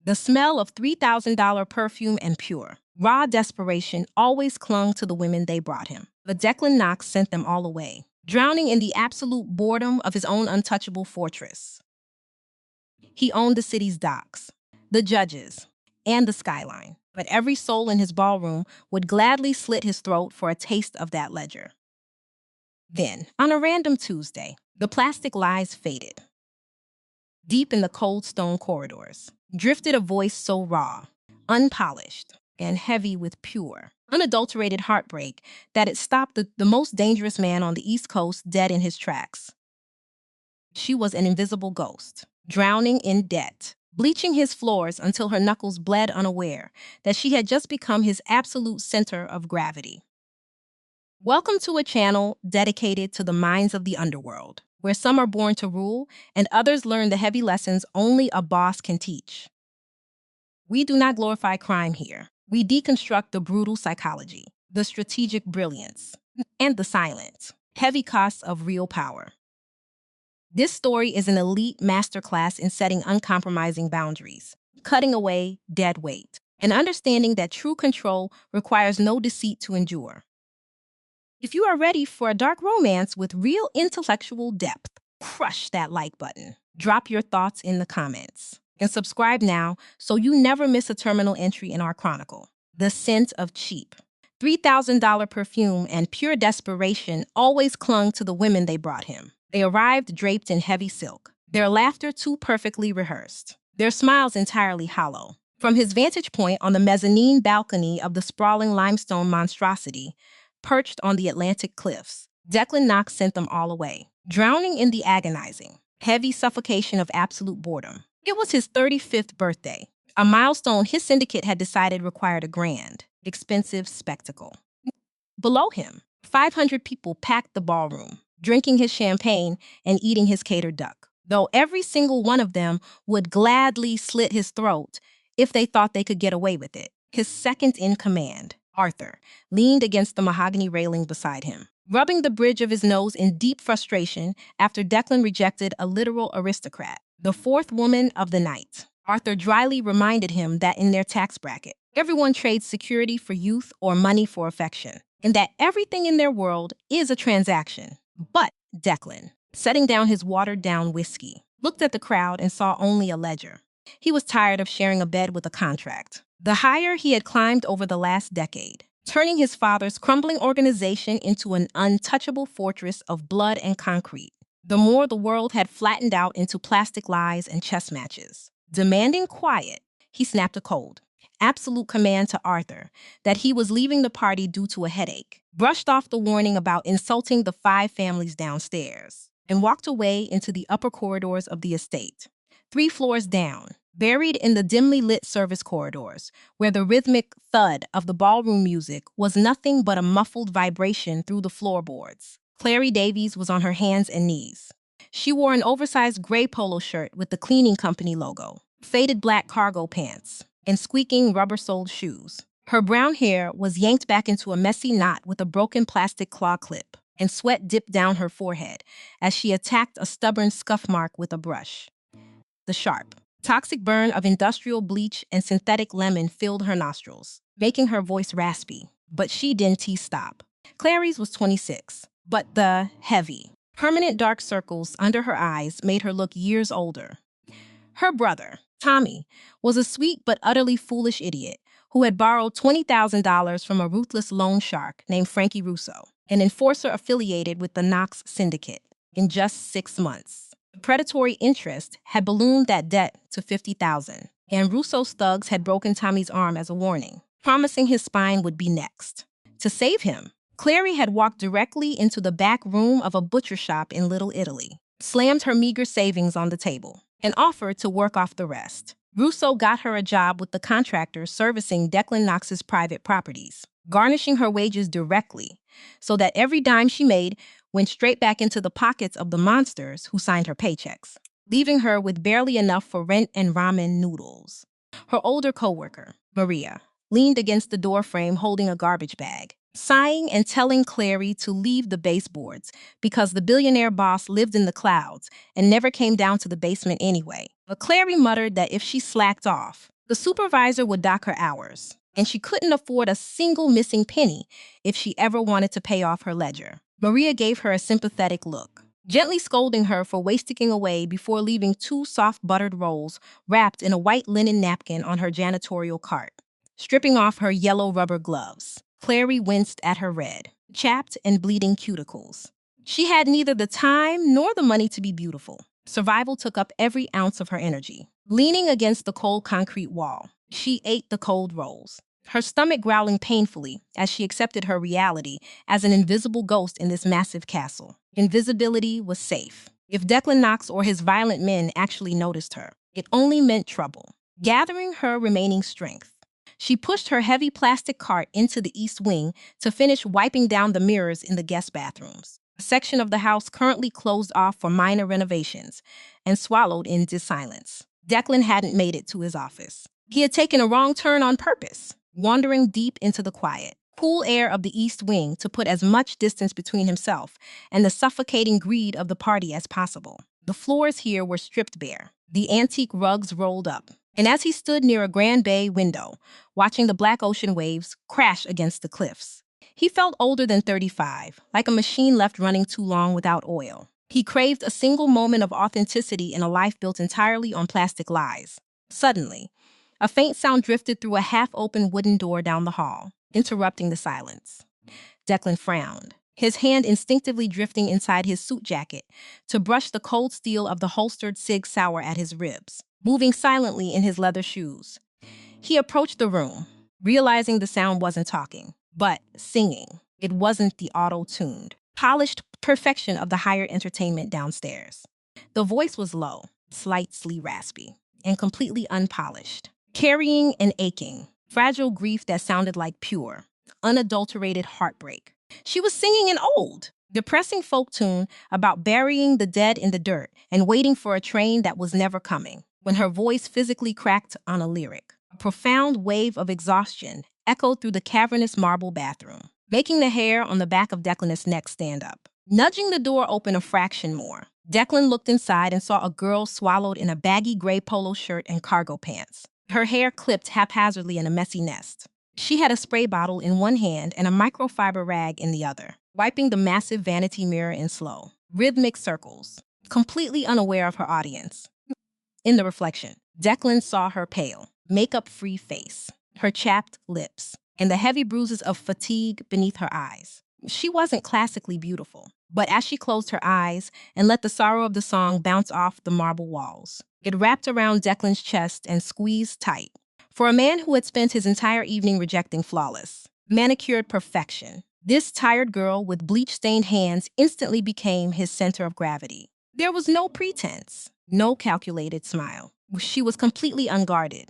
The smell of $3,000 perfume and pure, raw desperation always clung to the women they brought him. But Declan Knox sent them all away, drowning in the absolute boredom of his own untouchable fortress. He owned the city's docks, the judges, and the skyline. But every soul in his ballroom would gladly slit his throat for a taste of that ledger. Then, on a random Tuesday, the plastic lies faded. Deep in the cold stone corridors, drifted a voice so raw, unpolished, and heavy with pure, unadulterated heartbreak that it stopped the most dangerous man on the East Coast dead in his tracks. She was an invisible ghost, drowning in debt, bleaching his floors until her knuckles bled, unaware that she had just become his absolute center of gravity. Welcome to a channel dedicated to the minds of the underworld, where some are born to rule and others learn the heavy lessons only a boss can teach. We do not glorify crime here. We deconstruct the brutal psychology, the strategic brilliance, and the silent, heavy costs of real power. This story is an elite masterclass in setting uncompromising boundaries, cutting away dead weight, and understanding that true control requires no deceit to endure. If you are ready for a dark romance with real intellectual depth, crush that like button. Drop your thoughts in the comments. And subscribe now so you never miss a terminal entry in our chronicle. The scent of cheap. $3,000 perfume and pure desperation always clung to the women they brought him. They arrived draped in heavy silk, their laughter too perfectly rehearsed, their smiles entirely hollow. From his vantage point on the mezzanine balcony of the sprawling limestone monstrosity, perched on the Atlantic cliffs, Declan Knox sent them all away, drowning in the agonizing, heavy suffocation of absolute boredom. It was his 35th birthday, a milestone his syndicate had decided required a grand, expensive spectacle. Below him, 500 people packed the ballroom, drinking his champagne and eating his catered duck, though every single one of them would gladly slit his throat if they thought they could get away with it. His second in command, Arthur, leaned against the mahogany railing beside him, rubbing the bridge of his nose in deep frustration after Declan rejected a literal aristocrat, the fourth woman of the night. Arthur dryly reminded him that in their tax bracket, everyone trades security for youth or money for affection, and that everything in their world is a transaction. But Declan, setting down his watered-down whiskey, looked at the crowd and saw only a ledger. He was tired of sharing a bed with a contract, the higher he had climbed over the last decade, turning his father's crumbling organization into an untouchable fortress of blood and concrete. The more the world had flattened out into plastic lies and chess matches. Demanding quiet, he snapped a code, absolute command to Arthur, that he was leaving the party due to a headache, brushed off the warning about insulting the 5 families downstairs, and walked away into the upper corridors of the estate. 3 floors down, buried in the dimly lit service corridors, where the rhythmic thud of the ballroom music was nothing but a muffled vibration through the floorboards, Clary Davies was on her hands and knees. She wore an oversized gray polo shirt with the cleaning company logo, faded black cargo pants, and squeaking rubber-soled shoes. Her brown hair was yanked back into a messy knot with a broken plastic claw clip, and sweat dipped down her forehead as she attacked a stubborn scuff mark with a brush. The sharp, toxic burn of industrial bleach and synthetic lemon filled her nostrils, making her voice raspy, but she didn't stop. Clary's was 26, but the heavy, permanent dark circles under her eyes made her look years older. Her brother, Tommy, was a sweet but utterly foolish idiot who had borrowed $20,000 from a ruthless loan shark named Frankie Russo, an enforcer affiliated with the Knox Syndicate, in just 6 months. Predatory interest had ballooned that debt to $50,000, and Russo's thugs had broken Tommy's arm as a warning, promising his spine would be next. To save him, Clary had walked directly into the back room of a butcher shop in Little Italy, slammed her meager savings on the table, and offered to work off the rest. Russo got her a job with the contractor servicing Declan Knox's private properties, garnishing her wages directly, so that every dime she made went straight back into the pockets of the monsters who signed her paychecks, leaving her with barely enough for rent and ramen noodles. Her older coworker, Maria, leaned against the doorframe holding a garbage bag, sighing and telling Clary to leave the baseboards because the billionaire boss lived in the clouds and never came down to the basement anyway. But Clary muttered that if she slacked off, The supervisor would dock her hours, and she couldn't afford a single missing penny if she ever wanted to pay off her ledger. Maria gave her a sympathetic look, gently scolding her for wasting away before leaving two soft buttered rolls wrapped in a white linen napkin on her janitorial cart. Stripping off her yellow rubber gloves, Clary winced at her red, chapped and bleeding cuticles. She had neither the time nor the money to be beautiful. Survival took up every ounce of her energy. Leaning against the cold concrete wall, she ate the cold rolls, her stomach growling painfully as she accepted her reality as an invisible ghost in this massive castle. Invisibility was safe. If Declan Knox or his violent men actually noticed her, it only meant trouble. Gathering her remaining strength, she pushed her heavy plastic cart into the east wing to finish wiping down the mirrors in the guest bathrooms, a section of the house currently closed off for minor renovations, and swallowed into silence. Declan hadn't made it to his office. He had taken a wrong turn on purpose, wandering deep into the quiet, cool air of the east wing to put as much distance between himself and the suffocating greed of the party as possible. The floors here were stripped bare, the antique rugs rolled up, and as he stood near a grand bay window, watching the black ocean waves crash against the cliffs, he felt older than 35, like a machine left running too long without oil. He craved a single moment of authenticity in a life built entirely on plastic lies. Suddenly, a faint sound drifted through a half-open wooden door down the hall, interrupting the silence. Declan frowned, his hand instinctively drifting inside his suit jacket to brush the cold steel of the holstered Sig Sauer at his ribs, moving silently in his leather shoes. He approached the room, realizing the sound wasn't talking, but singing. It wasn't the auto-tuned, polished perfection of the hired entertainment downstairs. The voice was low, slightly raspy, and completely unpolished, carrying an aching, fragile grief that sounded like pure, unadulterated heartbreak. She was singing an old, depressing folk tune about burying the dead in the dirt and waiting for a train that was never coming, when her voice physically cracked on a lyric. A profound wave of exhaustion echoed through the cavernous marble bathroom, making the hair on the back of Declan's neck stand up. Nudging the door open a fraction more, Declan looked inside and saw a girl swallowed in a baggy gray polo shirt and cargo pants, her hair clipped haphazardly in a messy nest. She had a spray bottle in one hand and a microfiber rag in the other, wiping the massive vanity mirror in slow, rhythmic circles, completely unaware of her audience. In the reflection, Declan saw her pale, makeup-free face, her chapped lips, and the heavy bruises of fatigue beneath her eyes. She wasn't classically beautiful, but as she closed her eyes and let the sorrow of the song bounce off the marble walls, it wrapped around Declan's chest and squeezed tight. For a man who had spent his entire evening rejecting flawless, manicured perfection, this tired girl with bleach-stained hands instantly became his center of gravity. There was no pretense, no calculated smile. She was completely unguarded,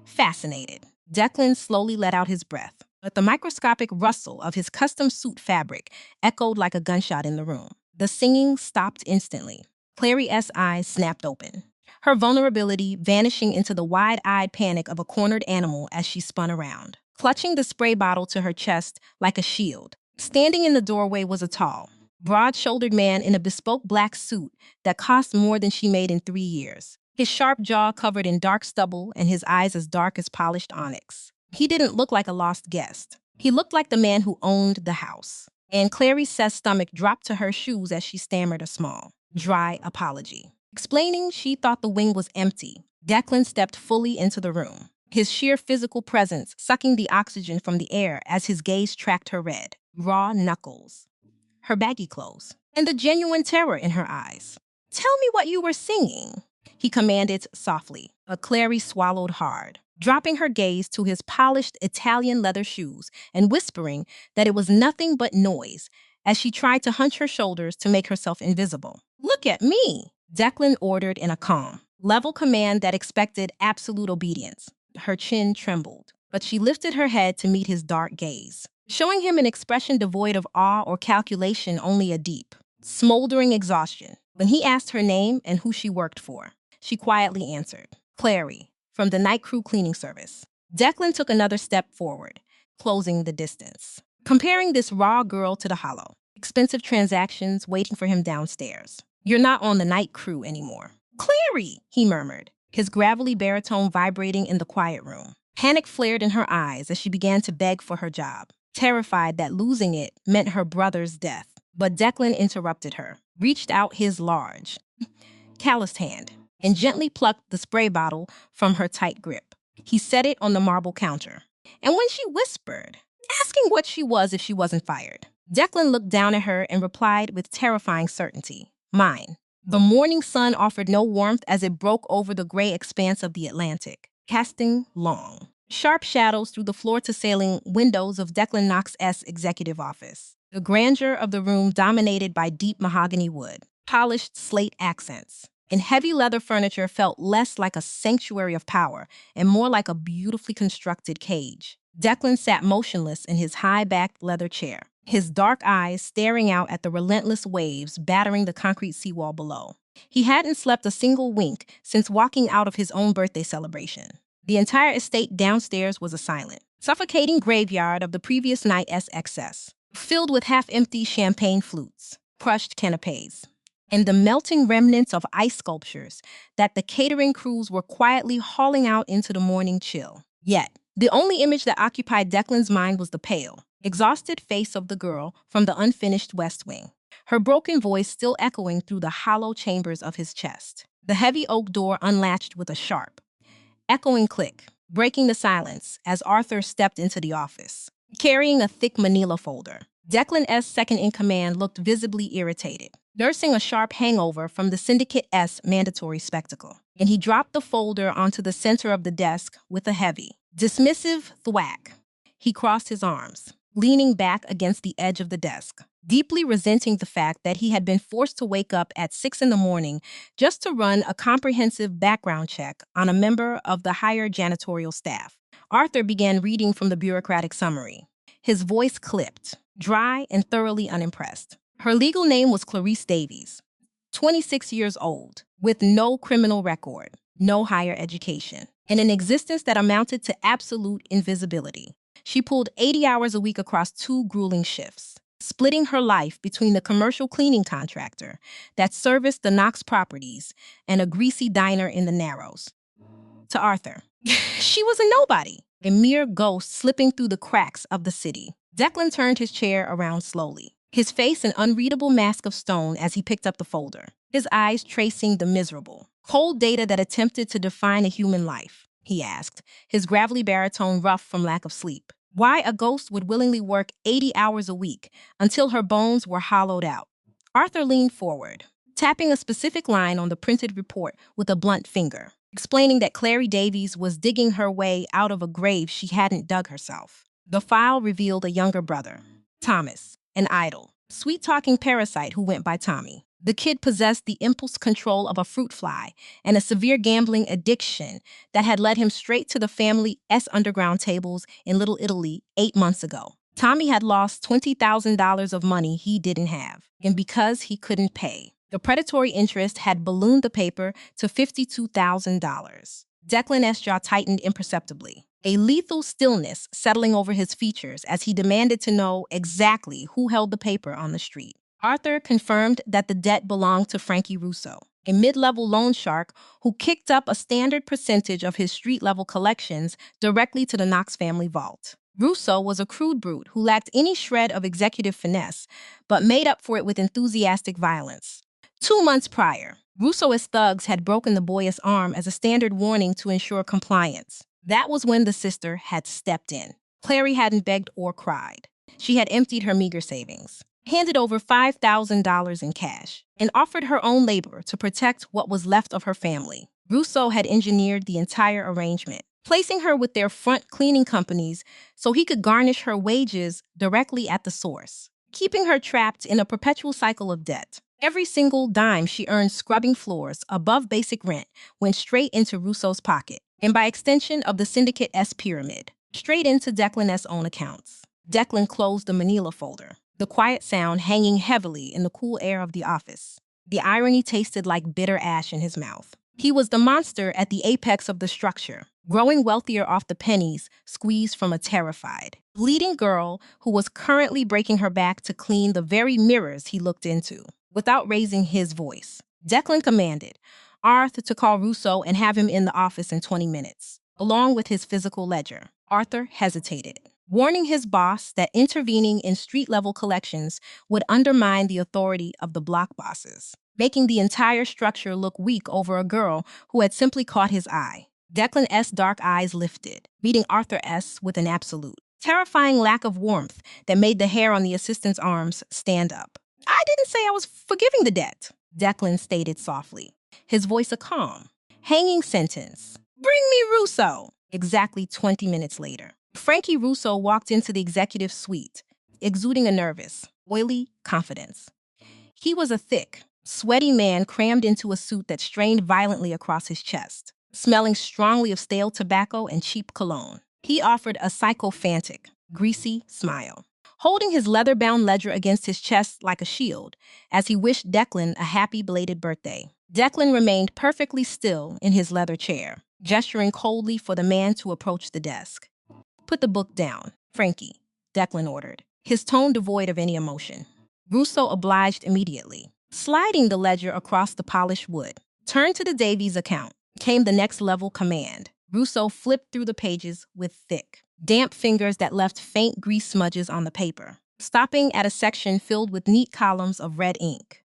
fascinated. Declan slowly let out his breath, but the microscopic rustle of his custom suit fabric echoed like a gunshot in the room. The singing stopped instantly. Clary's eyes snapped open, her vulnerability vanishing into the wide-eyed panic of a cornered animal as she spun around, clutching the spray bottle to her chest like a shield. Standing in the doorway was a tall, broad-shouldered man in a bespoke black suit that cost more than she made in 3 years, his sharp jaw covered in dark stubble and his eyes as dark as polished onyx. He didn't look like a lost guest. He looked like the man who owned the house. And Clary's stomach dropped to her shoes as she stammered a small, dry apology. Explaining she thought the wing was empty, Declan stepped fully into the room, his sheer physical presence sucking the oxygen from the air as his gaze tracked her red, raw knuckles, her baggy clothes, and the genuine terror in her eyes. "Tell me what you were singing," he commanded softly, but Clary swallowed hard, dropping her gaze to his polished Italian leather shoes and whispering that it was nothing but noise as she tried to hunch her shoulders to make herself invisible. "Look at me," Declan ordered in a calm, level command that expected absolute obedience. Her chin trembled, but she lifted her head to meet his dark gaze, showing him an expression devoid of awe or calculation, only a deep, smoldering exhaustion. When he asked her name and who she worked for, she quietly answered, "Clary, from the night crew cleaning service." Declan took another step forward, closing the distance, comparing this raw girl to the hollow, expensive transactions waiting for him downstairs. "You're not on the night crew anymore." "Clary," he murmured, his gravelly baritone vibrating in the quiet room. Panic flared in her eyes as she began to beg for her job, terrified that losing it meant her brother's death. But Declan interrupted her, reached out his large, calloused hand, and gently plucked the spray bottle from her tight grip. He set it on the marble counter. And when she whispered, asking what she was if she wasn't fired, Declan looked down at her and replied with terrifying certainty, "Mine." The morning sun offered no warmth as it broke over the gray expanse of the Atlantic, casting long, sharp shadows through the floor-to-ceiling windows of Declan Knox's executive office. The grandeur of the room dominated by deep mahogany wood, polished slate accents, and heavy leather furniture felt less like a sanctuary of power and more like a beautifully constructed cage. Declan sat motionless in his high-backed leather chair, his dark eyes staring out at the relentless waves battering the concrete seawall below. He hadn't slept a single wink since walking out of his own birthday celebration. The entire estate downstairs was a silent, suffocating graveyard of the previous night's excess, filled with half-empty champagne flutes, crushed canapes, and the melting remnants of ice sculptures that the catering crews were quietly hauling out into the morning chill. Yet, the only image that occupied Declan's mind was the pale, exhausted face of the girl from the unfinished West Wing, her broken voice still echoing through the hollow chambers of his chest. The heavy oak door unlatched with a sharp, echoing click, breaking the silence as Arthur stepped into the office, carrying a thick manila folder. Declan's second-in-command looked visibly irritated, nursing a sharp hangover from the Syndicate's mandatory spectacle. And he dropped the folder onto the center of the desk with a heavy, dismissive thwack. He crossed his arms, leaning back against the edge of the desk, deeply resenting the fact that he had been forced to wake up at 6 a.m. just to run a comprehensive background check on a member of the higher janitorial staff. Arthur began reading from the bureaucratic summary. His voice clipped, dry and thoroughly unimpressed. Her legal name was Clarice Davies, 26 years old, with no criminal record, no higher education, and an existence that amounted to absolute invisibility. She pulled 80 hours a week across 2 grueling shifts, splitting her life between the commercial cleaning contractor that serviced the Knox properties and a greasy diner in the Narrows. To Arthur, she was a nobody, a mere ghost slipping through the cracks of the city. Declan turned his chair around slowly, his face an unreadable mask of stone as he picked up the folder, his eyes tracing the miserable, cold data that attempted to define a human life. He asked, his gravelly baritone rough from lack of sleep. Why a ghost would willingly work 80 hours a week until her bones were hollowed out. Arthur leaned forward, tapping a specific line on the printed report with a blunt finger, explaining that Clary Davies was digging her way out of a grave she hadn't dug herself. The file revealed a younger brother, Thomas, an idle, sweet-talking parasite who went by Tommy. The kid possessed the impulse control of a fruit fly and a severe gambling addiction that had led him straight to the family's underground tables in Little Italy 8 months ago. Tommy had lost $20,000 of money he didn't have, and because he couldn't pay, the predatory interest had ballooned the paper to $52,000. Declan's jaw tightened imperceptibly, a lethal stillness settling over his features as he demanded to know exactly who held the paper on the street. Arthur confirmed that the debt belonged to Frankie Russo, a mid-level loan shark who kicked up a standard percentage of his street-level collections directly to the Knox family vault. Russo was a crude brute who lacked any shred of executive finesse, but made up for it with enthusiastic violence. 2 months prior, Russo's thugs had broken the boy's arm as a standard warning to ensure compliance. That was when the sister had stepped in. Clary hadn't begged or cried. She had emptied her meager savings, handed over $5,000 in cash, and offered her own labor to protect what was left of her family. Russo had engineered the entire arrangement, placing her with their front cleaning companies so he could garnish her wages directly at the source, keeping her trapped in a perpetual cycle of debt. Every single dime she earned scrubbing floors above basic rent went straight into Russo's pocket, and by extension of the Syndicate's pyramid, straight into Declan's own accounts. Declan closed the manila folder, the quiet sound hanging heavily in the cool air of the office. The irony tasted like bitter ash in his mouth. He was the monster at the apex of the structure, growing wealthier off the pennies squeezed from a terrified, bleeding girl who was currently breaking her back to clean the very mirrors he looked into. Without raising his voice, Declan commanded, Arthur to call Russo and have him in the office in 20 minutes, along with his physical ledger. Arthur hesitated, warning his boss that intervening in street-level collections would undermine the authority of the block bosses, making the entire structure look weak over a girl who had simply caught his eye. Declan S.'s dark eyes lifted, meeting Arthur S. with an absolute, terrifying lack of warmth that made the hair on the assistant's arms stand up. "I didn't say I was forgiving the debt," Declan stated softly, his voice a calm, hanging sentence. "Bring me Russo." Exactly 20 minutes later, Frankie Russo walked into the executive suite, exuding a nervous, oily confidence. He was a thick, sweaty man crammed into a suit that strained violently across his chest, smelling strongly of stale tobacco and cheap cologne. He offered a sycophantic, greasy smile, holding his leather-bound ledger against his chest like a shield as he wished Declan a happy belated birthday. Declan remained perfectly still in his leather chair, gesturing coldly for the man to approach the desk. "Put the book down, Frankie," Declan ordered, his tone devoid of any emotion. Russo obliged immediately, sliding the ledger across the polished wood. "Turn to the Davies account," came the next level command. Russo flipped through the pages with thick, damp fingers that left faint grease smudges on the paper, stopping at a section filled with neat columns of red ink.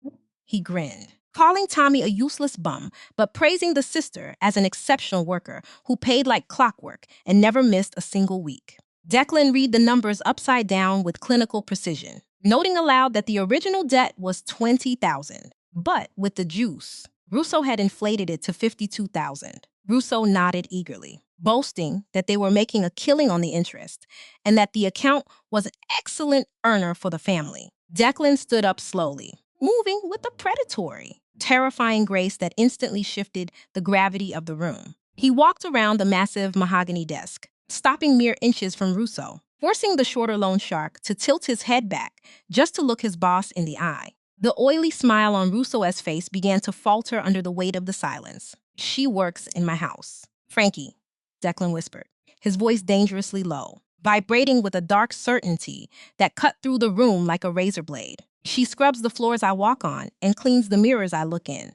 He grinned, calling Tommy a useless bum, but praising the sister as an exceptional worker who paid like clockwork and never missed a single week. Declan read the numbers upside down with clinical precision, noting aloud that the original debt was $20,000. But with the juice, Russo had inflated it to $52,000. Russo nodded eagerly, boasting that they were making a killing on the interest and that the account was an excellent earner for the family. Declan stood up slowly, moving with a predatory, terrifying grace that instantly shifted the gravity of the room. He walked around the massive mahogany desk, stopping mere inches from Russo, forcing the shorter loan shark to tilt his head back just to look his boss in the eye. The oily smile on Russo's face began to falter under the weight of the silence. "She works in my house." "Frankie," Declan whispered, his voice dangerously low, vibrating with a dark certainty that cut through the room like a razor blade. "She scrubs the floors I walk on and cleans the mirrors I look in,"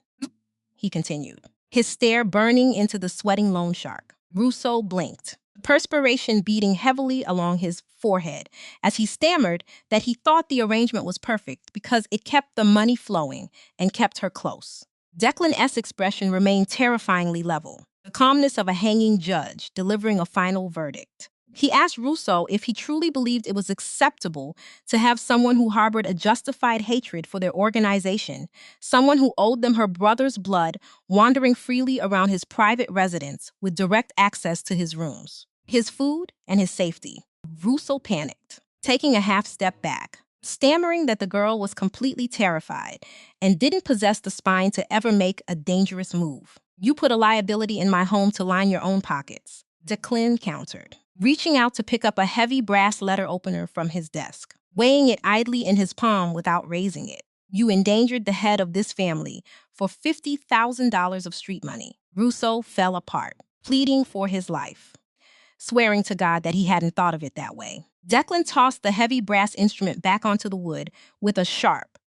he continued, his stare burning into the sweating loan shark. Russo blinked, perspiration beading heavily along his forehead as he stammered that he thought the arrangement was perfect because it kept the money flowing and kept her close. Declan S.'s expression remained terrifyingly level, the calmness of a hanging judge delivering a final verdict. He asked Russo if he truly believed it was acceptable to have someone who harbored a justified hatred for their organization, someone who owed them her brother's blood, wandering freely around his private residence with direct access to his rooms, his food, and his safety. Russo panicked, taking a half step back, stammering that the girl was completely terrified and didn't possess the spine to ever make a dangerous move. "You put a liability in my home to line your own pockets," Declan countered, reaching out to pick up a heavy brass letter opener from his desk, weighing it idly in his palm without raising it. "You endangered the head of this family for $50,000 of street money." Russo fell apart, pleading for his life, swearing to God that he hadn't thought of it that way. Declan tossed the heavy brass instrument back onto the wood with a sharp,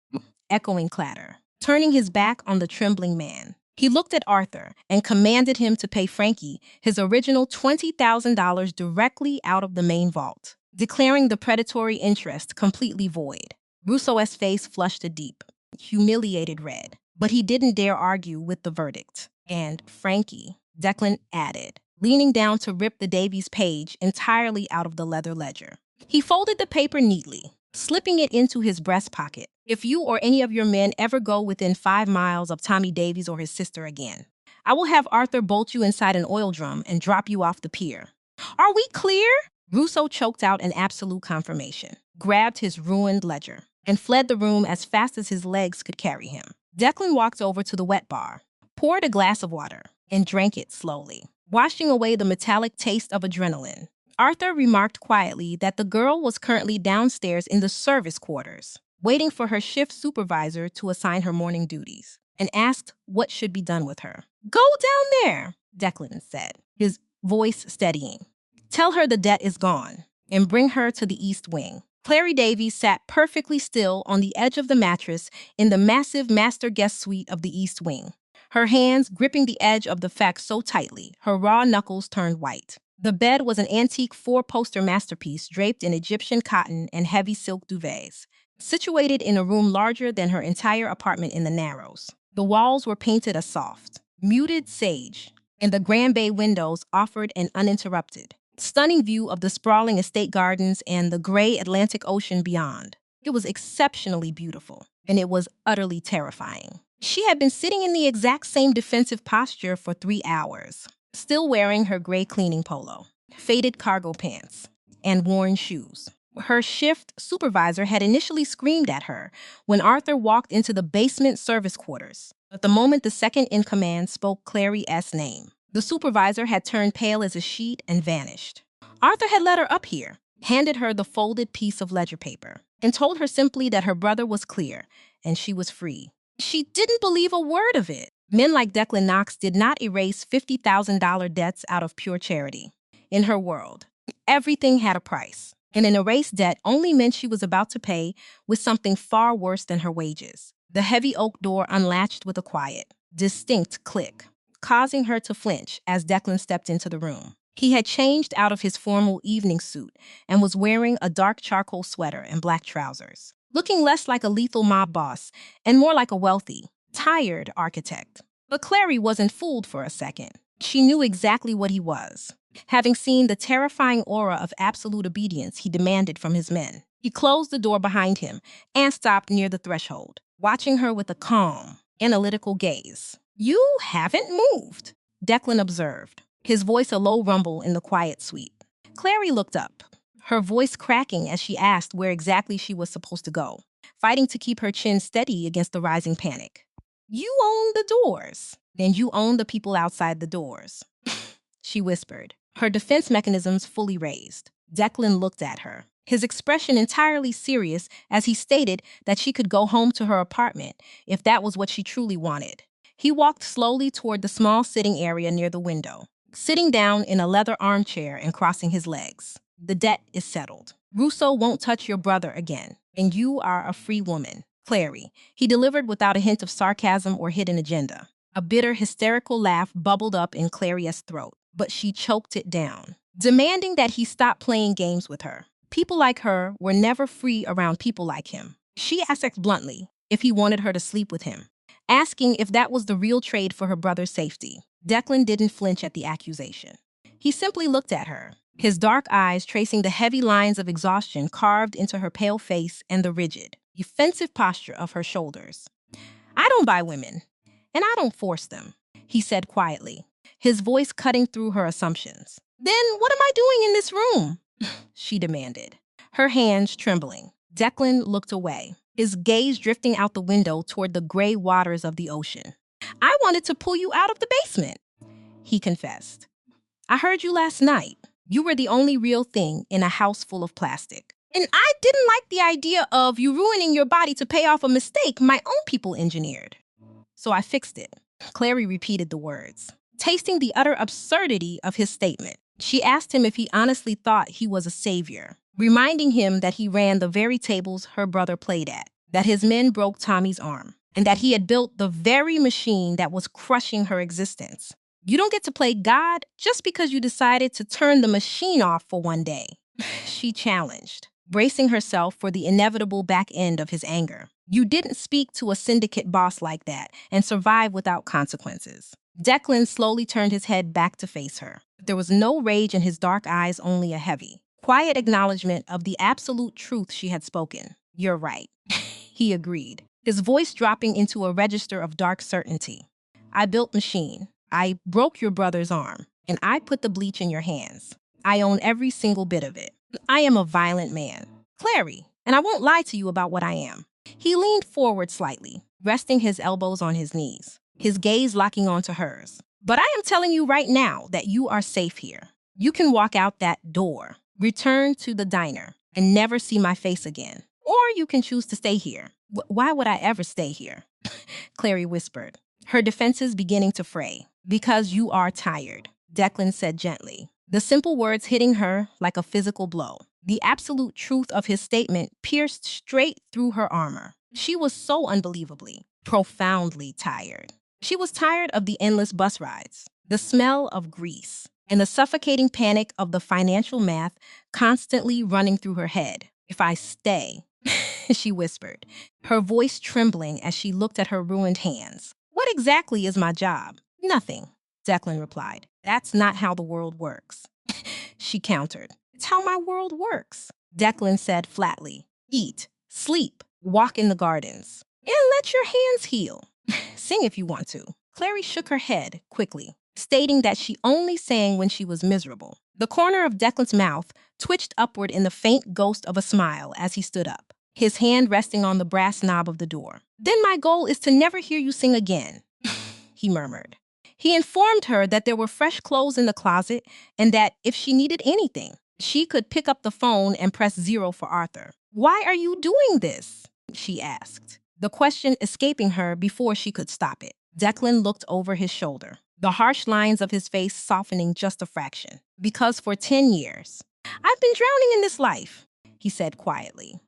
echoing clatter, turning his back on the trembling man. He looked at Arthur and commanded him to pay Frankie his original $20,000 directly out of the main vault, declaring the predatory interest completely void. Russo's face flushed a deep, humiliated red, but he didn't dare argue with the verdict. "And Frankie," Declan added, leaning down to rip the Davies page entirely out of the leather ledger. He folded the paper neatly, slipping it into his breast pocket. "If you or any of your men ever go within 5 miles of Tommy Davies or his sister again, I will have Arthur bolt you inside an oil drum and drop you off the pier. Are we clear?" Russo choked out an absolute confirmation, grabbed his ruined ledger, and fled the room as fast as his legs could carry him. Declan walked over to the wet bar, poured a glass of water, and drank it slowly, washing away the metallic taste of adrenaline. Arthur remarked quietly that the girl was currently downstairs in the service quarters, waiting for her shift supervisor to assign her morning duties, and asked what should be done with her. "Go down there," Declan said, his voice steadying. "Tell her the debt is gone, and bring her to the East Wing." Clary Davies sat perfectly still on the edge of the mattress in the massive master guest suite of the East Wing, her hands gripping the edge of the fax so tightly, her raw knuckles turned white. The bed was an antique four-poster masterpiece draped in Egyptian cotton and heavy silk duvets, situated in a room larger than her entire apartment in the Narrows. The walls were painted a soft, muted sage, and the grand bay windows offered an uninterrupted, stunning view of the sprawling estate gardens and the gray Atlantic Ocean beyond. It was exceptionally beautiful, and it was utterly terrifying. She had been sitting in the exact same defensive posture for 3 hours, still wearing her gray cleaning polo, faded cargo pants, and worn shoes. Her shift supervisor had initially screamed at her when Arthur walked into the basement service quarters. But the moment the second in command spoke Clary's name, the supervisor had turned pale as a sheet and vanished. Arthur had led her up here, handed her the folded piece of ledger paper, and told her simply that her brother was clear and she was free. She didn't believe a word of it. Men like Declan Knox did not erase $50,000 debts out of pure charity. In her world, everything had a price, and an erased debt only meant she was about to pay with something far worse than her wages. The heavy oak door unlatched with a quiet, distinct click, causing her to flinch as Declan stepped into the room. He had changed out of his formal evening suit and was wearing a dark charcoal sweater and black trousers, looking less like a lethal mob boss and more like a wealthy, tired architect. But Clary wasn't fooled for a second. She knew exactly what he was, having seen the terrifying aura of absolute obedience he demanded from his men. He closed the door behind him and stopped near the threshold, watching her with a calm, analytical gaze. "You haven't moved," Declan observed, his voice a low rumble in the quiet suite. Clary looked up, her voice cracking as she asked where exactly she was supposed to go, fighting to keep her chin steady against the rising panic. "You own the doors. Then you own the people outside the doors," she whispered, her defense mechanisms fully raised. Declan looked at her, his expression entirely serious as he stated that she could go home to her apartment if that was what she truly wanted. He walked slowly toward the small sitting area near the window, sitting down in a leather armchair and crossing his legs. "The debt is settled. Russo won't touch your brother again, and you are a free woman. Clary," he delivered without a hint of sarcasm or hidden agenda. A bitter, hysterical laugh bubbled up in Clary's throat, but she choked it down, demanding that he stop playing games with her. People like her were never free around people like him. She asked bluntly if he wanted her to sleep with him, asking if that was the real trade for her brother's safety. Declan didn't flinch at the accusation. He simply looked at her, his dark eyes tracing the heavy lines of exhaustion carved into her pale face and the rigid, defensive posture of her shoulders. "I don't buy women, and I don't force them," he said quietly, his voice cutting through her assumptions. "Then what am I doing in this room?" she demanded, her hands trembling. Declan looked away, his gaze drifting out the window toward the gray waters of the ocean. "I wanted to pull you out of the basement," he confessed. "I heard you last night. You were the only real thing in a house full of plastic. And I didn't like the idea of you ruining your body to pay off a mistake my own people engineered. So I fixed it." Clary repeated the words, tasting the utter absurdity of his statement. She asked him if he honestly thought he was a savior, reminding him that he ran the very tables her brother played at, that his men broke Tommy's arm, and that he had built the very machine that was crushing her existence. "You don't get to play God just because you decided to turn the machine off for one day," she challenged, bracing herself for the inevitable back end of his anger. "You didn't speak to a syndicate boss like that and survive without consequences." Declan slowly turned his head back to face her. There was no rage in his dark eyes, only a heavy, quiet acknowledgement of the absolute truth she had spoken. "You're right," he agreed, his voice dropping into a register of dark certainty. "I built machine. I broke your brother's arm, and I put the bleach in your hands. I own every single bit of it. I am a violent man, Clary, and I won't lie to you about what I am." He leaned forward slightly, resting his elbows on his knees, his gaze locking onto hers. "But I am telling you right now that you are safe here. You can walk out that door, return to the diner, and never see my face again. Or you can choose to stay here." Why would I ever stay here?" Clary whispered, her defenses beginning to fray. "Because you are tired," Declan said gently, the simple words hitting her like a physical blow. The absolute truth of his statement pierced straight through her armor. She was so unbelievably, profoundly tired. She was tired of the endless bus rides, the smell of grease, and the suffocating panic of the financial math constantly running through her head. If I stay, she whispered, her voice trembling as she looked at her ruined hands. What exactly is my job? Nothing, Declan replied. That's not how the world works. She countered. It's how my world works, Declan said flatly. Eat, sleep, walk in the gardens, and let your hands heal. Sing if you want to. Clary shook her head quickly, stating that she only sang when she was miserable. The corner of Declan's mouth twitched upward in the faint ghost of a smile as he stood up, his hand resting on the brass knob of the door. Then my goal is to never hear you sing again, he murmured. He informed her that there were fresh clothes in the closet and that if she needed anything, she could pick up the phone and press 0 for Arthur. Why are you doing this? She asked, the question escaping her before she could stop it. Declan looked over his shoulder, the harsh lines of his face softening just a fraction. Because for 10 years, I've been drowning in this life, he said quietly.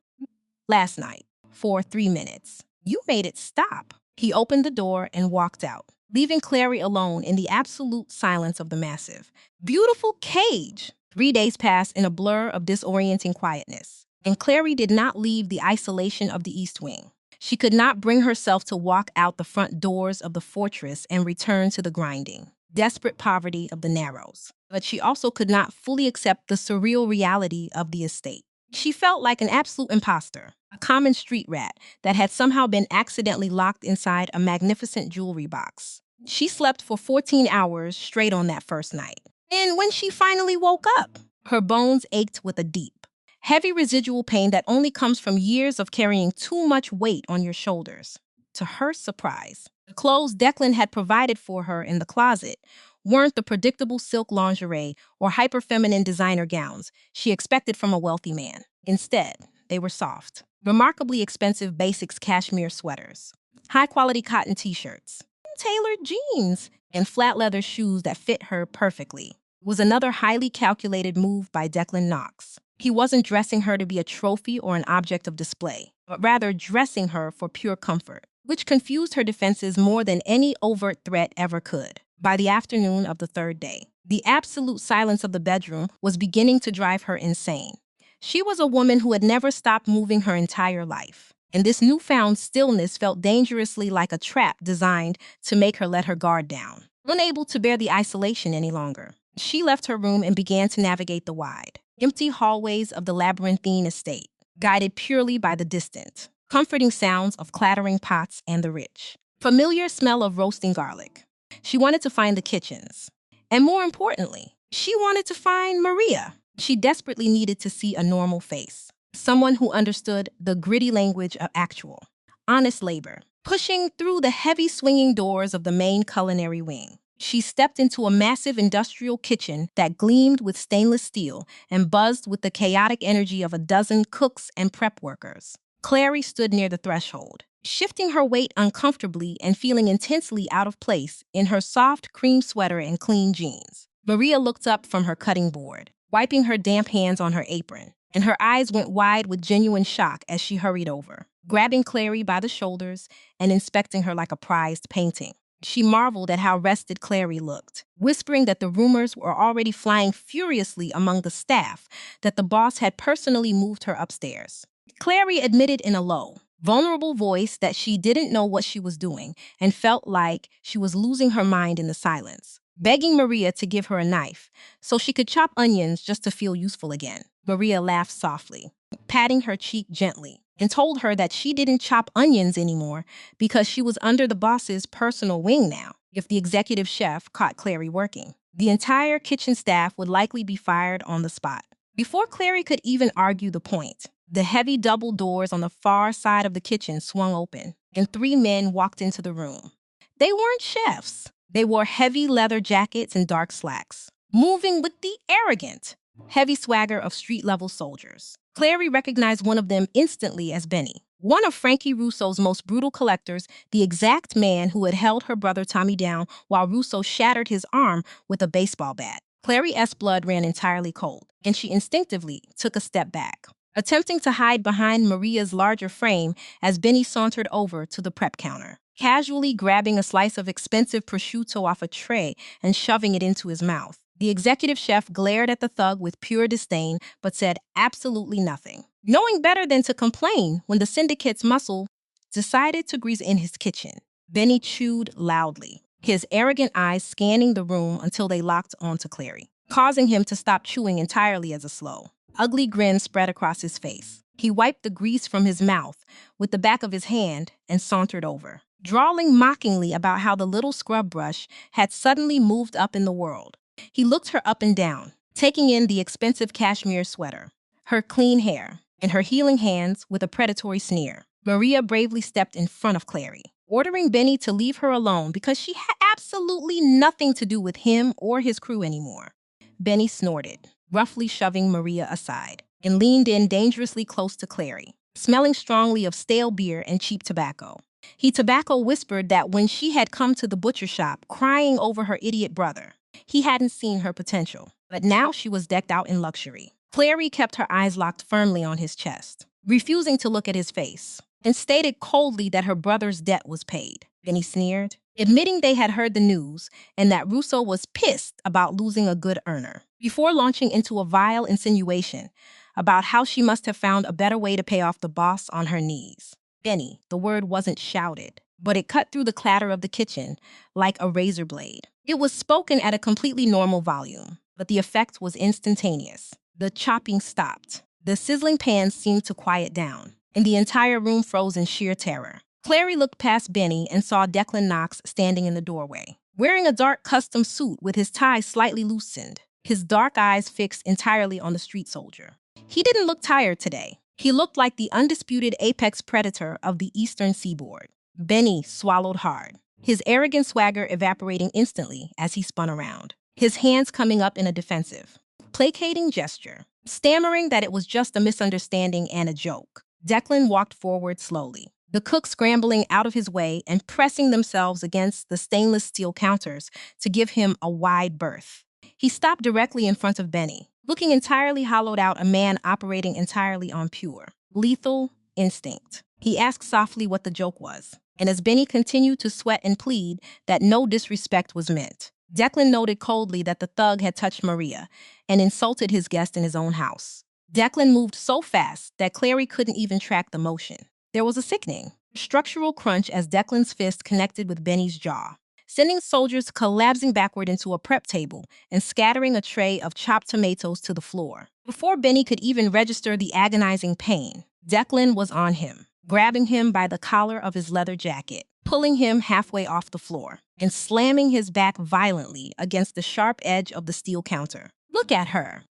Last night, for 3 minutes, you made it stop. He opened the door and walked out, leaving Clary alone in the absolute silence of the massive, beautiful cage. 3 days passed in a blur of disorienting quietness, and Clary did not leave the isolation of the East Wing. She could not bring herself to walk out the front doors of the fortress and return to the grinding, desperate poverty of the Narrows. But she also could not fully accept the surreal reality of the estate. She felt like an absolute imposter, a common street rat that had somehow been accidentally locked inside a magnificent jewelry box. She slept for 14 hours straight on that first night. And when she finally woke up, her bones ached with a deep, heavy residual pain that only comes from years of carrying too much weight on your shoulders. To her surprise, the clothes Declan had provided for her in the closet weren't the predictable silk lingerie or hyper-feminine designer gowns she expected from a wealthy man. Instead, they were soft, remarkably expensive basics cashmere sweaters, high-quality cotton t-shirts, tailored jeans, and flat leather shoes that fit her perfectly. It was another highly calculated move by Declan Knox. He wasn't dressing her to be a trophy or an object of display, but rather dressing her for pure comfort, which confused her defenses more than any overt threat ever could. By the afternoon of the third day, the absolute silence of the bedroom was beginning to drive her insane. She was a woman who had never stopped moving her entire life, and this newfound stillness felt dangerously like a trap designed to make her let her guard down. Unable to bear the isolation any longer, she left her room and began to navigate the wide, empty hallways of the labyrinthine estate, guided purely by the distant, comforting sounds of clattering pots and the rich, familiar smell of roasting garlic. She wanted to find the kitchens. And more importantly, she wanted to find Maria. She desperately needed to see a normal face, someone who understood the gritty language of actual, honest labor. Pushing through the heavy swinging doors of the main culinary wing, she stepped into a massive industrial kitchen that gleamed with stainless steel and buzzed with the chaotic energy of a dozen cooks and prep workers. Clary stood near the threshold, shifting her weight uncomfortably and feeling intensely out of place in her soft cream sweater and clean jeans. Maria looked up from her cutting board, wiping her damp hands on her apron, and her eyes went wide with genuine shock as she hurried over, grabbing Clary by the shoulders and inspecting her like a prized painting. She marveled at how rested Clary looked, whispering that the rumors were already flying furiously among the staff that the boss had personally moved her upstairs. Clary admitted in a low, vulnerable voice that she didn't know what she was doing and felt like she was losing her mind in the silence, begging Maria to give her a knife so she could chop onions just to feel useful again. Maria laughed softly, patting her cheek gently, and told her that she didn't chop onions anymore because she was under the boss's personal wing now. If the executive chef caught Clary working, the entire kitchen staff would likely be fired on the spot. Before Clary could even argue the point, the heavy double doors on the far side of the kitchen swung open, and 3 men walked into the room. They weren't chefs. They wore heavy leather jackets and dark slacks, moving with the arrogant, heavy swagger of street-level soldiers. Clary recognized one of them instantly as Benny, one of Frankie Russo's most brutal collectors, the exact man who had held her brother Tommy down while Russo shattered his arm with a baseball bat. Clary's blood ran entirely cold, and she instinctively took a step back, attempting to hide behind Maria's larger frame as Benny sauntered over to the prep counter. casually grabbing a slice of expensive prosciutto off a tray and shoving it into his mouth. The executive chef glared at the thug with pure disdain, but said absolutely nothing, knowing better than to complain when the syndicate's muscle decided to grease in his kitchen. Benny chewed loudly, his arrogant eyes scanning the room until they locked onto Clary, causing him to stop chewing entirely as a slow, ugly grin spread across his face. He wiped the grease from his mouth with the back of his hand and sauntered over, drawling mockingly about how the little scrub brush had suddenly moved up in the world. He looked her up and down, taking in the expensive cashmere sweater, her clean hair, and her healing hands with a predatory sneer. Maria bravely stepped in front of Clary, ordering Benny to leave her alone because she had absolutely nothing to do with him or his crew anymore. Benny snorted, roughly shoving Maria aside, and leaned in dangerously close to Clary, smelling strongly of stale beer and cheap tobacco. He tobacco whispered that when she had come to the butcher shop crying over her idiot brother, he hadn't seen her potential, but now she was decked out in luxury. Clary kept her eyes locked firmly on his chest, refusing to look at his face, and stated coldly that her brother's debt was paid. Benny sneered, admitting they had heard the news and that Russo was pissed about losing a good earner, before launching into a vile insinuation about how she must have found a better way to pay off the boss on her knees. Benny, the word wasn't shouted, but it cut through the clatter of the kitchen like a razor blade. It was spoken at a completely normal volume, but the effect was instantaneous. The chopping stopped. The sizzling pans seemed to quiet down, and the entire room froze in sheer terror. Clary looked past Benny and saw Declan Knox standing in the doorway, wearing a dark custom suit with his tie slightly loosened, his dark eyes fixed entirely on the street soldier. He didn't look tired today. He looked like the undisputed apex predator of the eastern seaboard. Benny swallowed hard, his arrogant swagger evaporating instantly as he spun around, his hands coming up in a defensive, placating gesture, stammering that it was just a misunderstanding and a joke. Declan walked forward slowly, the cooks scrambling out of his way and pressing themselves against the stainless steel counters to give him a wide berth. He stopped directly in front of Benny, looking entirely hollowed out, a man operating entirely on pure, lethal instinct. He asked softly what the joke was, and as Benny continued to sweat and plead that no disrespect was meant, Declan noted coldly that the thug had touched Maria and insulted his guest in his own house. Declan moved so fast that Clary couldn't even track the motion. There was a sickening, structural crunch as Declan's fist connected with Benny's jaw, sending soldiers collapsing backward into a prep table and scattering a tray of chopped tomatoes to the floor. Before Benny could even register the agonizing pain, Declan was on him, grabbing him by the collar of his leather jacket, pulling him halfway off the floor, and slamming his back violently against the sharp edge of the steel counter. "Look at her,"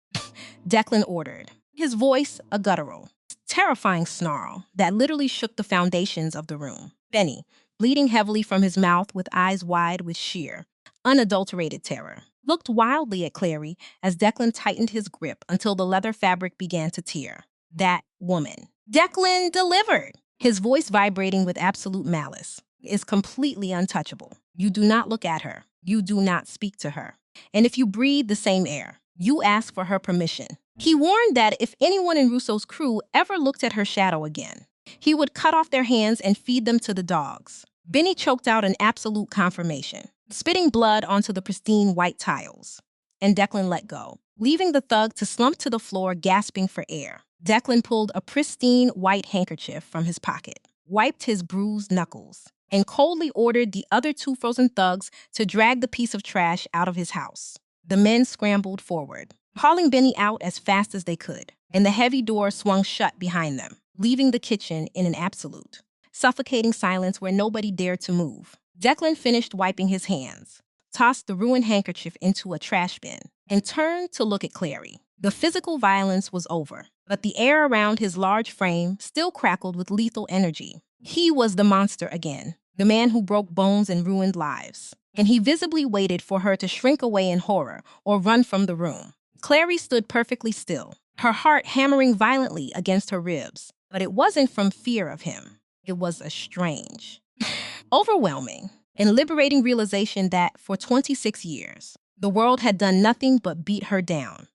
Declan ordered, his voice a guttural, terrifying snarl that literally shook the foundations of the room. Benny, bleeding heavily from his mouth with eyes wide with sheer, unadulterated terror, looked wildly at Clary as Declan tightened his grip until the leather fabric began to tear. That woman. Declan delivered, his voice vibrating with absolute malice, is completely untouchable. You do not look at her. You do not speak to her. And if you breathe the same air, you ask for her permission. He warned that if anyone in Russo's crew ever looked at her shadow again, he would cut off their hands and feed them to the dogs. Benny choked out an absolute confirmation, spitting blood onto the pristine white tiles. And Declan let go, leaving the thug to slump to the floor gasping for air. Declan pulled a pristine white handkerchief from his pocket, wiped his bruised knuckles, and coldly ordered the other two frozen thugs to drag the piece of trash out of his house. The men scrambled forward, hauling Benny out as fast as they could, and the heavy door swung shut behind them, leaving the kitchen in an absolute, suffocating silence where nobody dared to move. Declan finished wiping his hands, tossed the ruined handkerchief into a trash bin, and turned to look at Clary. The physical violence was over, but the air around his large frame still crackled with lethal energy. He was the monster again, the man who broke bones and ruined lives, and he visibly waited for her to shrink away in horror or run from the room. Clary stood perfectly still, her heart hammering violently against her ribs, but it wasn't from fear of him. It was a strange, overwhelming, and liberating realization that for 26 years, the world had done nothing but beat her down,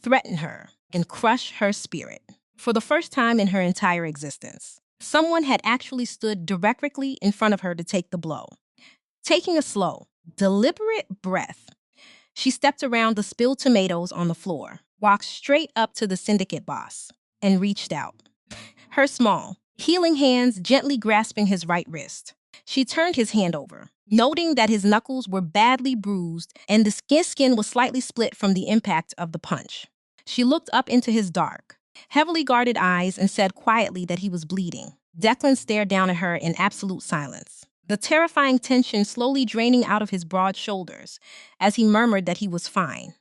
threaten her, and crush her spirit. For the first time in her entire existence, Someone had actually stood directly in front of her to take the blow. Taking a slow, deliberate breath, she stepped around the spilled tomatoes on the floor, walked straight up to the syndicate boss, and reached out. Her small, healing hands gently grasping his right wrist. She turned his hand over, noting that his knuckles were badly bruised and the skin was slightly split from the impact of the punch. She looked up into his dark, heavily guarded eyes and said quietly that he was bleeding. Declan stared down at her in absolute silence, the terrifying tension slowly draining out of his broad shoulders as he murmured that he was fine.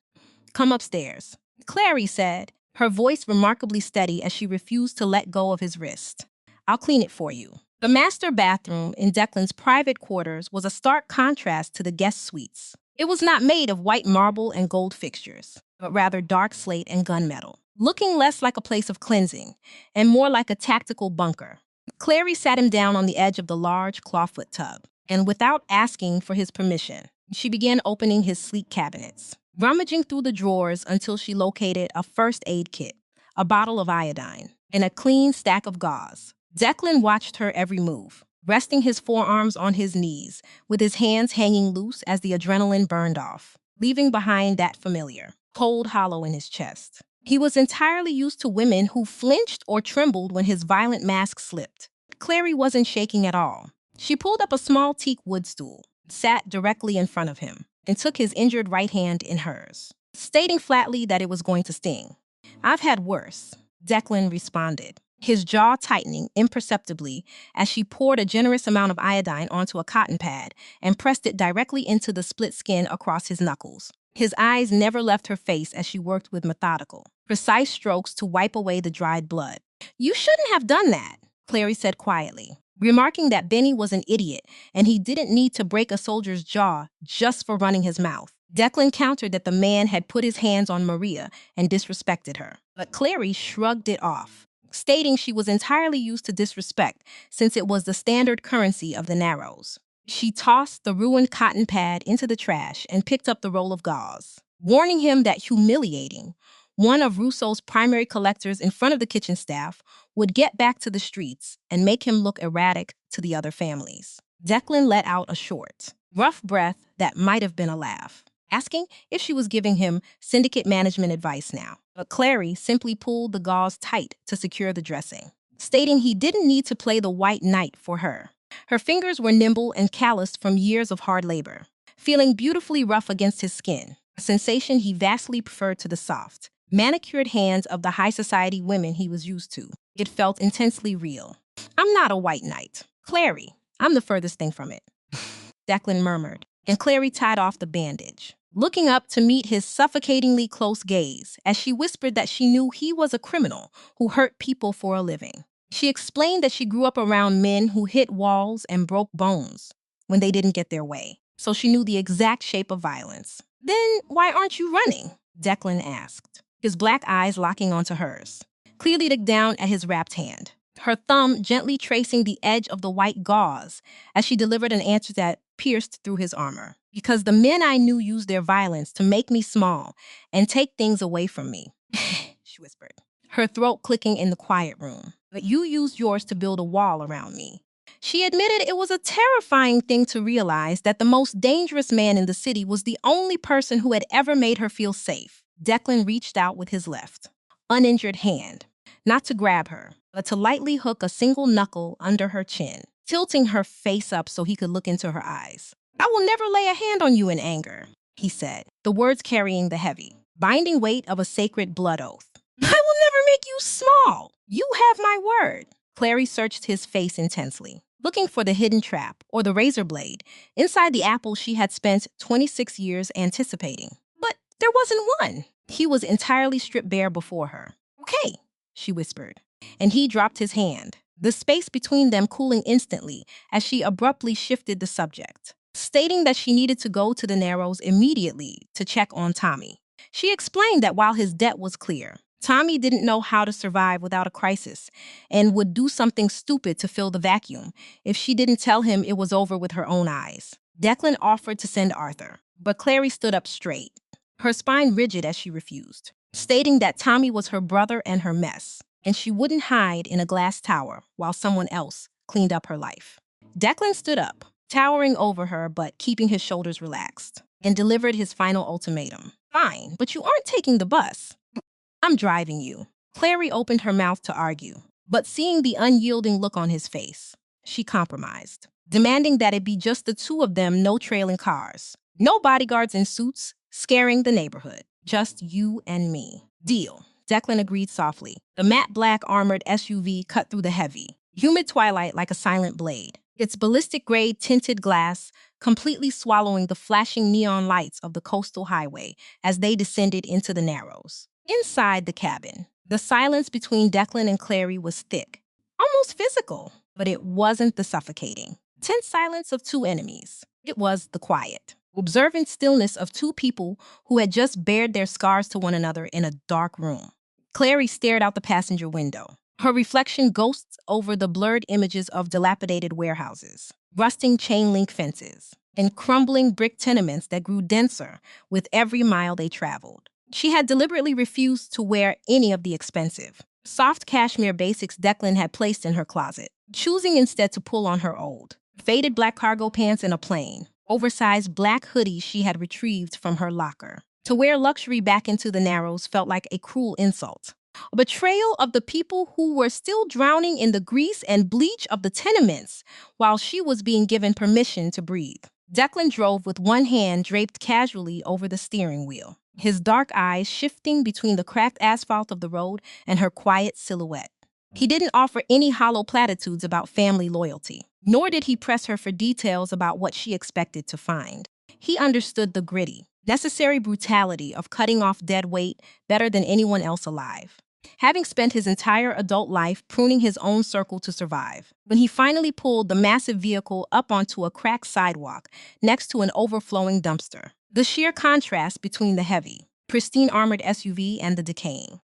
Come upstairs, Clary said, her voice remarkably steady as she refused to let go of his wrist. I'll clean it for you. The master bathroom in Declan's private quarters was a stark contrast to the guest suites. It was not made of white marble and gold fixtures, but rather dark slate and gunmetal, looking less like a place of cleansing and more like a tactical bunker. Clary sat him down on the edge of the large clawfoot tub, and without asking for his permission, she began opening his sleek cabinets, rummaging through the drawers until she located a first aid kit, a bottle of iodine, and a clean stack of gauze. Declan watched her every move, resting his forearms on his knees, with his hands hanging loose as the adrenaline burned off, leaving behind that familiar, cold hollow in his chest. He was entirely used to women who flinched or trembled when his violent mask slipped. Clary wasn't shaking at all. She pulled up a small teak wood stool, sat directly in front of him, and took his injured right hand in hers, stating flatly that it was going to sting. I've had worse, Declan responded, his jaw tightening imperceptibly as she poured a generous amount of iodine onto a cotton pad and pressed it directly into the split skin across his knuckles. His eyes never left her face as she worked with methodical, precise strokes to wipe away the dried blood. You shouldn't have done that, Clary said quietly, remarking that Benny was an idiot and he didn't need to break a soldier's jaw just for running his mouth. Declan countered that the man had put his hands on Maria and disrespected her, but Clary shrugged it off, stating she was entirely used to disrespect since it was the standard currency of the Narrows. She tossed the ruined cotton pad into the trash and picked up the roll of gauze, warning him that humiliating one of Rousseau's primary collectors in front of the kitchen staff would get back to the streets and make him look erratic to the other families. Declan let out a short, rough breath that might have been a laugh, asking if she was giving him syndicate management advice now. But Clary simply pulled the gauze tight to secure the dressing, stating he didn't need to play the white knight for her. Her fingers were nimble and calloused from years of hard labor, feeling beautifully rough against his skin, a sensation he vastly preferred to the soft, manicured hands of the high society women he was used to. It felt intensely real. I'm not a white knight, Clary. I'm the furthest thing from it, Declan murmured, and Clary tied off the bandage, looking up to meet his suffocatingly close gaze as she whispered that she knew he was a criminal who hurt people for a living. She explained that she grew up around men who hit walls and broke bones when they didn't get their way, so she knew the exact shape of violence. Then why aren't you running? Declan asked, his black eyes locking onto hers. Clearly looked down at his wrapped hand, her thumb gently tracing the edge of the white gauze as she delivered an answer that pierced through his armor. Because the men I knew used their violence to make me small and take things away from me, she whispered, her throat clicking in the quiet room. But you used yours to build a wall around me. She admitted it was a terrifying thing to realize that the most dangerous man in the city was the only person who had ever made her feel safe. Declan reached out with his left, uninjured hand, not to grab her, but to lightly hook a single knuckle under her chin, tilting her face up so he could look into her eyes. I will never lay a hand on you in anger, he said, the words carrying the heavy, binding weight of a sacred blood oath. I will never make you small. You have my word. Clary searched his face intensely, looking for the hidden trap or the razor blade inside the apple she had spent 26 years anticipating. But there wasn't one. He was entirely stripped bare before her. Okay, she whispered, and he dropped his hand, the space between them cooling instantly as she abruptly shifted the subject, stating that she needed to go to the Narrows immediately to check on Tommy. She explained that while his debt was clear, Tommy didn't know how to survive without a crisis and would do something stupid to fill the vacuum if she didn't tell him it was over with her own eyes. Declan offered to send Arthur, but Clary stood up straight, her spine rigid as she refused, stating that Tommy was her brother and her mess. and she wouldn't hide in a glass tower while someone else cleaned up her life. Declan stood up, towering over her but keeping his shoulders relaxed, and delivered his final ultimatum. Fine, but you aren't taking the bus. I'm driving you. Clary opened her mouth to argue, but seeing the unyielding look on his face, she compromised, demanding that it be just the two of them, no trailing cars. No bodyguards in suits, scaring the neighborhood. Just you and me. Deal. Declan agreed softly. The matte black armored SUV cut through the heavy, humid twilight like a silent blade, its ballistic gray tinted glass completely swallowing the flashing neon lights of the coastal highway as they descended into the Narrows. Inside the cabin, the silence between Declan and Clary was thick, almost physical, but it wasn't the suffocating, tense silence of two enemies. It was the quiet, observant stillness of two people who had just bared their scars to one another in a dark room. Clary stared out the passenger window, her reflection ghosts over the blurred images of dilapidated warehouses, rusting chain-link fences, and crumbling brick tenements that grew denser with every mile they traveled. She had deliberately refused to wear any of the expensive, soft cashmere basics Declan had placed in her closet, choosing instead to pull on her old, faded black cargo pants and a plain, oversized black hoodie she had retrieved from her locker. To wear luxury back into the Narrows felt like a cruel insult, a betrayal of the people who were still drowning in the grease and bleach of the tenements while she was being given permission to breathe. Declan drove with one hand draped casually over the steering wheel, his dark eyes shifting between the cracked asphalt of the road and her quiet silhouette. He didn't offer any hollow platitudes about family loyalty, nor did he press her for details about what she expected to find. He understood the gritty, necessary brutality of cutting off dead weight better than anyone else alive, having spent his entire adult life pruning his own circle to survive. When he finally pulled the massive vehicle up onto a cracked sidewalk next to an overflowing dumpster, the sheer contrast between the heavy, pristine armored SUV and the decaying,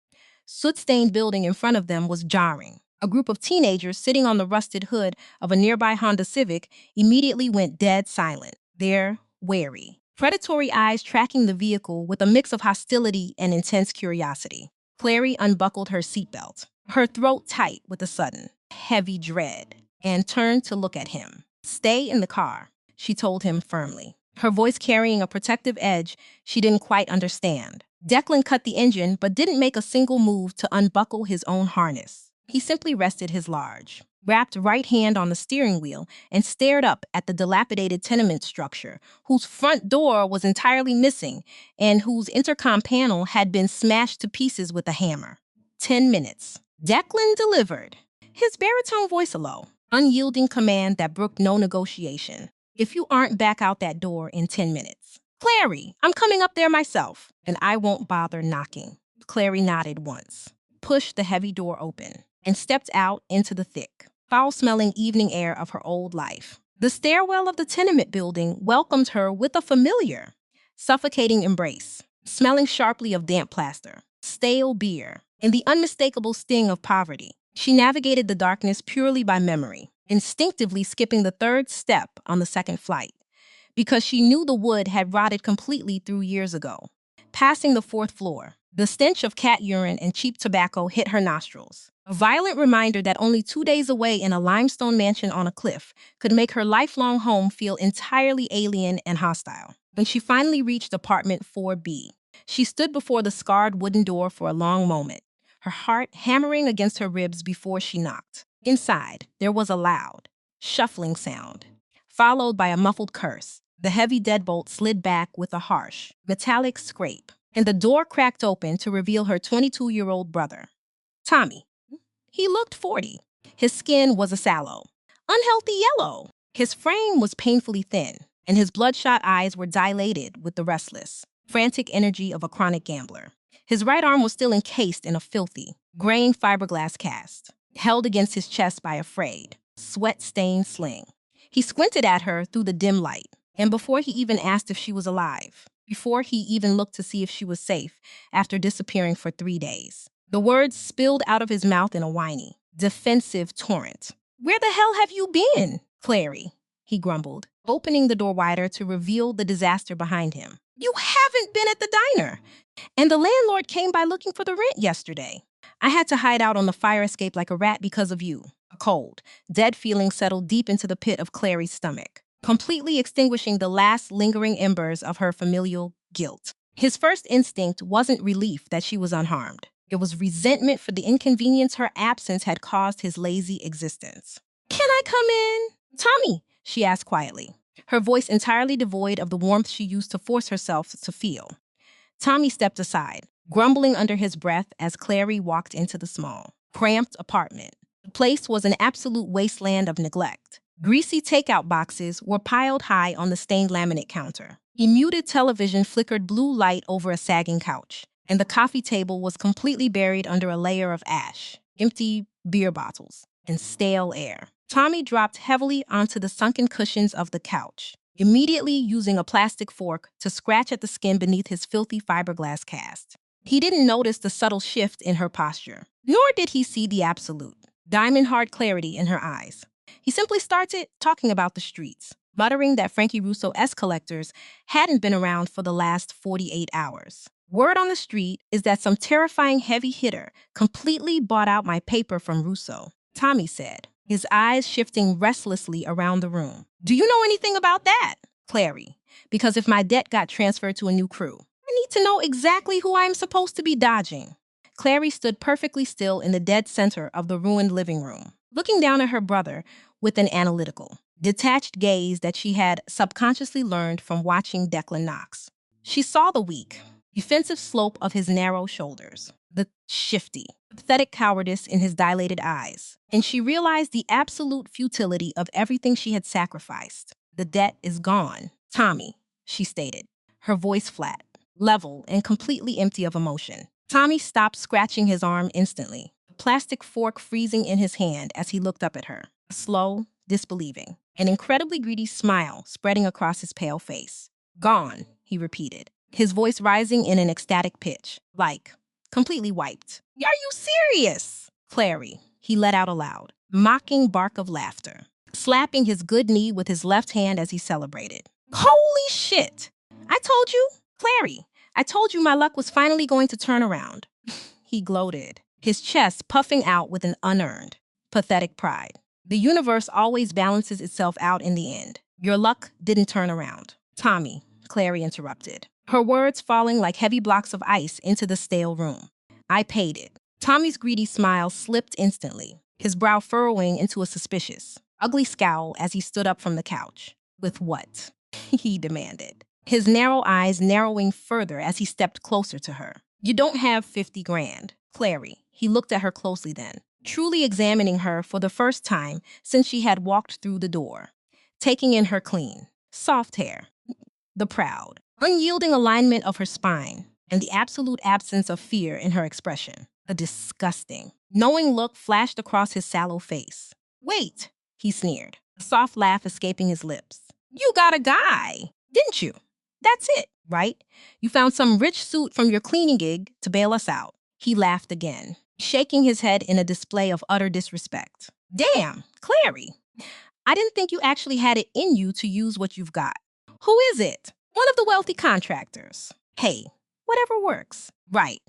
soot-stained building in front of them was jarring. A group of teenagers sitting on the rusted hood of a nearby Honda Civic immediately went dead silent, their wary, predatory eyes tracking the vehicle with a mix of hostility and intense curiosity. Clary unbuckled her seatbelt, her throat tight with a sudden, heavy dread, and turned to look at him. "Stay in the car," she told him firmly, her voice carrying a protective edge she didn't quite understand. Declan cut the engine but didn't make a single move to unbuckle his own harness. He simply rested his large, wrapped right hand on the steering wheel and stared up at the dilapidated tenement structure, whose front door was entirely missing and whose intercom panel had been smashed to pieces with a hammer. 10 minutes. Declan delivered, his baritone voice a low, unyielding command that brooked no negotiation. "If you aren't back out that door in 10 minutes. Clary, I'm coming up there myself, and I won't bother knocking." Clary nodded once, pushed the heavy door open, and stepped out into the thick, foul-smelling evening air of her old life. The stairwell of the tenement building welcomed her with a familiar, suffocating embrace, smelling sharply of damp plaster, stale beer, and the unmistakable sting of poverty. She navigated the darkness purely by memory, instinctively skipping the third step on the second flight, because she knew the wood had rotted completely through years ago. Passing the fourth floor, the stench of cat urine and cheap tobacco hit her nostrils, a violent reminder that only 2 days away in a limestone mansion on a cliff could make her lifelong home feel entirely alien and hostile. When she finally reached apartment 4B, she stood before the scarred wooden door for a long moment, her heart hammering against her ribs before she knocked. Inside, there was a loud, shuffling sound, followed by a muffled curse. The heavy deadbolt slid back with a harsh, metallic scrape, and the door cracked open to reveal her 22-year-old brother, Tommy. He looked 40. His skin was a sallow, unhealthy yellow. His frame was painfully thin, and his bloodshot eyes were dilated with the restless, frantic energy of a chronic gambler. His right arm was still encased in a filthy, graying fiberglass cast, held against his chest by a frayed, sweat-stained sling. He squinted at her through the dim light, and before he even asked if she was alive, before he even looked to see if she was safe after disappearing for 3 days, the words spilled out of his mouth in a whiny, defensive torrent. "Where the hell have you been, Clary?" he grumbled, opening the door wider to reveal the disaster behind him. You haven't been at the diner. And the landlord came by looking for the rent yesterday. I had to hide out on the fire escape like a rat because of you. A cold, dead feeling settled deep into the pit of Clary's stomach, completely extinguishing the last lingering embers of her familial guilt. His first instinct wasn't relief that she was unharmed. It was resentment for the inconvenience her absence had caused his lazy existence. Can I come in? Tommy, she asked quietly, her voice entirely devoid of the warmth she used to force herself to feel. Tommy stepped aside, grumbling under his breath as Clary walked into the small, cramped apartment. The place was an absolute wasteland of neglect. Greasy takeout boxes were piled high on the stained laminate counter. A muted television flickered blue light over a sagging couch, and the coffee table was completely buried under a layer of ash, empty beer bottles, and stale air. Tommy dropped heavily onto the sunken cushions of the couch, immediately using a plastic fork to scratch at the skin beneath his filthy fiberglass cast. He didn't notice the subtle shift in her posture, nor did he see the absolute, diamond-hard clarity in her eyes. He simply started talking about the streets, muttering that Frankie Russo-esque collectors hadn't been around for the last 48 hours. Word on the street is that some terrifying heavy hitter completely bought out my paper from Russo, Tommy said, his eyes shifting restlessly around the room. Do you know anything about that? Clary, because if my debt got transferred to a new crew, I need to know exactly who I am supposed to be dodging. Clary stood perfectly still in the dead center of the ruined living room, looking down at her brother with an analytical, detached gaze that she had subconsciously learned from watching Declan Knox. She saw the weak, defensive slope of his narrow shoulders, the shifty, pathetic cowardice in his dilated eyes, and she realized the absolute futility of everything she had sacrificed. The debt is gone. Tommy, she stated, her voice flat, level, and completely empty of emotion. Tommy stopped scratching his arm instantly, the plastic fork freezing in his hand as he looked up at her, slow, disbelieving, an incredibly greedy smile spreading across his pale face. Gone, he repeated, his voice rising in an ecstatic pitch, like, completely wiped. Are you serious? Clary, he let out aloud, mocking bark of laughter, slapping his good knee with his left hand as he celebrated. Holy shit! I told you, Clary, I told you my luck was finally going to turn around. He gloated, his chest puffing out with an unearned, pathetic pride. The universe always balances itself out in the end. Your luck didn't turn around. Tommy, Clary interrupted, her words falling like heavy blocks of ice into the stale room. I paid it. Tommy's greedy smile slipped instantly, his brow furrowing into a suspicious, ugly scowl as he stood up from the couch. With what? He demanded, his narrow eyes narrowing further as he stepped closer to her. You don't have 50 grand. Clary, he looked at her closely then, truly examining her for the first time since she had walked through the door, taking in her clean, soft hair, the proud, unyielding alignment of her spine, and the absolute absence of fear in her expression. A disgusting, knowing look flashed across his sallow face. Wait, he sneered, a soft laugh escaping his lips. You got a guy, didn't you? That's it, right? You found some rich suit from your cleaning gig to bail us out. He laughed again, shaking his head in a display of utter disrespect. Damn, Clary, I didn't think you actually had it in you to use what you've got. Who is it? One of the wealthy contractors. Hey, whatever works. Right.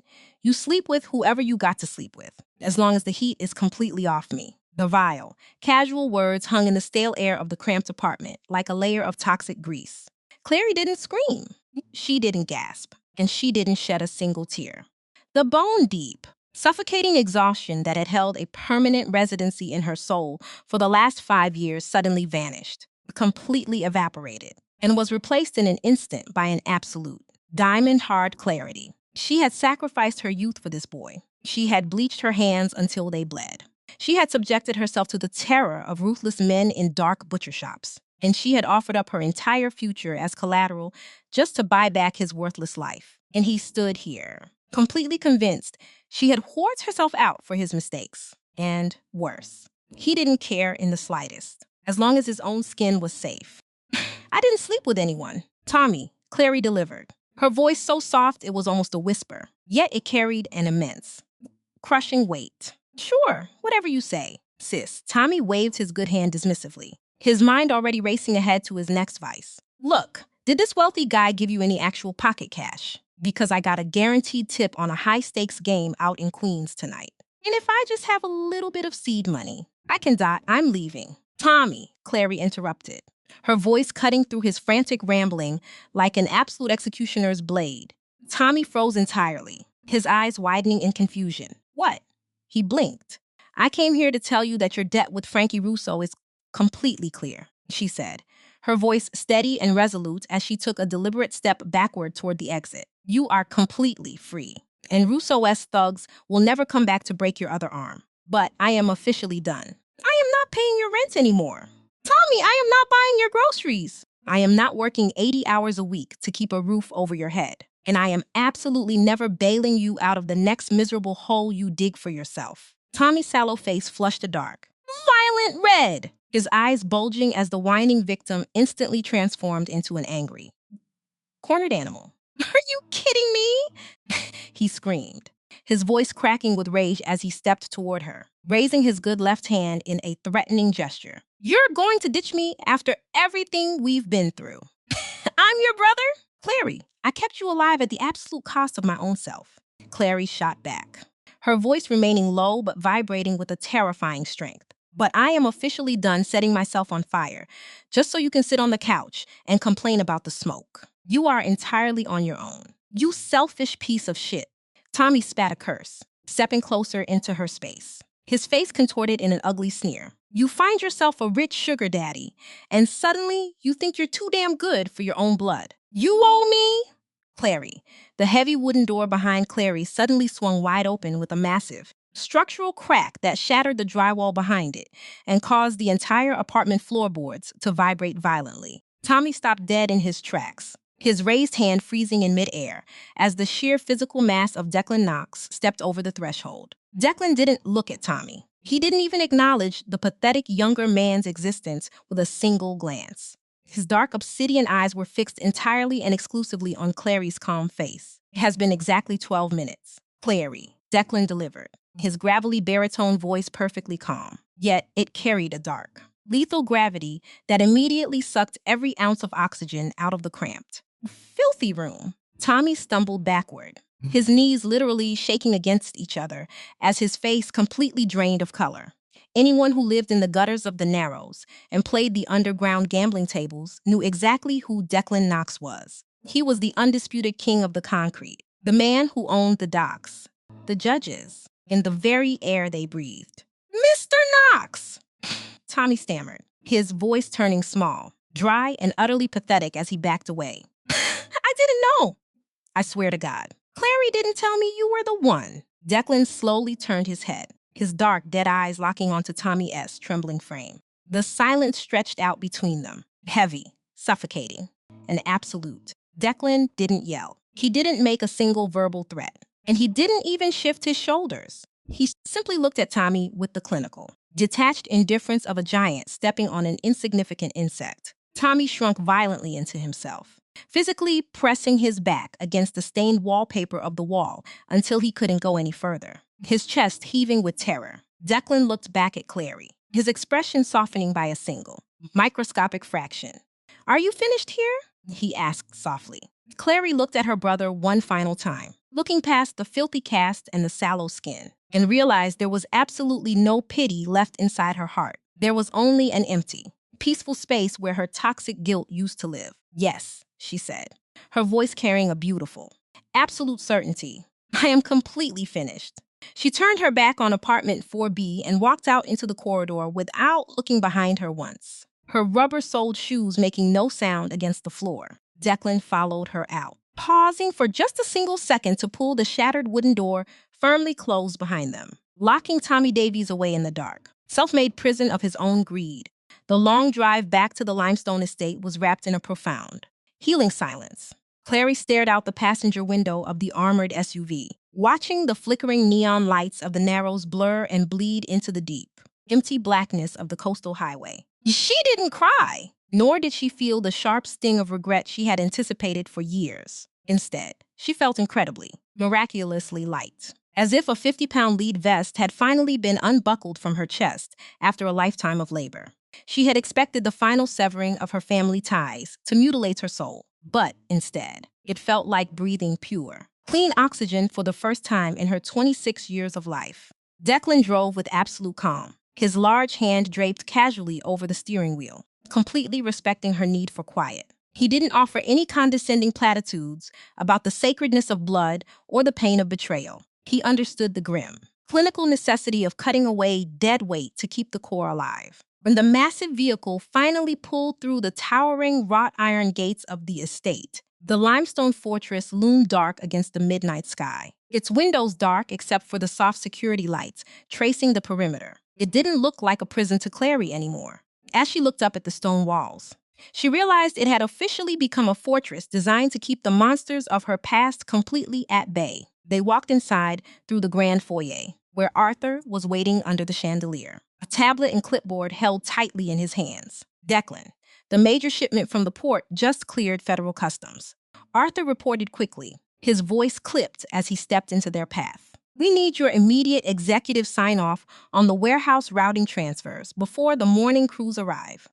You sleep with whoever you got to sleep with, as long as the heat is completely off me. The vile, casual words hung in the stale air of the cramped apartment like a layer of toxic grease. Clary didn't scream. She didn't gasp. And she didn't shed a single tear. The bone deep, suffocating exhaustion that had held a permanent residency in her soul for the last 5 years suddenly vanished, completely evaporated, and was replaced in an instant by an absolute, diamond-hard clarity. She had sacrificed her youth for this boy. She had bleached her hands until they bled. She had subjected herself to the terror of ruthless men in dark butcher shops, and she had offered up her entire future as collateral just to buy back his worthless life. And he stood here, completely convinced she had whored herself out for his mistakes. And worse, he didn't care in the slightest, as long as his own skin was safe. I didn't sleep with anyone. Tommy, Clary delivered, her voice so soft it was almost a whisper, yet it carried an immense, crushing weight. Sure, whatever you say, sis. Tommy waved his good hand dismissively, his mind already racing ahead to his next vice. Look, Did this wealthy guy give you any actual pocket cash? Because I got a guaranteed tip on a high-stakes game out in Queens tonight. And if I just have a little bit of seed money, I can dot, I'm leaving. Tommy, Clary interrupted, her voice cutting through his frantic rambling like an absolute executioner's blade. Tommy froze entirely, his eyes widening in confusion. What? He blinked. I came here to tell you that your debt with Frankie Russo is completely clear, she said, her voice steady and resolute as she took a deliberate step backward toward the exit. You are completely free, and Russo-S thugs will never come back to break your other arm. But I am officially done. I am not paying your rent anymore. Tommy, I am not buying your groceries. I am not working 80 hours a week to keep a roof over your head. And I am absolutely never bailing you out of the next miserable hole you dig for yourself. Tommy's sallow face flushed a dark, violent red, his eyes bulging as the whining victim instantly transformed into an angry, cornered animal. Are you kidding me? He screamed, his voice cracking with rage as he stepped toward her, raising his good left hand in a threatening gesture. You're going to ditch me after everything we've been through. I'm your brother? Clary, I kept you alive at the absolute cost of my own self. Clary shot back, her voice remaining low but vibrating with a terrifying strength. But I am officially done setting myself on fire, just so you can sit on the couch and complain about the smoke. You are entirely on your own. You selfish piece of shit. Tommy spat a curse, stepping closer into her space, his face contorted in an ugly sneer. You find yourself a rich sugar daddy, and suddenly you think you're too damn good for your own blood. You owe me? Clary. The heavy wooden door behind Clary suddenly swung wide open with a massive, structural crack that shattered the drywall behind it and caused the entire apartment floorboards to vibrate violently. Tommy stopped dead in his tracks, his raised hand freezing in midair as the sheer physical mass of Declan Knox stepped over the threshold. Declan didn't look at Tommy. He didn't even acknowledge the pathetic younger man's existence with a single glance. His dark obsidian eyes were fixed entirely and exclusively on Clary's calm face. It has been exactly 12 minutes. Clary, Declan delivered, his gravelly baritone voice perfectly calm. Yet it carried a dark, lethal gravity that immediately sucked every ounce of oxygen out of the cramped, filthy room. Tommy stumbled backward, his knees literally shaking against each other as his face completely drained of color. Anyone who lived in the gutters of the Narrows and played the underground gambling tables knew exactly who Declan Knox was. He was the undisputed king of the concrete, the man who owned the docks, the judges, and the very air they breathed. Mr. Knox! Tommy stammered, his voice turning small, dry and utterly pathetic as he backed away. I didn't know. I swear to God. Clary didn't tell me you were the one. Declan slowly turned his head, his dark, dead eyes locking onto Tommy S.'s trembling frame. The silence stretched out between them, heavy, suffocating, and absolute. Declan didn't yell. He didn't make a single verbal threat. And he didn't even shift his shoulders. He simply looked at Tommy with the clinical, detached indifference of a giant stepping on an insignificant insect. Tommy shrunk violently into himself, physically pressing his back against the stained wallpaper of the wall until he couldn't go any further, his chest heaving with terror. Declan looked back at Clary, his expression softening by a single, microscopic fraction. Are you finished here? He asked softly. Clary looked at her brother one final time, looking past the filthy cast and the sallow skin, and realized there was absolutely no pity left inside her heart. There was only an empty, peaceful space where her toxic guilt used to live. Yes, she said, her voice carrying a beautiful, absolute certainty. I am completely finished. She turned her back on apartment 4B and walked out into the corridor without looking behind her once, her rubber-soled shoes making no sound against the floor. Declan followed her out, pausing for just a single second to pull the shattered wooden door firmly closed behind them, locking Tommy Davies away in the dark, self-made prison of his own greed. The long drive back to the limestone estate was wrapped in a profound, healing silence. Clary stared out the passenger window of the armored SUV, watching the flickering neon lights of the Narrows blur and bleed into the deep, empty blackness of the coastal highway. She didn't cry, nor did she feel the sharp sting of regret she had anticipated for years. Instead, she felt incredibly, miraculously light, as if a 50-pound lead vest had finally been unbuckled from her chest after a lifetime of labor. She had expected the final severing of her family ties to mutilate her soul, but instead, it felt like breathing pure, clean oxygen for the first time in her 26 years of life. Declan drove with absolute calm, his large hand draped casually over the steering wheel, completely respecting her need for quiet. He didn't offer any condescending platitudes about the sacredness of blood or the pain of betrayal. He understood the grim, clinical necessity of cutting away dead weight to keep the core alive. When the massive vehicle finally pulled through the towering wrought iron gates of the estate, the limestone fortress loomed dark against the midnight sky. Its windows dark except for the soft security lights tracing the perimeter. It didn't look like a prison to Clary anymore. As she looked up at the stone walls, she realized it had officially become a fortress designed to keep the monsters of her past completely at bay. They walked inside through the grand foyer, where Arthur was waiting under the chandelier, a tablet and clipboard held tightly in his hands. Declan, the major shipment from the port just cleared federal customs. Arthur reported quickly, his voice clipped as he stepped into their path. We need your immediate executive sign-off on the warehouse routing transfers before the morning crews arrive.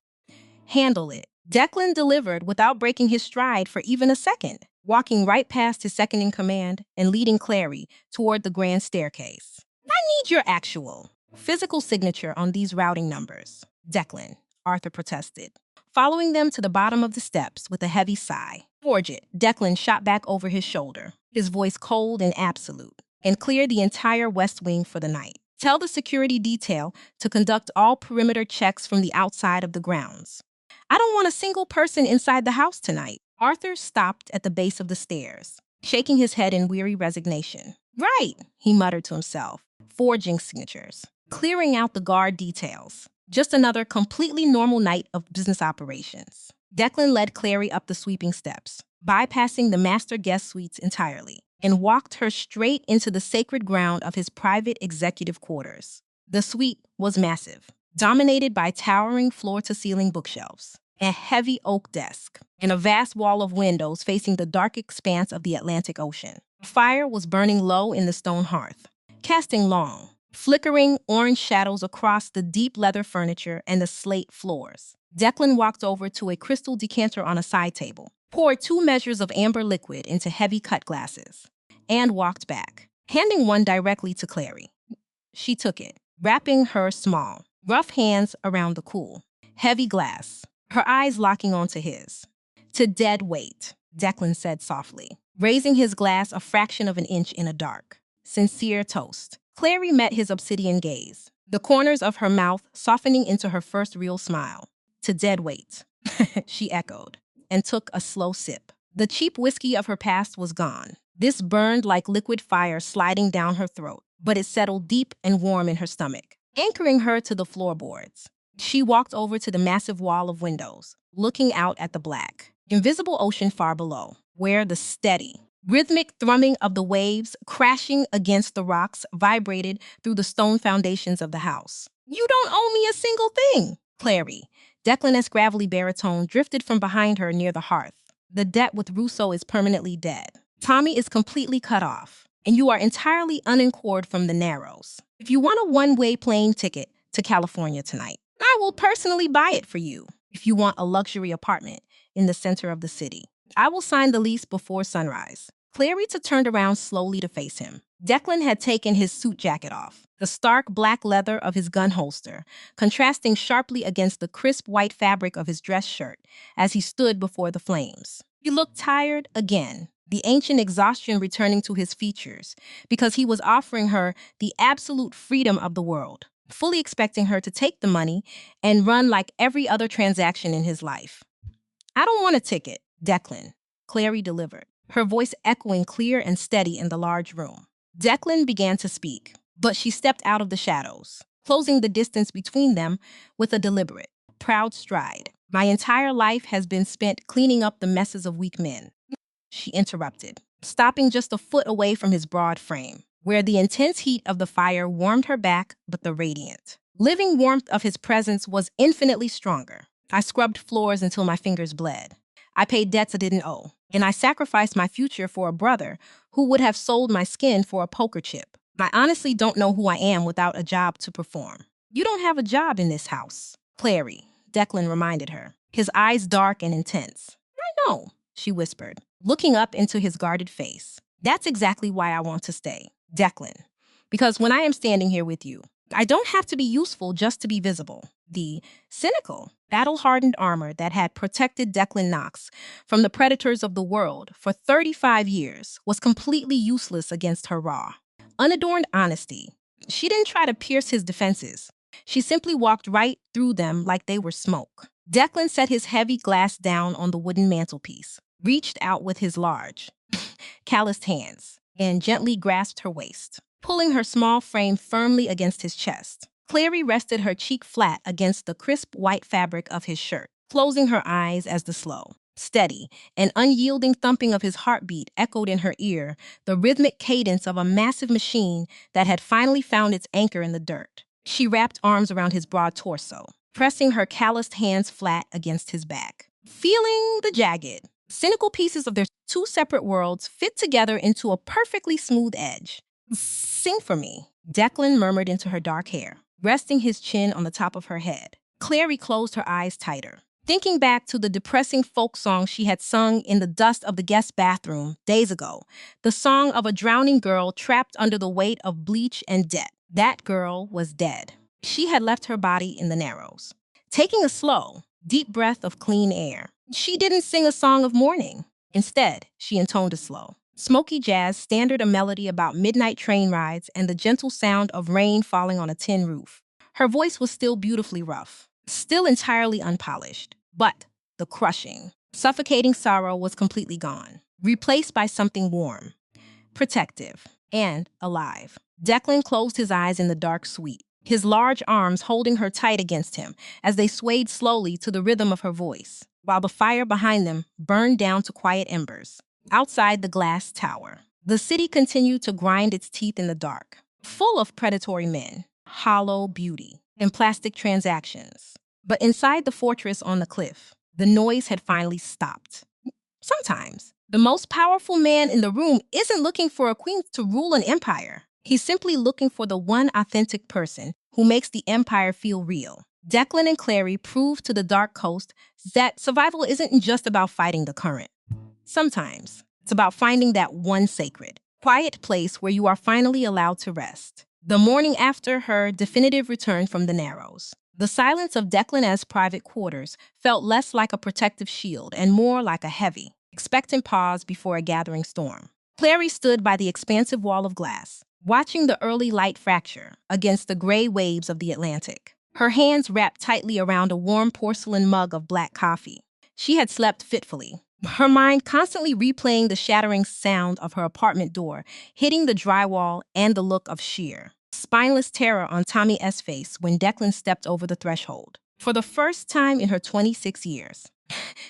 Handle it. Declan delivered without breaking his stride for even a second, walking right past his second-in-command and leading Clary toward the grand staircase. I need your actual physical signature on these routing numbers, Declan, Arthur protested, following them to the bottom of the steps with a heavy sigh. Forge it, Declan shot back over his shoulder, his voice cold and absolute, and clear the entire West Wing for the night. Tell the security detail to conduct all perimeter checks from the outside of the grounds. I don't want a single person inside the house tonight. Arthur stopped at the base of the stairs, shaking his head in weary resignation. Right, he muttered to himself, forging signatures, clearing out the guard details. Just another completely normal night of business operations. Declan led Clary up the sweeping steps, bypassing the master guest suites entirely, and walked her straight into the sacred ground of his private executive quarters. The suite was massive, dominated by towering floor-to-ceiling bookshelves, a heavy oak desk, and a vast wall of windows facing the dark expanse of the Atlantic Ocean. A fire was burning low in the stone hearth, casting long, flickering orange shadows across the deep leather furniture and the slate floors. Declan walked over to a crystal decanter on a side table, poured 2 measures of amber liquid into heavy cut glasses, and walked back, handing one directly to Clary. She took it, wrapping her small, rough hands around the cool, heavy glass, her eyes locking onto his. To dead weight, Declan said softly, raising his glass a fraction of an inch in a dark, sincere toast. Clary met his obsidian gaze, the corners of her mouth softening into her first real smile. To dead weight, she echoed, and took a slow sip. The cheap whiskey of her past was gone. This burned like liquid fire sliding down her throat, but it settled deep and warm in her stomach, anchoring her to the floorboards. She walked over to the massive wall of windows, looking out at the black, invisible ocean far below, where the steady, rhythmic thrumming of the waves crashing against the rocks vibrated through the stone foundations of the house. You don't owe me a single thing, Clary. Declan's gravelly baritone drifted from behind her near the hearth. The debt with Rousseau is permanently dead. Tommy is completely cut off, and you are entirely unanchored from the Narrows. If you want a one-way plane ticket to California tonight, I will personally buy it for you. If you want a luxury apartment in the center of the city, I will sign the lease before sunrise. Clarita turned around slowly to face him. Declan had taken his suit jacket off, the stark black leather of his gun holster, contrasting sharply against the crisp white fabric of his dress shirt as he stood before the flames. He looked tired again, the ancient exhaustion returning to his features, because he was offering her the absolute freedom of the world, fully expecting her to take the money and run like every other transaction in his life. I don't want a ticket, Declan, Clary delivered, her voice echoing clear and steady in the large room. Declan began to speak, but she stepped out of the shadows, closing the distance between them with a deliberate, proud stride. My entire life has been spent cleaning up the messes of weak men, she interrupted, stopping just a foot away from his broad frame, where the intense heat of the fire warmed her back, but the radiant, living warmth of his presence was infinitely stronger. I scrubbed floors until my fingers bled. I paid debts I didn't owe, and I sacrificed my future for a brother who would have sold my skin for a poker chip. I honestly don't know who I am without a job to perform. You don't have a job in this house, Clary, Declan reminded her, his eyes dark and intense. I know. she whispered, looking up into his guarded face. That's exactly why I want to stay, Declan. Because when I am standing here with you, I don't have to be useful just to be visible. The cynical, battle-hardened armor that had protected Declan Knox from the predators of the world for 35 years was completely useless against her raw, unadorned honesty. She didn't try to pierce his defenses. She simply walked right through them like they were smoke. Declan set his heavy glass down on the wooden mantelpiece, reached out with his large, calloused hands, and gently grasped her waist, pulling her small frame firmly against his chest. Clary rested her cheek flat against the crisp white fabric of his shirt, closing her eyes as the slow, steady, and unyielding thumping of his heartbeat echoed in her ear, the rhythmic cadence of a massive machine that had finally found its anchor in the dirt. She wrapped arms around his broad torso, pressing her calloused hands flat against his back, feeling the jagged, cynical pieces of their two separate worlds fit together into a perfectly smooth edge. Sing for me, Declan murmured into her dark hair, resting his chin on the top of her head. Clary closed her eyes tighter, thinking back to the depressing folk song she had sung in the dust of the guest bathroom days ago, the song of a drowning girl trapped under the weight of bleach and debt. That girl was dead. She had left her body in the Narrows, taking a slow, deep breath of clean air. She didn't sing a song of mourning. Instead, she intoned a slow, smoky jazz standard, a melody about midnight train rides and the gentle sound of rain falling on a tin roof. Her voice was still beautifully rough, still entirely unpolished, but the crushing, suffocating sorrow was completely gone, replaced by something warm, protective, and alive. Declan closed his eyes in the dark suite, his large arms holding her tight against him as they swayed slowly to the rhythm of her voice, while the fire behind them burned down to quiet embers. Outside the glass tower, the city continued to grind its teeth in the dark, full of predatory men, hollow beauty, and plastic transactions. But inside the fortress on the cliff, the noise had finally stopped. Sometimes, the most powerful man in the room isn't looking for a queen to rule an empire. He's simply looking for the one authentic person who makes the empire feel real. Declan and Clary proved to the Dark Coast that survival isn't just about fighting the current. Sometimes, it's about finding that one sacred, quiet place where you are finally allowed to rest. The morning after her definitive return from the Narrows, the silence of Declan's private quarters felt less like a protective shield and more like a heavy, expectant pause before a gathering storm. Clary stood by the expansive wall of glass, watching the early light fracture against the gray waves of the Atlantic, her hands wrapped tightly around a warm porcelain mug of black coffee. She had slept fitfully, her mind constantly replaying the shattering sound of her apartment door, hitting the drywall and the look of sheer, spineless terror on Tommy S.'s face when Declan stepped over the threshold. For the first time in her 26 years,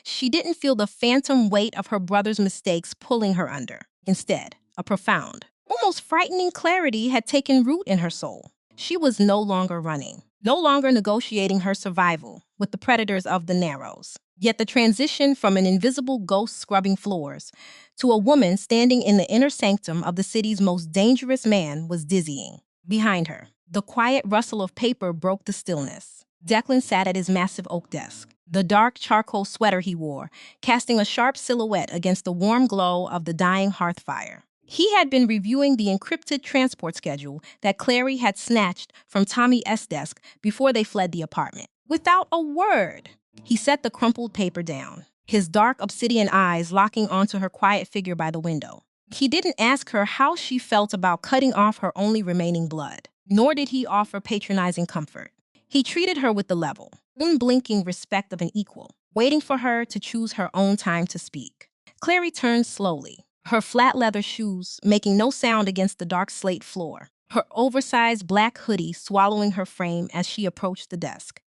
she didn't feel the phantom weight of her brother's mistakes pulling her under. Instead, a profound, almost frightening clarity had taken root in her soul. She was no longer running, no longer negotiating her survival with the predators of the Narrows. Yet the transition from an invisible ghost scrubbing floors to a woman standing in the inner sanctum of the city's most dangerous man was dizzying. Behind her, the quiet rustle of paper broke the stillness. Declan sat at his massive oak desk, the dark charcoal sweater he wore casting a sharp silhouette against the warm glow of the dying hearth fire. He had been reviewing the encrypted transport schedule that Clary had snatched from Tommy S.'s desk before they fled the apartment. Without a word, he set the crumpled paper down, his dark obsidian eyes locking onto her quiet figure by the window. He didn't ask her how she felt about cutting off her only remaining blood, nor did he offer patronizing comfort. He treated her with the level, unblinking respect of an equal, waiting for her to choose her own time to speak. Clary turned slowly, her flat leather shoes making no sound against the dark slate floor, her oversized black hoodie swallowing her frame as she approached the desk.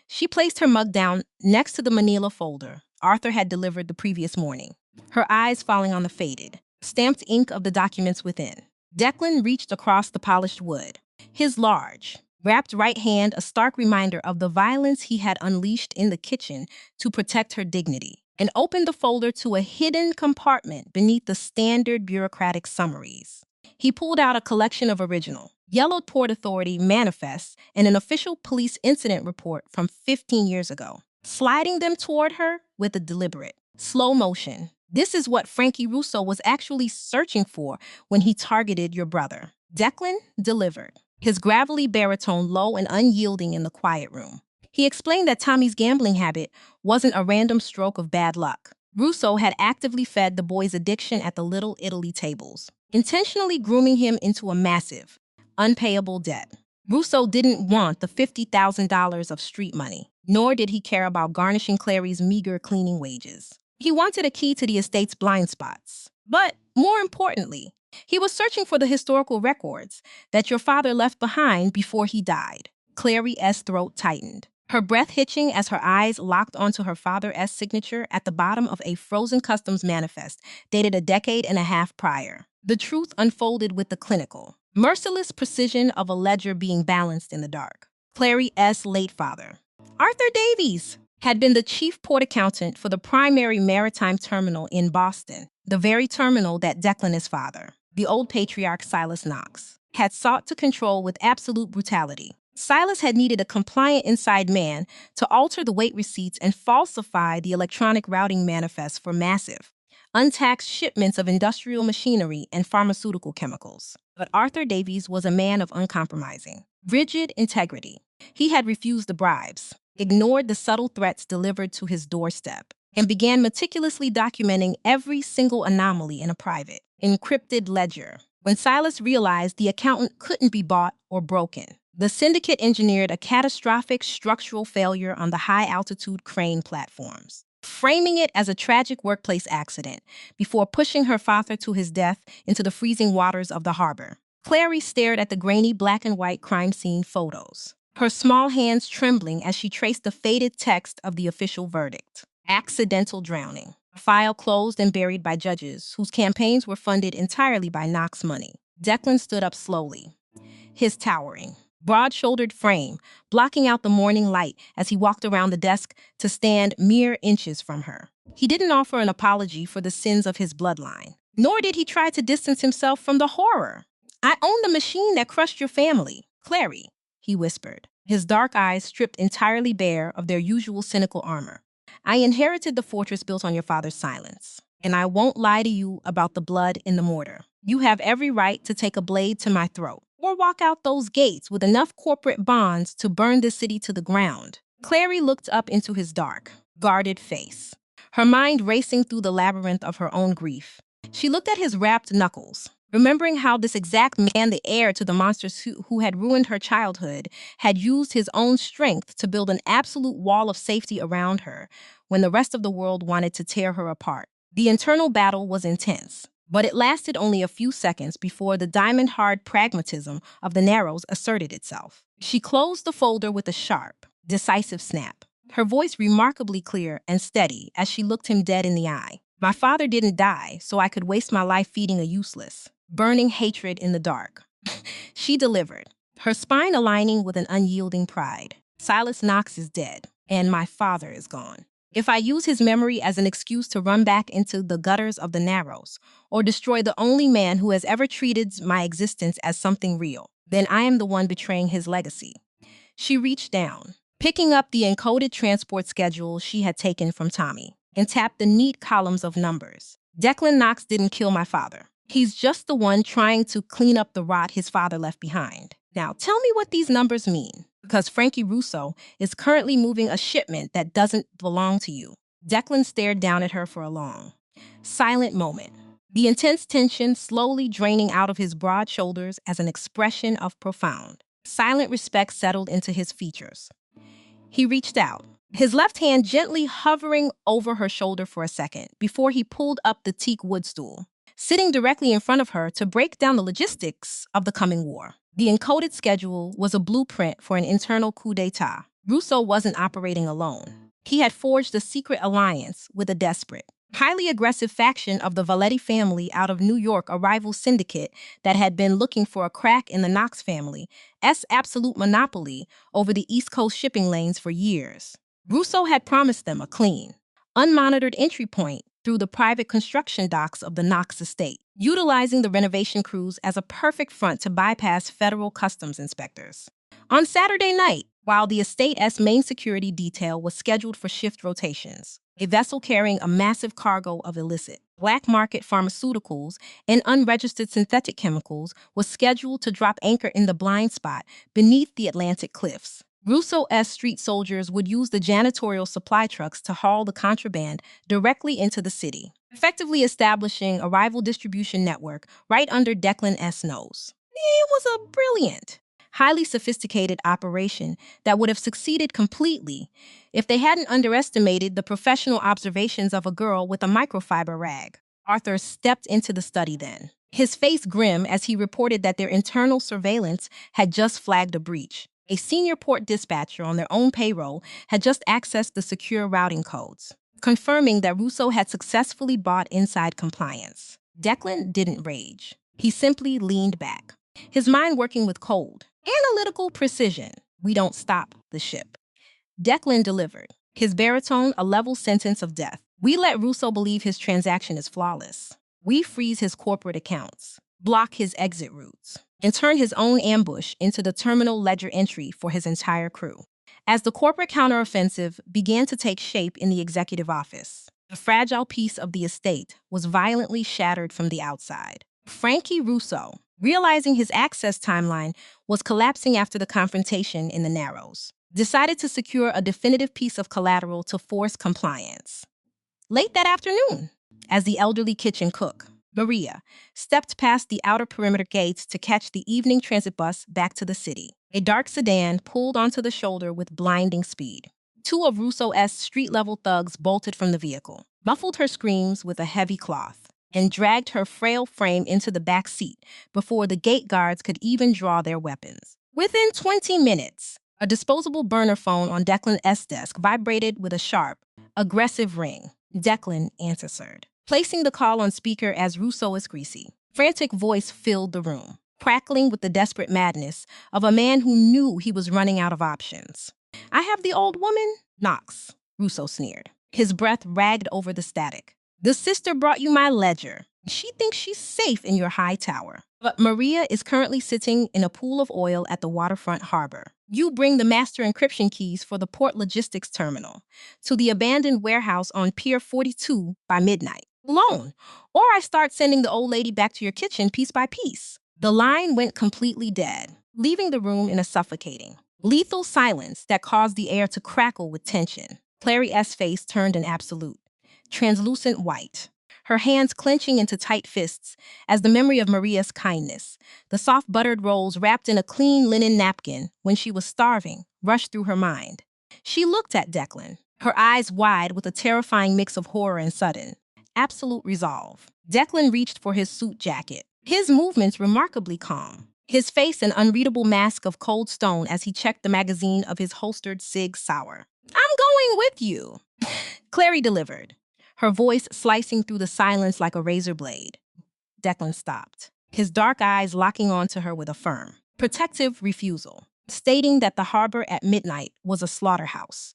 She placed her mug down next to the manila folder Arthur had delivered the previous morning, her eyes falling on the faded, stamped ink of the documents within. Declan reached across the polished wood, his large, wrapped right hand a stark reminder of the violence he had unleashed in the kitchen to protect her dignity, and opened the folder to a hidden compartment beneath the standard bureaucratic summaries. He pulled out a collection of original, yellowed Port Authority manifests and an official police incident report from 15 years ago, sliding them toward her with a deliberate, slow motion, This is what Frankie Russo was actually searching for when he targeted your brother. Declan delivered, his gravelly baritone low and unyielding in the quiet room. He explained that Tommy's gambling habit wasn't a random stroke of bad luck. Russo had actively fed the boy's addiction at the Little Italy tables, intentionally grooming him into a massive, unpayable debt. Russo didn't want the $50,000 of street money, nor did he care about garnishing Clary's meager cleaning wages. He wanted a key to the estate's blind spots. But more importantly, he was searching for the historical records that your father left behind before he died. Clary S. throat tightened, her breath hitching as her eyes locked onto her father S. signature at the bottom of a frozen customs manifest dated a decade and a half prior. The truth unfolded with the clinical, merciless precision of a ledger being balanced in the dark. Clary S. late father, Arthur Davies, had been the chief port accountant for the primary maritime terminal in Boston, the very terminal that Declan's father, the old patriarch Silas Knox, had sought to control with absolute brutality. Silas had needed a compliant inside man to alter the weight receipts and falsify the electronic routing manifest for massive, untaxed shipments of industrial machinery and pharmaceutical chemicals. But Arthur Davies was a man of uncompromising, rigid integrity. He had refused the bribes, ignored the subtle threats delivered to his doorstep, and began meticulously documenting every single anomaly in a private, encrypted ledger. When Silas realized the accountant couldn't be bought or broken, the syndicate engineered a catastrophic structural failure on the high-altitude crane platforms, framing it as a tragic workplace accident before pushing her father to his death into the freezing waters of the harbor. Clary stared at the grainy black and white crime scene photos, her small hands trembling as she traced the faded text of the official verdict. Accidental drowning. A file closed and buried by judges whose campaigns were funded entirely by Knox money. Declan stood up slowly, his towering, broad-shouldered frame blocking out the morning light as he walked around the desk to stand mere inches from her. He didn't offer an apology for the sins of his bloodline, nor did he try to distance himself from the horror. "I own the machine that crushed your family, Clary," he whispered, his dark eyes stripped entirely bare of their usual cynical armor. "I inherited the fortress built on your father's silence, and I won't lie to you about the blood in the mortar. You have every right to take a blade to my throat, or walk out those gates with enough corporate bonds to burn this city to the ground." Clary looked up into his dark, guarded face, her mind racing through the labyrinth of her own grief. She looked at his wrapped knuckles, remembering how this exact man, the heir to the monsters who had ruined her childhood, had used his own strength to build an absolute wall of safety around her when the rest of the world wanted to tear her apart. The internal battle was intense, but it lasted only a few seconds before the diamond-hard pragmatism of the Narrows asserted itself. She closed the folder with a sharp, decisive snap, her voice remarkably clear and steady as she looked him dead in the eye. "My father didn't die so I could waste my life feeding a useless, burning hatred in the dark." She delivered, her spine aligning with an unyielding pride. "Silas Knox is dead, and my father is gone. If I use his memory as an excuse to run back into the gutters of the Narrows, or destroy the only man who has ever treated my existence as something real, then I am the one betraying his legacy." She reached down, picking up the encoded transport schedule she had taken from Tommy, and tapped the neat columns of numbers. "Declan Knox didn't kill my father. He's just the one trying to clean up the rot his father left behind. Now tell me what these numbers mean, because Frankie Russo is currently moving a shipment that doesn't belong to you." Declan stared down at her for a long, silent moment, the intense tension slowly draining out of his broad shoulders as an expression of profound, silent respect settled into his features. He reached out, his left hand gently hovering over her shoulder for a second before he pulled up the teak wood stool, sitting directly in front of her to break down the logistics of the coming war. The encoded schedule was a blueprint for an internal coup d'etat. Russo wasn't operating alone. He had forged a secret alliance with a desperate, highly aggressive faction of the Valetti family out of New York, a rival syndicate that had been looking for a crack in the Knox family's absolute monopoly over the East Coast shipping lanes for years. Russo had promised them a clean, unmonitored entry point through the private construction docks of the Knox estate, utilizing the renovation crews as a perfect front to bypass federal customs inspectors. On Saturday night, while the estate's main security detail was scheduled for shift rotations. A vessel carrying a massive cargo of illicit, black market pharmaceuticals and unregistered synthetic chemicals was scheduled to drop anchor in the blind spot beneath the Atlantic cliffs. Russo's street soldiers would use the janitorial supply trucks to haul the contraband directly into the city, effectively establishing a rival distribution network right under Declan's nose. It was a brilliant, highly sophisticated operation that would have succeeded completely if they hadn't underestimated the professional observations of a girl with a microfiber rag. Arthur stepped into the study then, his face grim as he reported that their internal surveillance had just flagged a breach. A senior port dispatcher on their own payroll had just accessed the secure routing codes, confirming that Russo had successfully brought inside compliance. Declan didn't rage. He simply leaned back, his mind working with cold, analytical precision. We don't stop the ship. Declan delivered, his baritone a level sentence of death. We let Russo believe his transaction is flawless. We freeze his corporate accounts, block his exit routes, and turn his own ambush into the terminal ledger entry for his entire crew. As the corporate counteroffensive began to take shape in the executive office, the fragile piece of the estate was violently shattered from the outside. Frankie Russo, realizing his access timeline was collapsing after the confrontation in the Narrows, decided to secure a definitive piece of collateral to force compliance. Late that afternoon, as the elderly kitchen cook, Maria, stepped past the outer perimeter gates to catch the evening transit bus back to the city. A dark sedan pulled onto the shoulder with blinding speed. Two of Russo's street-level thugs bolted from the vehicle, muffled her screams with a heavy cloth, and dragged her frail frame into the back seat before the gate guards could even draw their weapons. Within 20 minutes, a disposable burner phone on Declan's desk vibrated with a sharp, aggressive ring. Declan answered, placing the call on speaker as Russo's greasy, frantic voice filled the room, crackling with the desperate madness of a man who knew he was running out of options. I have the old woman? Knox, Russo sneered. His breath ragged over the static. The sister brought you my ledger. She thinks she's safe in your high tower. But Maria is currently sitting in a pool of oil at the waterfront harbor. You bring the master encryption keys for the port logistics terminal to the abandoned warehouse on Pier 42 by midnight. Alone. Or I start sending the old lady back to your kitchen piece by piece. The line went completely dead, leaving the room in a suffocating, lethal silence that caused the air to crackle with tension. Clary's face turned an absolute, translucent white, her hands clenching into tight fists as the memory of Maria's kindness, the soft buttered rolls wrapped in a clean linen napkin when she was starving, rushed through her mind. She looked at Declan, her eyes wide with a terrifying mix of horror and sudden, absolute resolve. Declan reached for his suit jacket, his movements remarkably calm, his face an unreadable mask of cold stone as he checked the magazine of his holstered Sig Sauer. I'm going with you, Clary delivered, her voice slicing through the silence like a razor blade. Declan stopped, his dark eyes locking onto her with a firm, protective refusal, stating that the harbor at midnight was a slaughterhouse,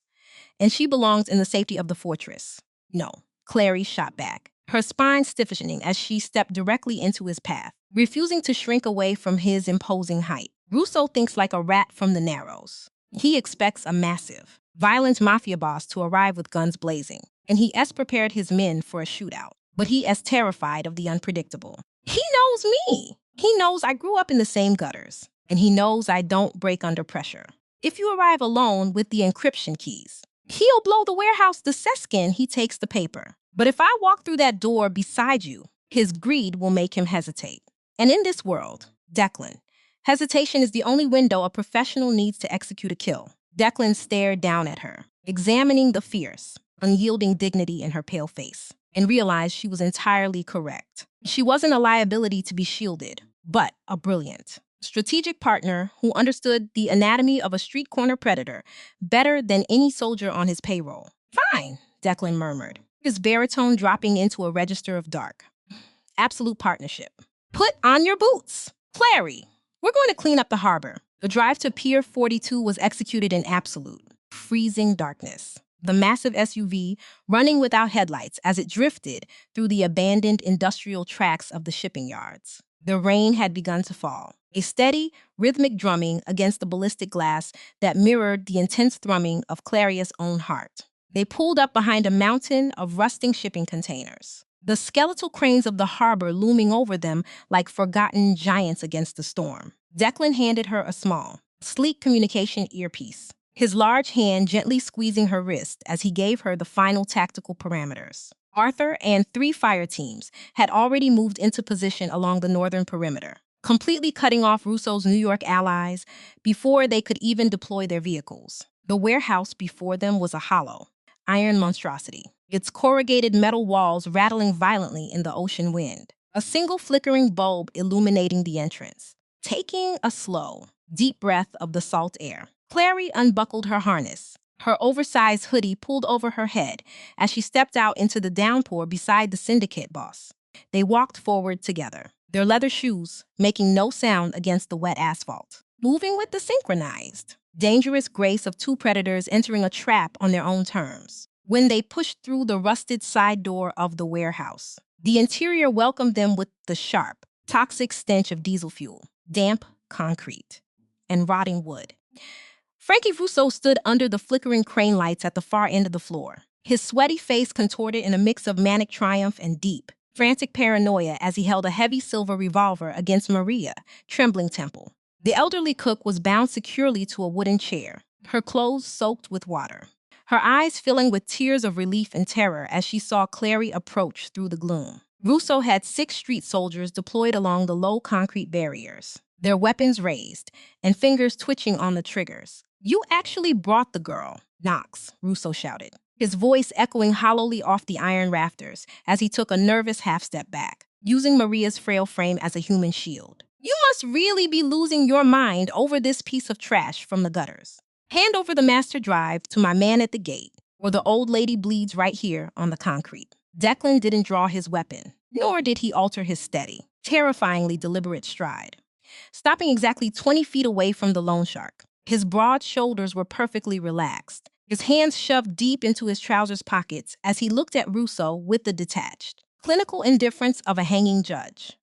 and she belongs in the safety of the fortress. No, Clary shot back, her spine stiffening as she stepped directly into his path, refusing to shrink away from his imposing height. Russo thinks like a rat from the Narrows. He expects a massive, violent mafia boss to arrive with guns blazing, and he has prepared his men for a shootout. But he is terrified of the unpredictable. He knows me. He knows I grew up in the same gutters, and he knows I don't break under pressure. If you arrive alone with the encryption keys, he'll blow the warehouse the seskin he takes the paper. But if I walk through that door beside you, his greed will make him hesitate. And in this world, Declan, hesitation is the only window a professional needs to execute a kill. Declan stared down at her, examining the fierce, unyielding dignity in her pale face, and realized she was entirely correct. She wasn't a liability to be shielded, but a brilliant, strategic partner who understood the anatomy of a street corner predator better than any soldier on his payroll. Fine, Declan murmured, his baritone dropping into a register of dark. Absolute partnership. Put on your boots. Clary, we're going to clean up the harbor. The drive to Pier 42 was executed in absolute, freezing darkness. The massive SUV running without headlights as it drifted through the abandoned industrial tracks of the shipping yards. The rain had begun to fall, a steady, rhythmic drumming against the ballistic glass that mirrored the intense thrumming of Claria's own heart. They pulled up behind a mountain of rusting shipping containers, the skeletal cranes of the harbor looming over them like forgotten giants against the storm. Declan handed her a small, sleek communication earpiece, his large hand gently squeezing her wrist as he gave her the final tactical parameters. Arthur and 3 fire teams had already moved into position along the northern perimeter, completely cutting off Russo's New York allies before they could even deploy their vehicles. The warehouse before them was a hollow, iron monstrosity, its corrugated metal walls rattling violently in the ocean wind. A single flickering bulb illuminating the entrance. Taking a slow, deep breath of the salt air, Clary unbuckled her harness, her oversized hoodie pulled over her head as she stepped out into the downpour beside the syndicate boss. They walked forward together, their leather shoes making no sound against the wet asphalt, moving with the synchronized, dangerous grace of 2 predators entering a trap on their own terms. When they pushed through the rusted side door of the warehouse, the interior welcomed them with the sharp, toxic stench of diesel fuel, damp concrete, and rotting wood. Frankie Russo stood under the flickering crane lights at the far end of the floor, his sweaty face contorted in a mix of manic triumph and deep, frantic paranoia as he held a heavy silver revolver against Maria's trembling temple. The elderly cook was bound securely to a wooden chair, her clothes soaked with water, her eyes filling with tears of relief and terror as she saw Clary approach through the gloom. Russo had 6 street soldiers deployed along the low concrete barriers, their weapons raised and fingers twitching on the triggers. "You actually brought the girl, Knox," Russo shouted, his voice echoing hollowly off the iron rafters as he took a nervous half-step back, using Maria's frail frame as a human shield. "You must really be losing your mind over this piece of trash from the gutters. Hand over the master drive to my man at the gate, or the old lady bleeds right here on the concrete." Declan didn't draw his weapon, nor did he alter his steady, terrifyingly deliberate stride, stopping exactly 20 feet away from the loan shark. His broad shoulders were perfectly relaxed, his hands shoved deep into his trousers pockets as he looked at Russo with the detached, clinical indifference of a hanging judge.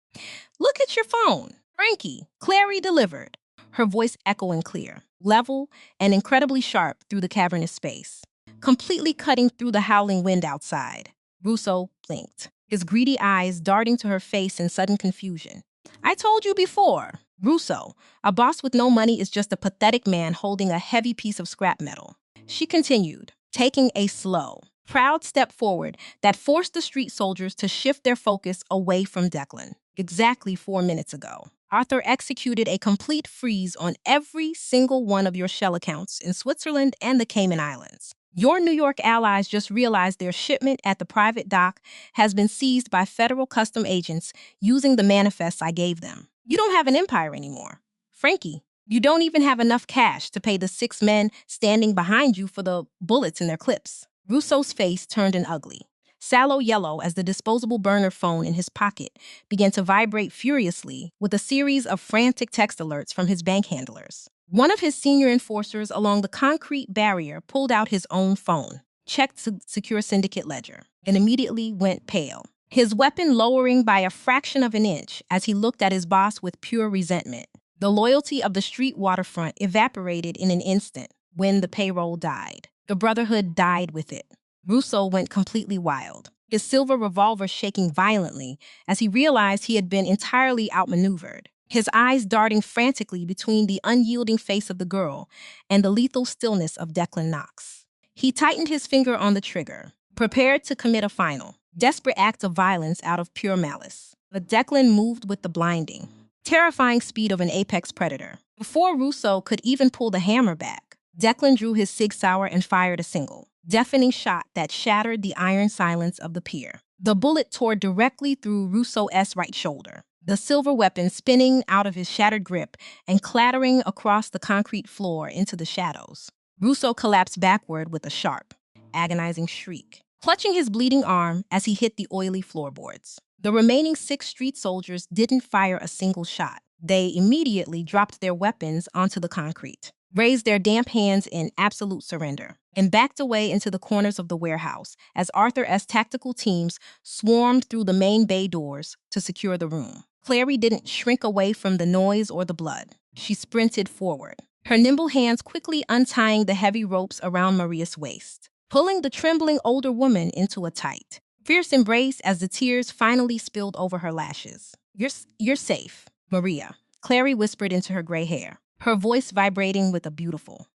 "Look at your phone. Frankie, Clary delivered," her voice echoing clear, level, and incredibly sharp through the cavernous space, completely cutting through the howling wind outside. Russo blinked, his greedy eyes darting to her face in sudden confusion. "I told you before." Russo, a boss with no money, is just a pathetic man holding a heavy piece of scrap metal. She continued, taking a slow, proud step forward that forced the street soldiers to shift their focus away from Declan. "Exactly 4 minutes ago, Arthur executed a complete freeze on every single one of your shell accounts in Switzerland and the Cayman Islands. Your New York allies just realized their shipment at the private dock has been seized by federal custom agents using the manifests I gave them. You don't have an empire anymore. Frankie, you don't even have enough cash to pay the 6 men standing behind you for the bullets in their clips." Russo's face turned an ugly, sallow yellow as the disposable burner phone in his pocket began to vibrate furiously with a series of frantic text alerts from his bank handlers. One of his senior enforcers along the concrete barrier pulled out his own phone, checked to secure syndicate ledger, and immediately went pale, his weapon lowering by a fraction of an inch as he looked at his boss with pure resentment. The loyalty of the street waterfront evaporated in an instant when the payroll died. The Brotherhood died with it. Russo went completely wild, his silver revolver shaking violently as he realized he had been entirely outmaneuvered, his eyes darting frantically between the unyielding face of the girl and the lethal stillness of Declan Knox. He tightened his finger on the trigger, prepared to commit a final, desperate act of violence out of pure malice. But Declan moved with the blinding, terrifying speed of an apex predator. Before Russo could even pull the hammer back, Declan drew his Sig Sauer and fired a single, deafening shot that shattered the iron silence of the pier. The bullet tore directly through Russo's right shoulder, the silver weapon spinning out of his shattered grip and clattering across the concrete floor into the shadows. Russo collapsed backward with a sharp, agonizing shriek, clutching his bleeding arm as he hit the oily floorboards. The remaining 6 street soldiers didn't fire a single shot. They immediately dropped their weapons onto the concrete, raised their damp hands in absolute surrender, and backed away into the corners of the warehouse as Arthur's tactical teams swarmed through the main bay doors to secure the room. Clary didn't shrink away from the noise or the blood. She sprinted forward, her nimble hands quickly untying the heavy ropes around Maria's waist, pulling the trembling older woman into a tight, fierce embrace as the tears finally spilled over her lashes. You're safe, Maria, Clary whispered into her gray hair, her voice vibrating with a beautiful,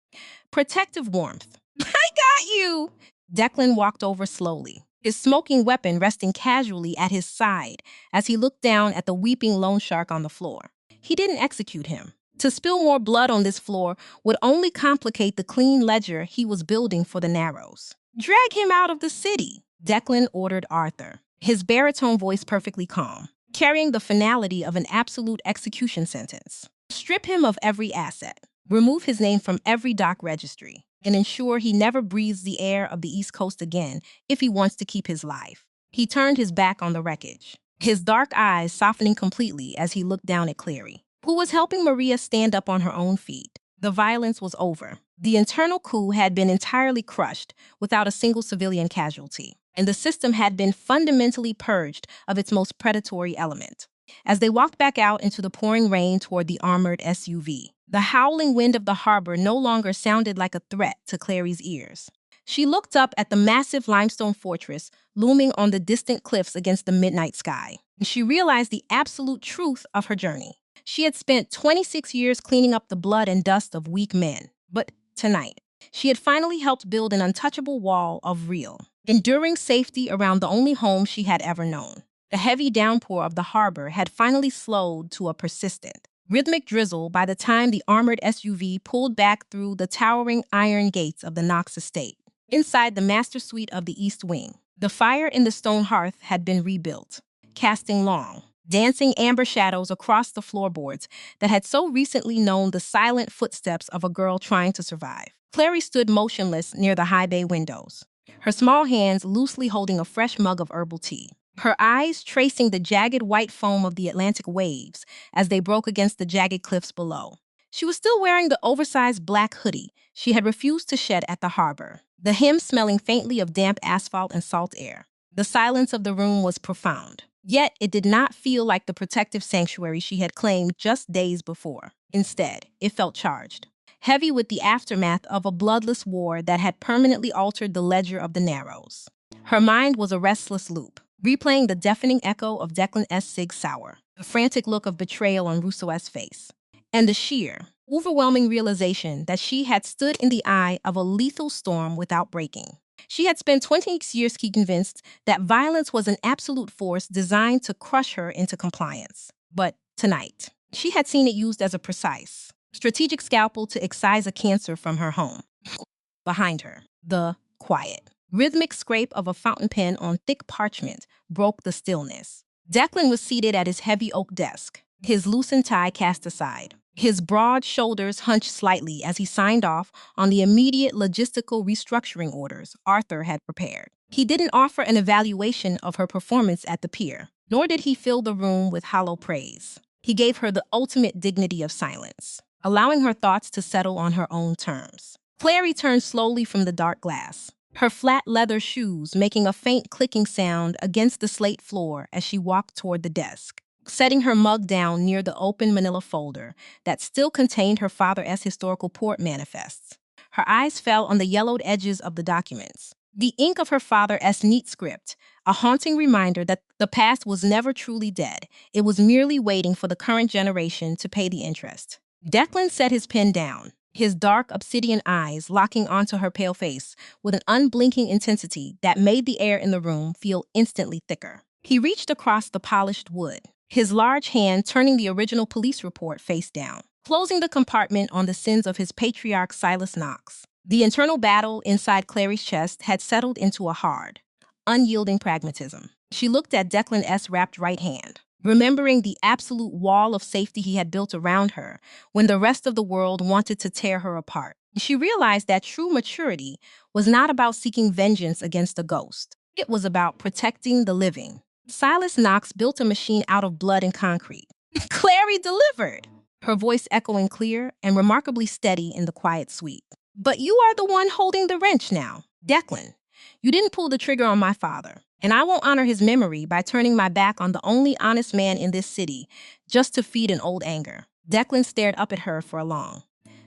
protective warmth. I got you! Declan walked over slowly, his smoking weapon resting casually at his side as he looked down at the weeping loan shark on the floor. He didn't execute him. To spill more blood on this floor would only complicate the clean ledger he was building for the Narrows. Drag him out of the city, Declan ordered Arthur, his baritone voice perfectly calm, carrying the finality of an absolute execution sentence. Strip him of every asset, remove his name from every dock registry, and ensure he never breathes the air of the East Coast again if he wants to keep his life. He turned his back on the wreckage, his dark eyes softening completely as he looked down at Clary, who was helping Maria stand up on her own feet. The violence was over. The internal coup had been entirely crushed without a single civilian casualty, and the system had been fundamentally purged of its most predatory element. As they walked back out into the pouring rain toward the armored SUV, the howling wind of the harbor no longer sounded like a threat to Clary's ears. She looked up at the massive limestone fortress looming on the distant cliffs against the midnight sky, and she realized the absolute truth of her journey. She had spent 26 years cleaning up the blood and dust of weak men, but tonight, she had finally helped build an untouchable wall of real, enduring safety around the only home she had ever known. The heavy downpour of the harbor had finally slowed to a persistent, rhythmic drizzle by the time the armored SUV pulled back through the towering iron gates of the Knox estate. Inside the master suite of the East Wing, the fire in the stone hearth had been rebuilt, casting long, dancing amber shadows across the floorboards that had so recently known the silent footsteps of a girl trying to survive. Clary stood motionless near the high bay windows, her small hands loosely holding a fresh mug of herbal tea, her eyes tracing the jagged white foam of the Atlantic waves as they broke against the jagged cliffs below. She was still wearing the oversized black hoodie she had refused to shed at the harbor, the hem smelling faintly of damp asphalt and salt air. The silence of the room was profound. Yet it did not feel like the protective sanctuary she had claimed just days before. Instead, it felt charged, heavy with the aftermath of a bloodless war that had permanently altered the ledger of the Narrows. Her mind was a restless loop, replaying the deafening echo of Declan S. Sig Sauer, the frantic look of betrayal on Rousseau's face, and the sheer, overwhelming realization that she had stood in the eye of a lethal storm without breaking. She had spent 26 years convinced that violence was an absolute force designed to crush her into compliance. But tonight, she had seen it used as a precise, strategic scalpel to excise a cancer from her home. Behind her, the quiet, rhythmic scrape of a fountain pen on thick parchment broke the stillness. Declan was seated at his heavy oak desk, his loosened tie cast aside, his broad shoulders hunched slightly as he signed off on the immediate logistical restructuring orders Arthur had prepared. He didn't offer an evaluation of her performance at the pier, nor did he fill the room with hollow praise. He gave her the ultimate dignity of silence, allowing her thoughts to settle on her own terms. Clary turned slowly from the dark glass, her flat leather shoes making a faint clicking sound against the slate floor as she walked toward the desk, setting her mug down near the open manila folder that still contained her father's historical port manifests. Her eyes fell on the yellowed edges of the documents, the ink of her father's neat script, a haunting reminder that the past was never truly dead. It was merely waiting for the current generation to pay the interest. Declan set his pen down, his dark obsidian eyes locking onto her pale face with an unblinking intensity that made the air in the room feel instantly thicker. He reached across the polished wood, his large hand turning the original police report face down, closing the compartment on the sins of his patriarch Silas Knox. The internal battle inside Clary's chest had settled into a hard, unyielding pragmatism. She looked at Declan's wrapped right hand, remembering the absolute wall of safety he had built around her when the rest of the world wanted to tear her apart. She realized that true maturity was not about seeking vengeance against a ghost. It was about protecting the living. Silas Knox built a machine out of blood and concrete. Clary delivered, her voice echoing clear and remarkably steady in the quiet suite. But you are the one holding the wrench now, Declan. You didn't pull the trigger on my father, And I won't honor his memory by turning my back on the only honest man in this city just to feed an old anger. Declan stared up at her for a long,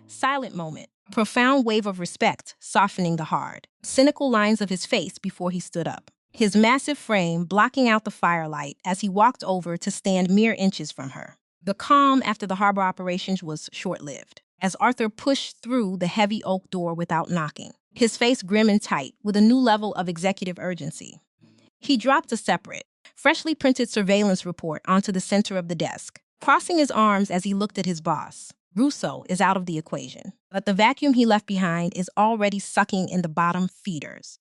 silent moment, a profound wave of respect softening the hard, cynical lines of his face before he stood up, his massive frame blocking out the firelight as he walked over to stand mere inches from her. The calm after the harbor operations was short-lived, as Arthur pushed through the heavy oak door without knocking, his face grim and tight with a new level of executive urgency. He dropped a separate, freshly printed surveillance report onto the center of the desk, crossing his arms as he looked at his boss. Russo is out of the equation, but the vacuum he left behind is already sucking in the bottom feeders.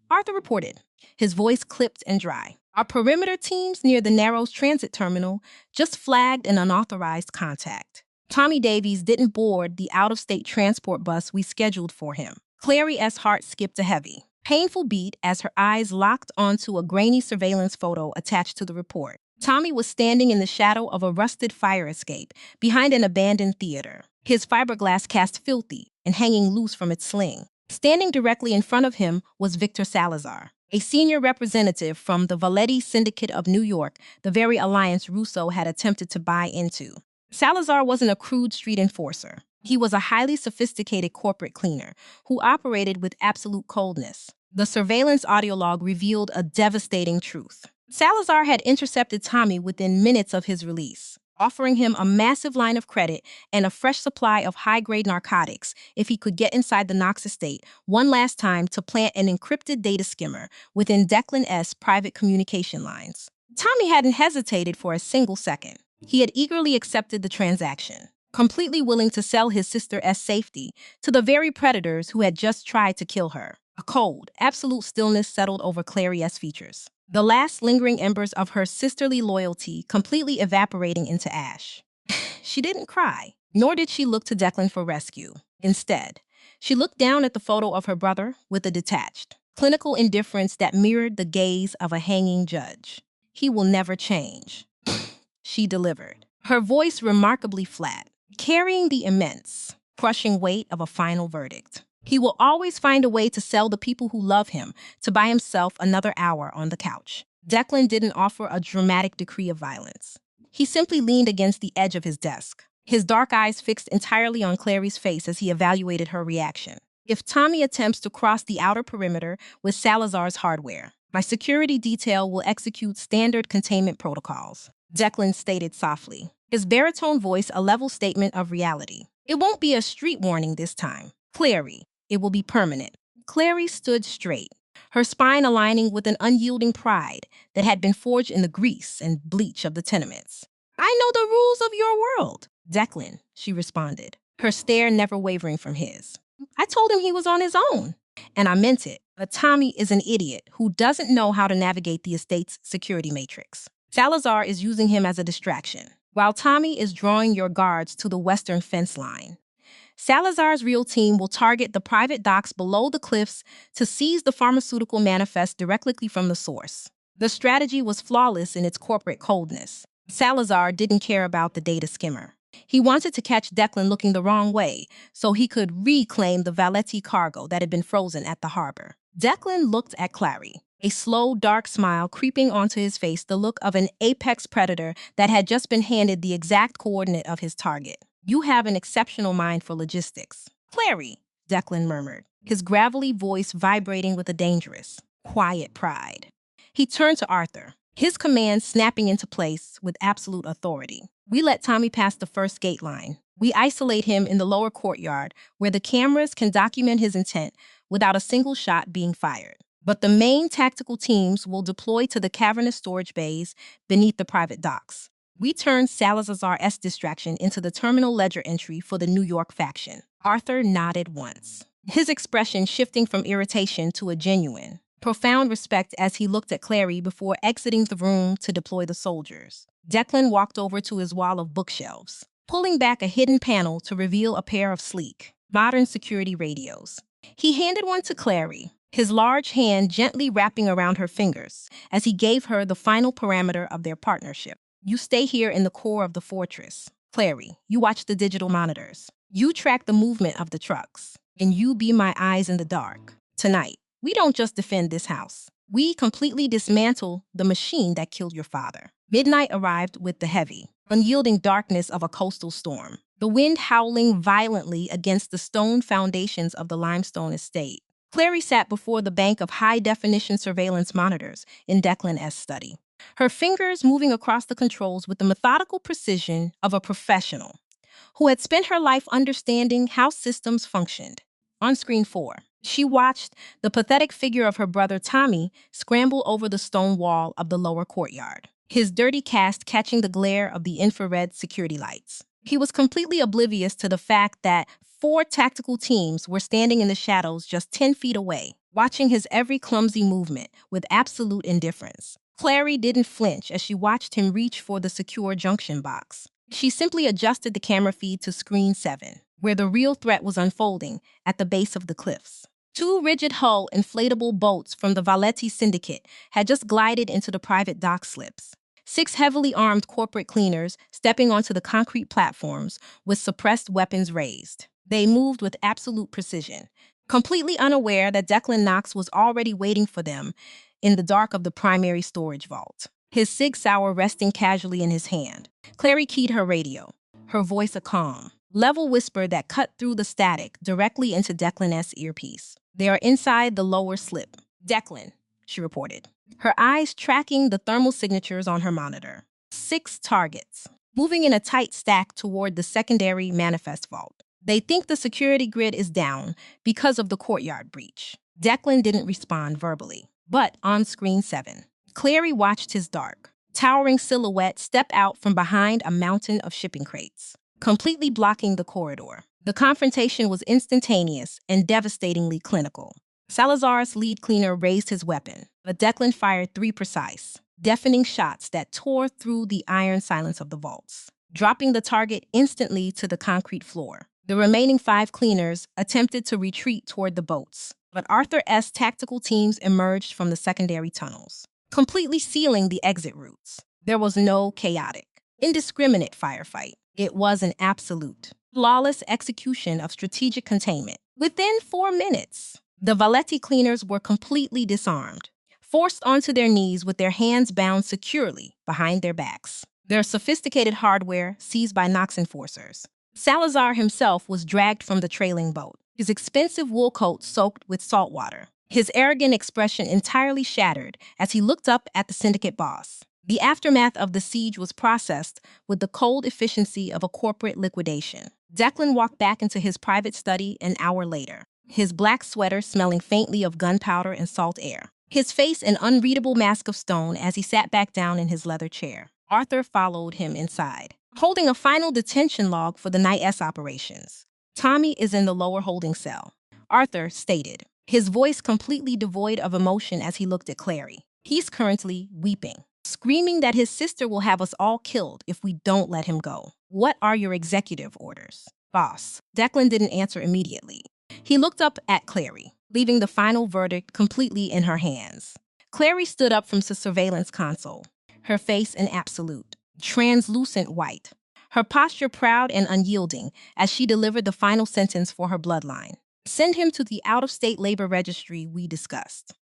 Arthur reported, his voice clipped and dry. Our perimeter teams near the Narrows Transit Terminal just flagged an unauthorized contact. Tommy Davies didn't board the out-of-state transport bus we scheduled for him. Clary S. Hart skipped a heavy, painful beat as her eyes locked onto a grainy surveillance photo attached to the report. Tommy was standing in the shadow of a rusted fire escape behind an abandoned theater, his fiberglass cast filthy and hanging loose from its sling. Standing directly in front of him was Victor Salazar, a senior representative from the Valetti Syndicate of New York, the very alliance Russo had attempted to buy into. Salazar wasn't a crude street enforcer. He was a highly sophisticated corporate cleaner who operated with absolute coldness. The surveillance audio log revealed a devastating truth. Salazar had intercepted Tommy within minutes of his release, offering him a massive line of credit and a fresh supply of high-grade narcotics if he could get inside the Knox estate one last time to plant an encrypted data skimmer within Declan S. private communication lines. Tommy hadn't hesitated for a single second. He had eagerly accepted the transaction, completely willing to sell his sister S. safety to the very predators who had just tried to kill her. A cold, absolute stillness settled over Clary S. features, the last lingering embers of her sisterly loyalty completely evaporating into ash. She didn't cry, nor did she look to Declan for rescue. Instead, she looked down at the photo of her brother with a detached, clinical indifference that mirrored the gaze of a hanging judge. He will never change, she delivered, her voice remarkably flat, carrying the immense, crushing weight of a final verdict. He will always find a way to sell the people who love him to buy himself another hour on the couch. Declan didn't offer a dramatic decree of violence. He simply leaned against the edge of his desk, his dark eyes fixed entirely on Clary's face as he evaluated her reaction. If Tommy attempts to cross the outer perimeter with Salazar's hardware, my security detail will execute standard containment protocols, Declan stated softly, his baritone voice a level statement of reality. It won't be a street warning this time, Clary. It will be permanent. Clary stood straight, her spine aligning with an unyielding pride that had been forged in the grease and bleach of the tenements. I know the rules of your world, Declan, she responded, her stare never wavering from his. I told him he was on his own. And I meant it, but Tommy is an idiot who doesn't know how to navigate the estate's security matrix. Salazar is using him as a distraction, while Tommy is drawing your guards to the western fence line. Salazar's real team will target the private docks below the cliffs to seize the pharmaceutical manifest directly from the source. The strategy was flawless in its corporate coldness. Salazar didn't care about the data skimmer. He wanted to catch Declan looking the wrong way so he could reclaim the Valetti cargo that had been frozen at the harbor. Declan looked at Clary, a slow, dark smile creeping onto his face, the look of an apex predator that had just been handed the exact coordinate of his target. You have an exceptional mind for logistics. Clary, Declan murmured, his gravelly voice vibrating with a dangerous, quiet pride. He turned to Arthur, his command snapping into place with absolute authority. We let Tommy pass the first gate line. We isolate him in the lower courtyard where the cameras can document his intent without a single shot being fired. But the main tactical teams will deploy to the cavernous storage bays beneath the private docks. We turned Salazar's distraction into the terminal ledger entry for the New York faction. Arthur nodded once, his expression shifting from irritation to a genuine, profound respect as he looked at Clary before exiting the room to deploy the soldiers. Declan walked over to his wall of bookshelves, pulling back a hidden panel to reveal a pair of sleek, modern security radios. He handed one to Clary, his large hand gently wrapping around her fingers as he gave her the final parameter of their partnership. You stay here in the core of the fortress. Clary, you watch the digital monitors. You track the movement of the trucks. And you be my eyes in the dark. Tonight, we don't just defend this house. We completely dismantle the machine that killed your father. Midnight arrived with the heavy, unyielding darkness of a coastal storm, the wind howling violently against the stone foundations of the limestone estate. Clary sat before the bank of high-definition surveillance monitors in Declan S. study, her fingers moving across the controls with the methodical precision of a professional who had spent her life understanding how systems functioned. On screen 4, she watched the pathetic figure of her brother Tommy scramble over the stone wall of the lower courtyard, his dirty cast catching the glare of the infrared security lights. He was completely oblivious to the fact that 4 tactical teams were standing in the shadows just 10 feet away, watching his every clumsy movement with absolute indifference. Clary didn't flinch as she watched him reach for the secure junction box. She simply adjusted the camera feed to screen 7, where the real threat was unfolding at the base of the cliffs. 2 rigid hull inflatable boats from the Valetti syndicate had just glided into the private dock slips. 6 heavily armed corporate cleaners stepping onto the concrete platforms with suppressed weapons raised. They moved with absolute precision, completely unaware that Declan Knox was already waiting for them in the dark of the primary storage vault, his Sig Sauer resting casually in his hand. Clary keyed her radio, her voice a calm, level whisper that cut through the static directly into Declan's earpiece. They are inside the lower slip. Declan, she reported, her eyes tracking the thermal signatures on her monitor. 6 targets, moving in a tight stack toward the secondary manifest vault. They think the security grid is down because of the courtyard breach. Declan didn't respond verbally, but on screen 7, Clary watched his dark, towering silhouette step out from behind a mountain of shipping crates, completely blocking the corridor. The confrontation was instantaneous and devastatingly clinical. Salazar's lead cleaner raised his weapon, but Declan fired 3 precise, deafening shots that tore through the iron silence of the vaults, dropping the target instantly to the concrete floor. The remaining 5 cleaners attempted to retreat toward the boats, but Arthur S. tactical teams emerged from the secondary tunnels, completely sealing the exit routes. There was no chaotic, indiscriminate firefight. It was an absolute, flawless execution of strategic containment. Within 4 minutes, the Valetti cleaners were completely disarmed, forced onto their knees with their hands bound securely behind their backs, their sophisticated hardware seized by Knox enforcers. Salazar himself was dragged from the trailing boat, his expensive wool coat soaked with salt water, his arrogant expression entirely shattered as he looked up at the syndicate boss. The aftermath of the siege was processed with the cold efficiency of a corporate liquidation. Declan walked back into his private study an hour later, his black sweater smelling faintly of gunpowder and salt air, his face an unreadable mask of stone as he sat back down in his leather chair. Arthur followed him inside, holding a final detention log for the Night S operations. Tommy is in the lower holding cell, Arthur stated, his voice completely devoid of emotion as he looked at Clary. He's currently weeping, screaming that his sister will have us all killed if we don't let him go. What are your executive orders, boss? Declan didn't answer immediately. He looked up at Clary, leaving the final verdict completely in her hands. Clary stood up from the surveillance console, her face an absolute, translucent white, her posture proud and unyielding as she delivered the final sentence for her bloodline. Send him to the out-of-state labor registry we discussed,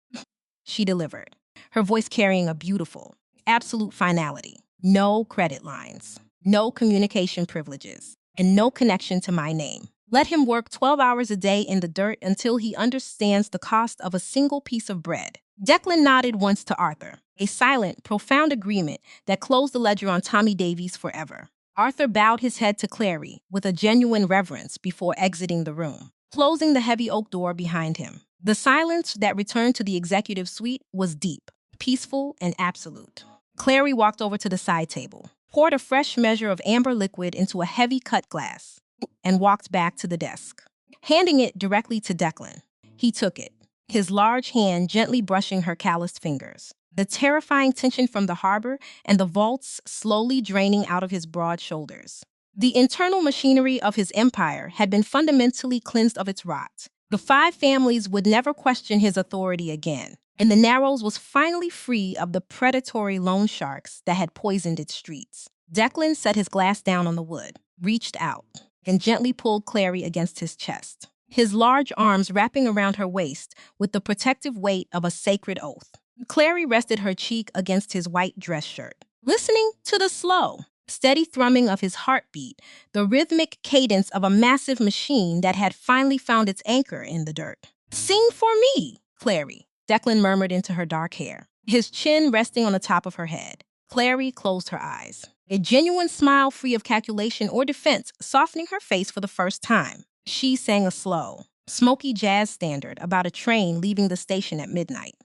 she delivered, her voice carrying a beautiful, absolute finality. No credit lines, no communication privileges, and no connection to my name. Let him work 12 hours a day in the dirt until he understands the cost of a single piece of bread. Declan nodded once to Arthur, a silent, profound agreement that closed the ledger on Tommy Davies forever. Arthur bowed his head to Clary with a genuine reverence before exiting the room, closing the heavy oak door behind him. The silence that returned to the executive suite was deep, peaceful, and absolute. Clary walked over to the side table, poured a fresh measure of amber liquid into a heavy cut glass, and walked back to the desk, handing it directly to Declan. He took it, his large hand gently brushing her calloused fingers, the terrifying tension from the harbor and the vaults slowly draining out of his broad shoulders. The internal machinery of his empire had been fundamentally cleansed of its rot. The 5 families would never question his authority again, and the Narrows was finally free of the predatory loan sharks that had poisoned its streets. Declan set his glass down on the wood, reached out, and gently pulled Clary against his chest, his large arms wrapping around her waist with the protective weight of a sacred oath. Clary rested her cheek against his white dress shirt, listening to the slow, steady thrumming of his heartbeat, the rhythmic cadence of a massive machine that had finally found its anchor in the dirt. "Sing for me, Clary," Declan murmured into her dark hair, his chin resting on the top of her head. Clary closed her eyes, a genuine smile free of calculation or defense softening her face for the first time. She sang a slow, smoky jazz standard about a train leaving the station at midnight,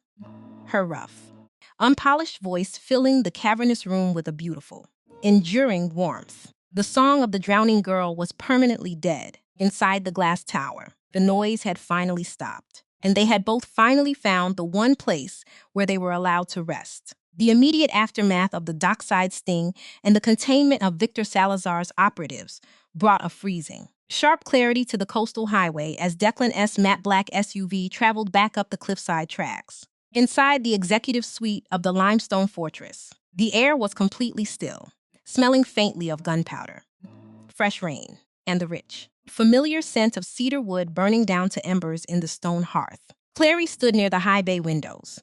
her rough, unpolished voice filling the cavernous room with a beautiful, enduring warmth. The song of the drowning girl was permanently dead inside the glass tower. The noise had finally stopped, and they had both finally found the one place where they were allowed to rest. The immediate aftermath of the dockside sting and the containment of Victor Salazar's operatives brought a freezing, sharp clarity to the coastal highway as Declan's matte black SUV traveled back up the cliffside tracks. Inside the executive suite of the limestone fortress, the air was completely still, smelling faintly of gunpowder, fresh rain, and the rich, familiar scent of cedar wood burning down to embers in the stone hearth. Clary stood near the high bay windows,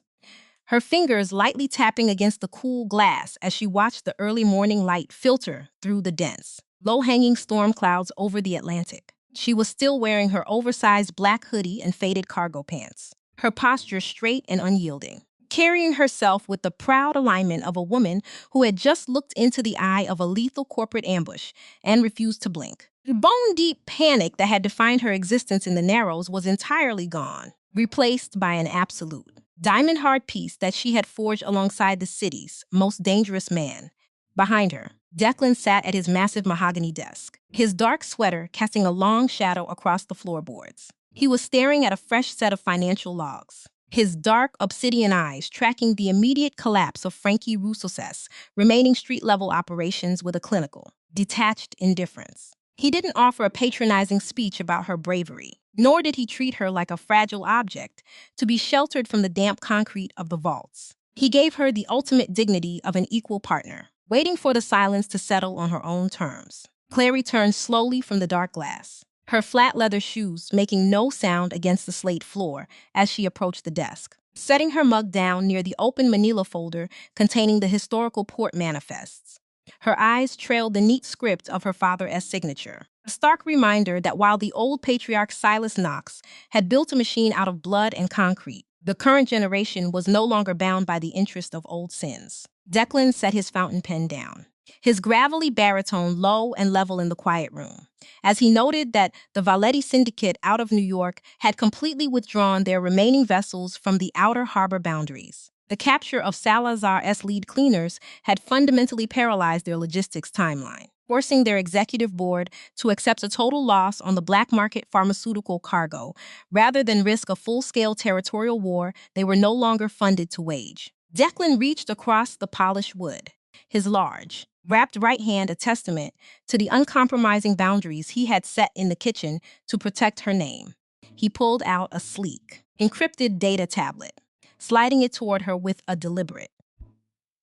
her fingers lightly tapping against the cool glass as she watched the early morning light filter through the dense, low-hanging storm clouds over the Atlantic. She was still wearing her oversized black hoodie and faded cargo pants, her posture straight and unyielding, carrying herself with the proud alignment of a woman who had just looked into the eye of a lethal corporate ambush and refused to blink. The bone-deep panic that had defined her existence in the Narrows was entirely gone, replaced by an absolute, diamond-hard peace that she had forged alongside the city's most dangerous man. Behind her, Declan sat at his massive mahogany desk, his dark sweater casting a long shadow across the floorboards. He was staring at a fresh set of financial logs, his dark obsidian eyes tracking the immediate collapse of Frankie Russo's remaining street-level operations with a clinical, detached indifference. He didn't offer a patronizing speech about her bravery, nor did he treat her like a fragile object to be sheltered from the damp concrete of the vaults. He gave her the ultimate dignity of an equal partner, waiting for the silence to settle on her own terms. Clary turned slowly from the dark glass, her flat leather shoes making no sound against the slate floor as she approached the desk, setting her mug down near the open manila folder containing the historical port manifests. Her eyes trailed the neat script of her father's signature, a stark reminder that while the old patriarch Silas Knox had built a machine out of blood and concrete, the current generation was no longer bound by the interest of old sins. Declan set his fountain pen down, his gravelly baritone low and level in the quiet room, as he noted that the Valetti Syndicate out of New York had completely withdrawn their remaining vessels from the outer harbor boundaries. The capture of Salazar's lead cleaners had fundamentally paralyzed their logistics timeline, forcing their executive board to accept a total loss on the black market pharmaceutical cargo rather than risk a full-scale territorial war they were no longer funded to wage. Declan reached across the polished wood, his large, wrapped right hand a testament to the uncompromising boundaries he had set in the kitchen to protect her name. He pulled out a sleek, encrypted data tablet, sliding it toward her with a deliberate,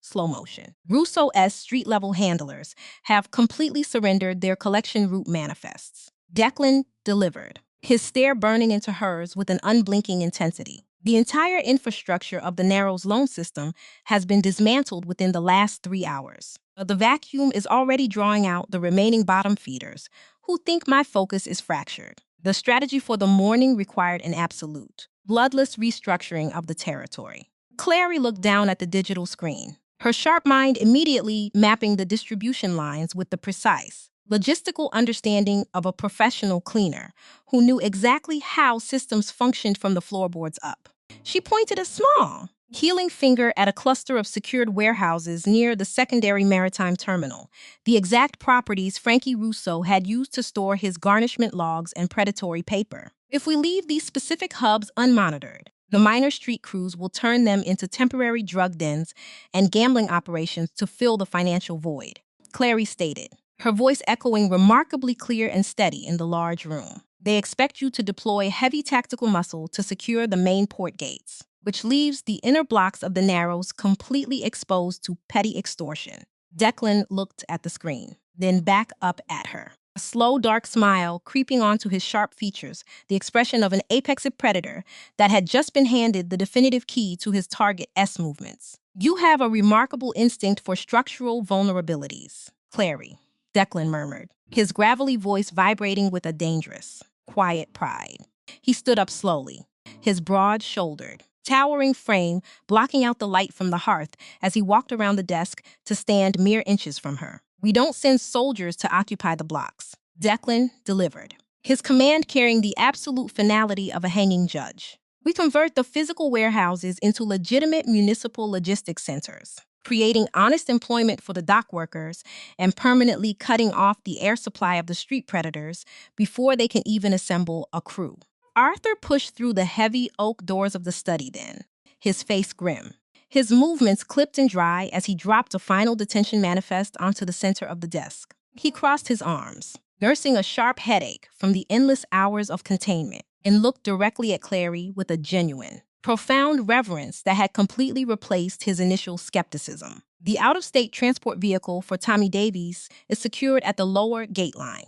slow motion. Russo's street-level handlers have completely surrendered their collection route manifests. Declan delivered, his stare burning into hers with an unblinking intensity. The entire infrastructure of the Narrows loan system has been dismantled within the last 3 hours. The vacuum is already drawing out the remaining bottom feeders, who think my focus is fractured. The strategy for the morning required an absolute, bloodless restructuring of the territory. Clary looked down at the digital screen, her sharp mind immediately mapping the distribution lines with the precise, logistical understanding of a professional cleaner who knew exactly how systems functioned from the floorboards up. She pointed a small, healing finger at a cluster of secured warehouses near the secondary maritime terminal, the exact properties Frankie Russo had used to store his garnishment logs and predatory paper. If we leave these specific hubs unmonitored, the minor street crews will turn them into temporary drug dens and gambling operations to fill the financial void, Clary stated, her voice echoing remarkably clear and steady in the large room. They expect you to deploy heavy tactical muscle to secure the main port gates, which leaves the inner blocks of the Narrows completely exposed to petty extortion. Declan looked at the screen, then back up at her. a slow, dark smile creeping onto his sharp features, the expression of an apex predator that had just been handed the definitive key to his target S movements. You have a remarkable instinct for structural vulnerabilities, Clary, Declan murmured, his gravelly voice vibrating with a dangerous, quiet pride. He stood up slowly, his broad-shouldered, towering frame blocking out the light from the hearth as he walked around the desk to stand mere inches from her. We don't send soldiers to occupy the blocks. Declan delivered, his command carrying the absolute finality of a hanging judge. We convert the physical warehouses into legitimate municipal logistics centers, creating honest employment for the dock workers and permanently cutting off the air supply of the street predators before they can even assemble a crew. Arthur pushed through the heavy oak doors of the study then, his face grim, his movements clipped and dry as he dropped a final detention manifest onto the center of the desk. He crossed his arms, nursing a sharp headache from the endless hours of containment, and looked directly at Clary with a genuine, profound reverence that had completely replaced his initial skepticism. The out-of-state transport vehicle for Tommy Davies is secured at the lower gate line,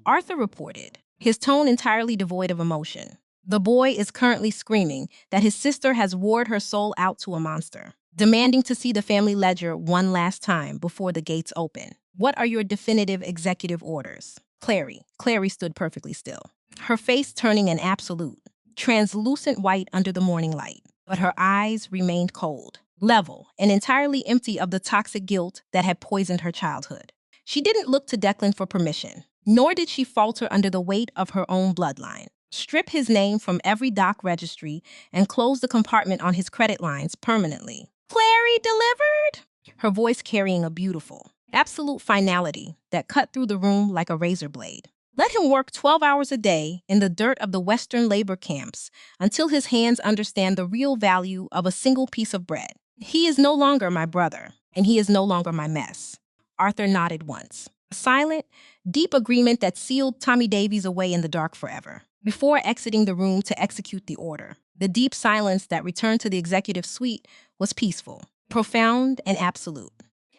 Arthur reported, his tone entirely devoid of emotion. The boy is currently screaming that his sister has warred her soul out to a monster, demanding to see the family ledger one last time before the gates open. What are your definitive executive orders? Clary stood perfectly still, her face turning an absolute, translucent white under the morning light. But her eyes remained cold, level, and entirely empty of the toxic guilt that had poisoned her childhood. She didn't look to Declan for permission, nor did she falter under the weight of her own bloodline. Strip his name from every dock registry and close the compartment on his credit lines permanently. Clary delivered, her voice carrying a beautiful, absolute finality that cut through the room like a razor blade. Let him work 12 hours a day in the dirt of the Western labor camps until his hands understand the real value of a single piece of bread. He is no longer my brother, and he is no longer my mess. Arthur nodded once, a silent, deep agreement that sealed Tommy Davies away in the dark forever. Before exiting the room to execute the order, the deep silence that returned to the executive suite was peaceful, profound, and absolute.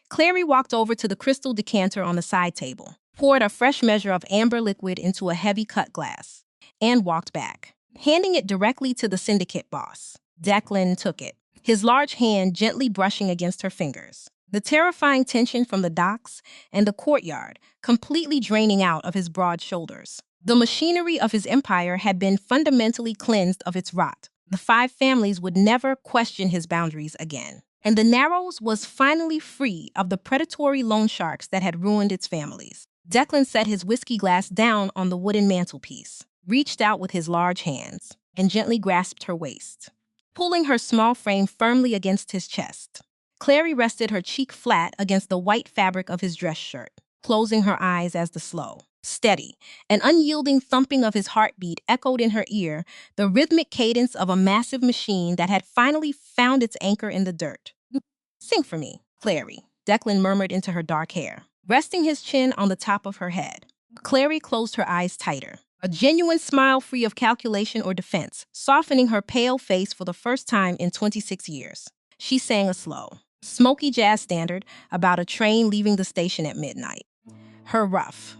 Clary walked over to the crystal decanter on the side table, poured a fresh measure of amber liquid into a heavy cut glass, and walked back, handing it directly to the syndicate boss. Declan took it, his large hand gently brushing against her fingers, the terrifying tension from the docks and the courtyard completely draining out of his broad shoulders. The machinery of his empire had been fundamentally cleansed of its rot. The 5 families would never question his boundaries again. And the Narrows was finally free of the predatory loan sharks that had ruined its families. Declan set his whiskey glass down on the wooden mantelpiece, reached out with his large hands, and gently grasped her waist, pulling her small frame firmly against his chest. Clary rested her cheek flat against the white fabric of his dress shirt, closing her eyes as the slow, steady, and unyielding thumping of his heartbeat echoed in her ear, the rhythmic cadence of a massive machine that had finally found its anchor in the dirt. Sing for me, Clary, Declan murmured into her dark hair, resting his chin on the top of her head. Clary closed her eyes tighter, a genuine smile free of calculation or defense, softening her pale face for the first time in 26 years. She sang a slow, smoky jazz standard about a train leaving the station at midnight. Her rough,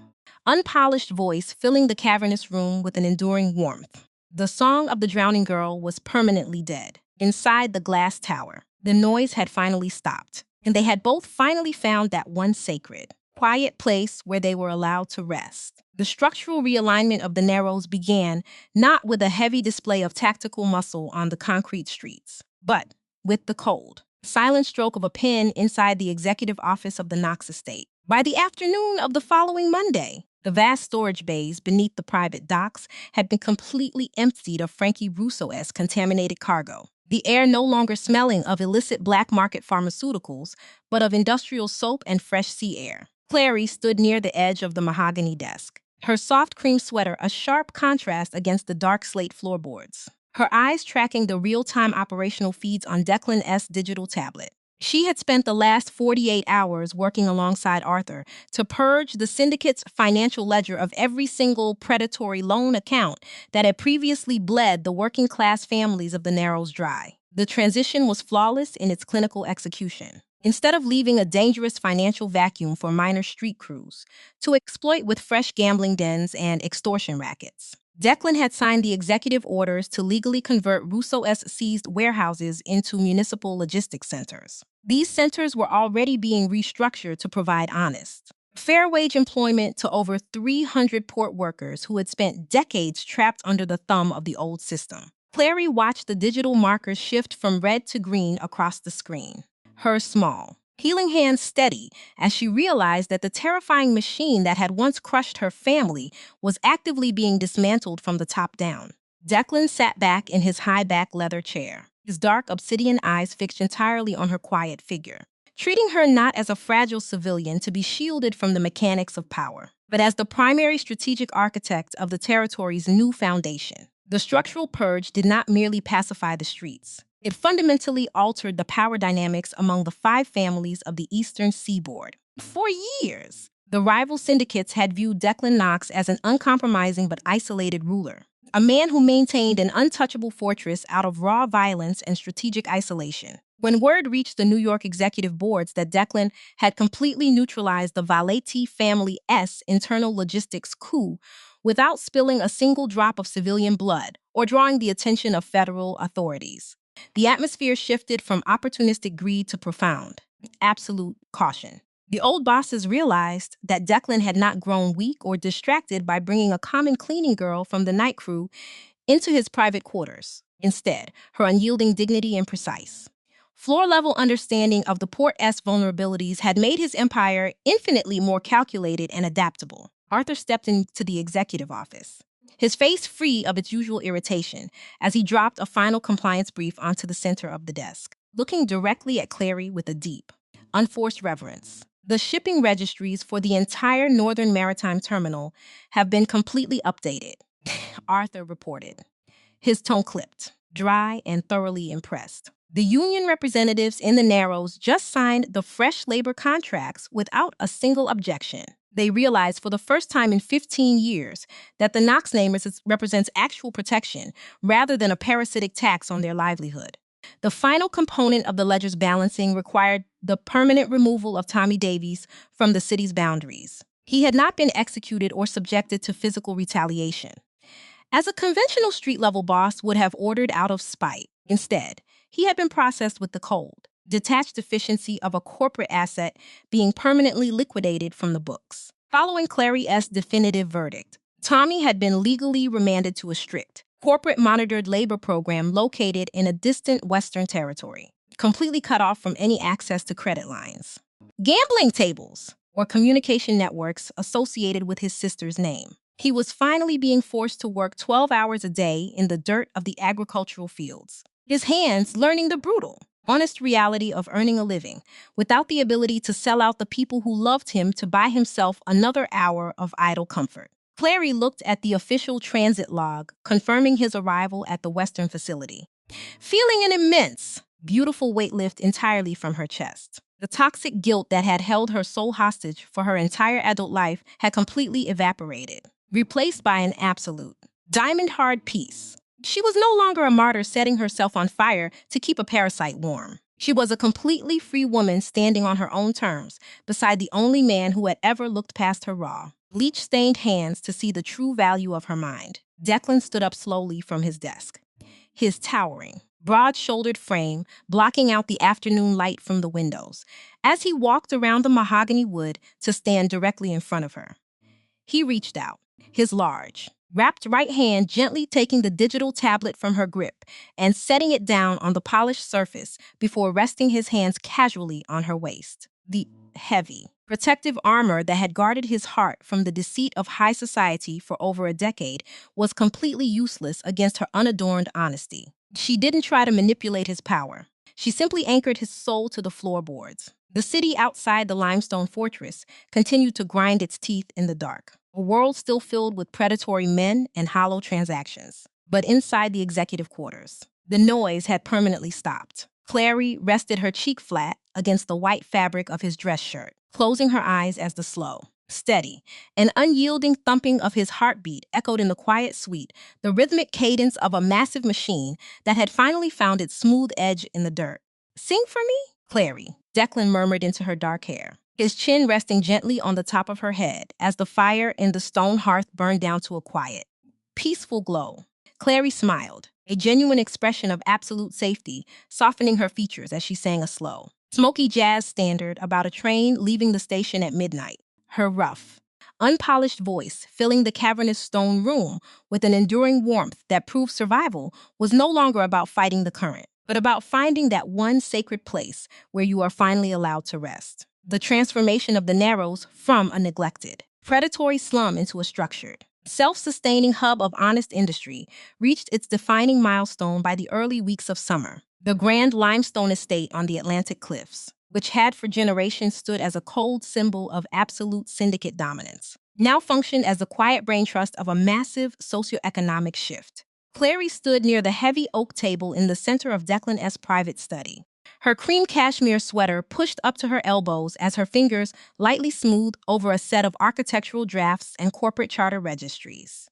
unpolished voice filling the cavernous room with an enduring warmth. The song of the drowning girl was permanently dead. Inside the glass tower, the noise had finally stopped, and they had both finally found that one sacred, quiet place where they were allowed to rest. The structural realignment of the Narrows began not with a heavy display of tactical muscle on the concrete streets, but with the cold, silent stroke of a pen inside the executive office of the Knox estate. By the afternoon of the following Monday, the vast storage bays beneath the private docks had been completely emptied of Frankie Russo-esque contaminated cargo, the air no longer smelling of illicit black market pharmaceuticals, but of industrial soap and fresh sea air. Clary stood near the edge of the mahogany desk, her soft cream sweater a sharp contrast against the dark slate floorboards, her eyes tracking the real-time operational feeds on Declan's digital tablet. She had spent the last 48 hours working alongside Arthur to purge the syndicate's financial ledger of every single predatory loan account that had previously bled the working-class families of the Narrows dry. The transition was flawless in its clinical execution. instead of leaving a dangerous financial vacuum for minor street crews to exploit with fresh gambling dens and extortion rackets. Declan had signed the executive orders to legally convert Russo's seized warehouses into municipal logistics centers. These centers were already being restructured to provide honest, fair wage employment to over 300 port workers who had spent decades trapped under the thumb of the old system. Clary watched the digital markers shift from red to green across the screen, her small, healing hands steady as she realized that the terrifying machine that had once crushed her family was actively being dismantled from the top down. Declan sat back in his high-back leather chair, his dark obsidian eyes fixed entirely on her quiet figure, treating her not as a fragile civilian to be shielded from the mechanics of power, but as the primary strategic architect of the territory's new foundation. The structural purge did not merely pacify the streets. It fundamentally altered the power dynamics among the 5 families of the eastern seaboard. For years, the rival syndicates had viewed Declan Knox as an uncompromising but isolated ruler, a man who maintained an untouchable fortress out of raw violence and strategic isolation. When word reached the New York executive boards that Declan had completely neutralized the Valeti family's internal logistics coup without spilling a single drop of civilian blood or drawing the attention of federal authorities, the atmosphere shifted from opportunistic greed to profound, absolute caution. The old bosses realized that Declan had not grown weak or distracted by bringing a common cleaning girl from the night crew into his private quarters. Instead, her unyielding dignity and precise, floor-level understanding of the port's vulnerabilities had made his empire infinitely more calculated and adaptable. Arthur stepped into the executive office, his face free of its usual irritation, as he dropped a final compliance brief onto the center of the desk, looking directly at Clary with a deep, unforced reverence. The shipping registries for the entire Northern Maritime Terminal have been completely updated, Arthur reported, his tone clipped, dry and thoroughly impressed. The union representatives in the Narrows just signed the fresh labor contracts without a single objection. They realized for the first time in 15 years that the Knox name represents actual protection rather than a parasitic tax on their livelihood. The final component of the ledger's balancing required the permanent removal of Tommy Davies from the city's boundaries. He had not been executed or subjected to physical retaliation, as a conventional street-level boss would have ordered out of spite. Instead, he had been processed with the cold, detached efficiency of a corporate asset being permanently liquidated from the books. Following Clary's definitive verdict, Tommy had been legally remanded to a strict, corporate-monitored labor program located in a distant Western territory, completely cut off from any access to credit lines, gambling tables, or communication networks associated with his sister's name. He was finally being forced to work 12 hours a day in the dirt of the agricultural fields, his hands learning the brutal, honest reality of earning a living without the ability to sell out the people who loved him to buy himself another hour of idle comfort. Clary looked at the official transit log, confirming his arrival at the Western facility, feeling an immense, beautiful weight lift entirely from her chest. The toxic guilt that had held her soul hostage for her entire adult life had completely evaporated, replaced by an absolute, diamond-hard peace. She was no longer a martyr setting herself on fire to keep a parasite warm. She was a completely free woman standing on her own terms beside the only man who had ever looked past her raw, bleach-stained hands to see the true value of her mind. Declan stood up slowly from his desk, his towering, broad-shouldered frame blocking out the afternoon light from the windows, as he walked around the mahogany wood to stand directly in front of her. He reached out, his large, wrapped right hand gently taking the digital tablet from her grip and setting it down on the polished surface before resting his hands casually on her waist. The heavy, protective armor that had guarded his heart from the deceit of high society for over a decade was completely useless against her unadorned honesty. She didn't try to manipulate his power. She simply anchored his soul to the floorboards. The city outside the limestone fortress continued to grind its teeth in the dark, a world still filled with predatory men and hollow transactions. But inside the executive quarters, the noise had permanently stopped. Clary rested her cheek flat against the white fabric of his dress shirt, closing her eyes as the slow, steady, and unyielding thumping of his heartbeat echoed in the quiet suite, the rhythmic cadence of a massive machine that had finally found its smooth edge in the dirt. "Sing for me, Clary," Declan murmured into her dark hair, his chin resting gently on the top of her head as the fire in the stone hearth burned down to a quiet, peaceful glow. Clary smiled, a genuine expression of absolute safety, softening her features as she sang a slow, smoky jazz standard about a train leaving the station at midnight. Her rough, unpolished voice filling the cavernous stone room with an enduring warmth that proved survival was no longer about fighting the current, but about finding that one sacred place where you are finally allowed to rest. The transformation of the Narrows from a neglected, predatory slum into a structured, self-sustaining hub of honest industry reached its defining milestone by the early weeks of summer. The grand limestone estate on the Atlantic cliffs, which had for generations stood as a cold symbol of absolute syndicate dominance, now functioned as the quiet brain trust of a massive socioeconomic shift. Clary stood near the heavy oak table in the center of Declan's private study, her cream cashmere sweater pushed up to her elbows as her fingers lightly smoothed over a set of architectural drafts and corporate charter registries.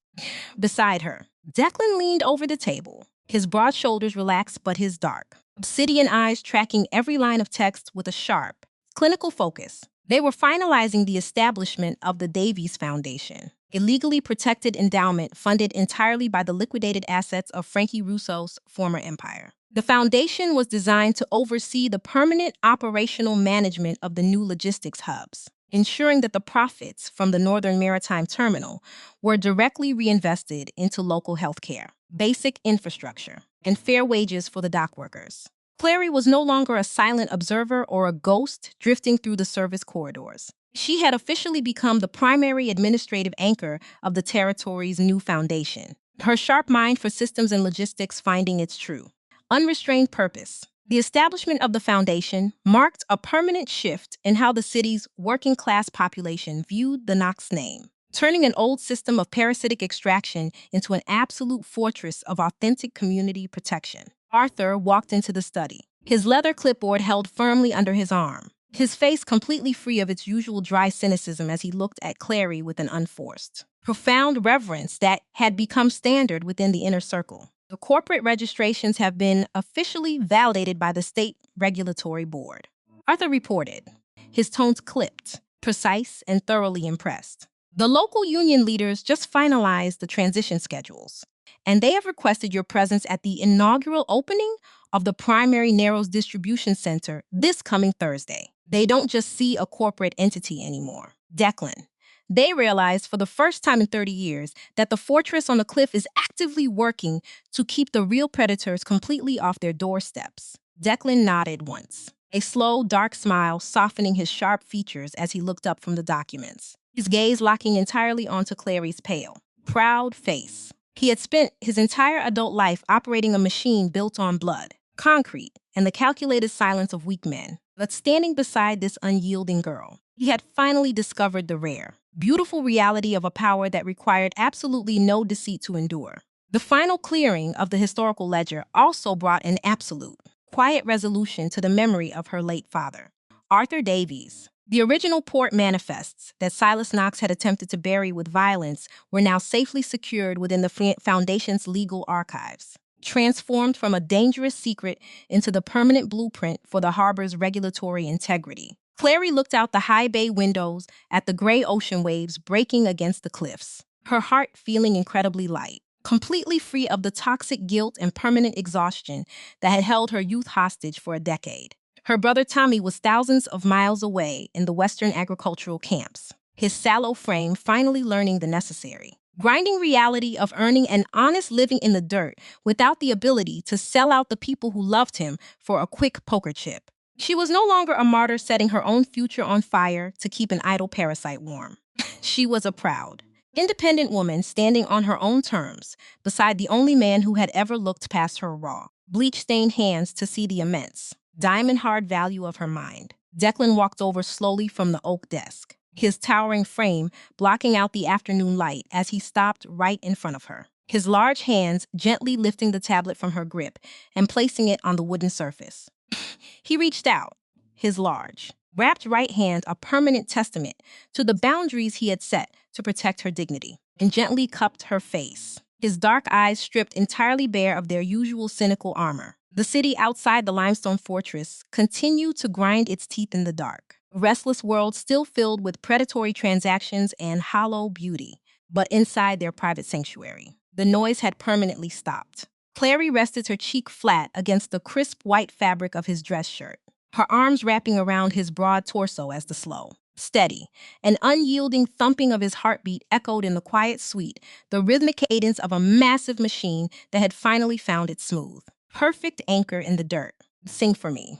Beside her, Declan leaned over the table, his broad shoulders relaxed but his dark, obsidian eyes tracking every line of text with a sharp, clinical focus. They were finalizing the establishment of the Davies Foundation, a legally protected endowment funded entirely by the liquidated assets of Frankie Rousseau's former empire. The foundation was designed to oversee the permanent operational management of the new logistics hubs, ensuring that the profits from the Northern Maritime Terminal were directly reinvested into local healthcare, basic infrastructure, and fair wages for the dock workers. Clary was no longer a silent observer or a ghost drifting through the service corridors. She had officially become the primary administrative anchor of the territory's new foundation, her sharp mind for systems and logistics finding its true, unrestrained purpose. The establishment of the foundation marked a permanent shift in how the city's working-class population viewed the Knox name, turning an old system of parasitic extraction into an absolute fortress of authentic community protection. Arthur walked into the study, his leather clipboard held firmly under his arm, his face completely free of its usual dry cynicism as he looked at Clary with an unforced, profound reverence that had become standard within the inner circle. The corporate registrations have been officially validated by the State Regulatory Board, Arthur reported, his tones clipped, precise, and thoroughly impressed. The local union leaders just finalized the transition schedules, and they have requested your presence at the inaugural opening of the primary Narrows Distribution Center this coming Thursday. They don't just see a corporate entity anymore. Declan. They realized for the first time in 30 years that the fortress on the cliff is actively working to keep the real predators completely off their doorsteps. Declan nodded once, a slow, dark smile softening his sharp features as he looked up from the documents, his gaze locking entirely onto Clary's pale, proud face. He had spent his entire adult life operating a machine built on blood, concrete, and the calculated silence of weak men. But standing beside this unyielding girl, he had finally discovered the rare, beautiful reality of a power that required absolutely no deceit to endure. The final clearing of the historical ledger also brought an absolute, quiet resolution to the memory of her late father, Arthur Davies. The original port manifests that Silas Knox had attempted to bury with violence were now safely secured within the Foundation's legal archives, transformed from a dangerous secret into the permanent blueprint for the harbor's regulatory integrity. Clary looked out the high bay windows at the gray ocean waves breaking against the cliffs, her heart feeling incredibly light, completely free of the toxic guilt and permanent exhaustion that had held her youth hostage for a decade. Her brother Tommy was thousands of miles away in the Western agricultural camps, his sallow frame finally learning the necessary, grinding reality of earning an honest living in the dirt without the ability to sell out the people who loved him for a quick poker chip. She was no longer a martyr setting her own future on fire to keep an idle parasite warm. She was a proud, independent woman standing on her own terms beside the only man who had ever looked past her raw, bleach-stained hands to see the immense, diamond-hard value of her mind. Declan walked over slowly from the oak desk, his towering frame blocking out the afternoon light as he stopped right in front of her, his large hands gently lifting the tablet from her grip and placing it on the wooden surface. He reached out, his large, wrapped right hand a permanent testament to the boundaries he had set to protect her dignity, and gently cupped her face, his dark eyes stripped entirely bare of their usual cynical armor. The city outside the limestone fortress continued to grind its teeth in the dark. A restless world still filled with predatory transactions and hollow beauty, but inside their private sanctuary, the noise had permanently stopped. Clary rested her cheek flat against the crisp white fabric of his dress shirt, her arms wrapping around his broad torso as the slow, steady, and unyielding thumping of his heartbeat echoed in the quiet suite, the rhythmic cadence of a massive machine that had finally found its smooth, perfect anchor in the dirt. Sing for me.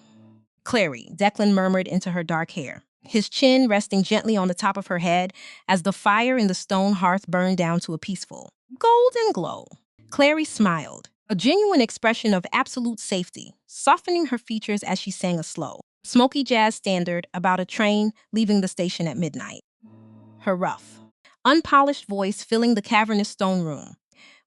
Clary, Declan murmured into her dark hair, his chin resting gently on the top of her head as the fire in the stone hearth burned down to a peaceful, golden glow. Clary smiled, a genuine expression of absolute safety, softening her features as she sang a slow, smoky jazz standard about a train leaving the station at midnight. Her rough, unpolished voice filling the cavernous stone room,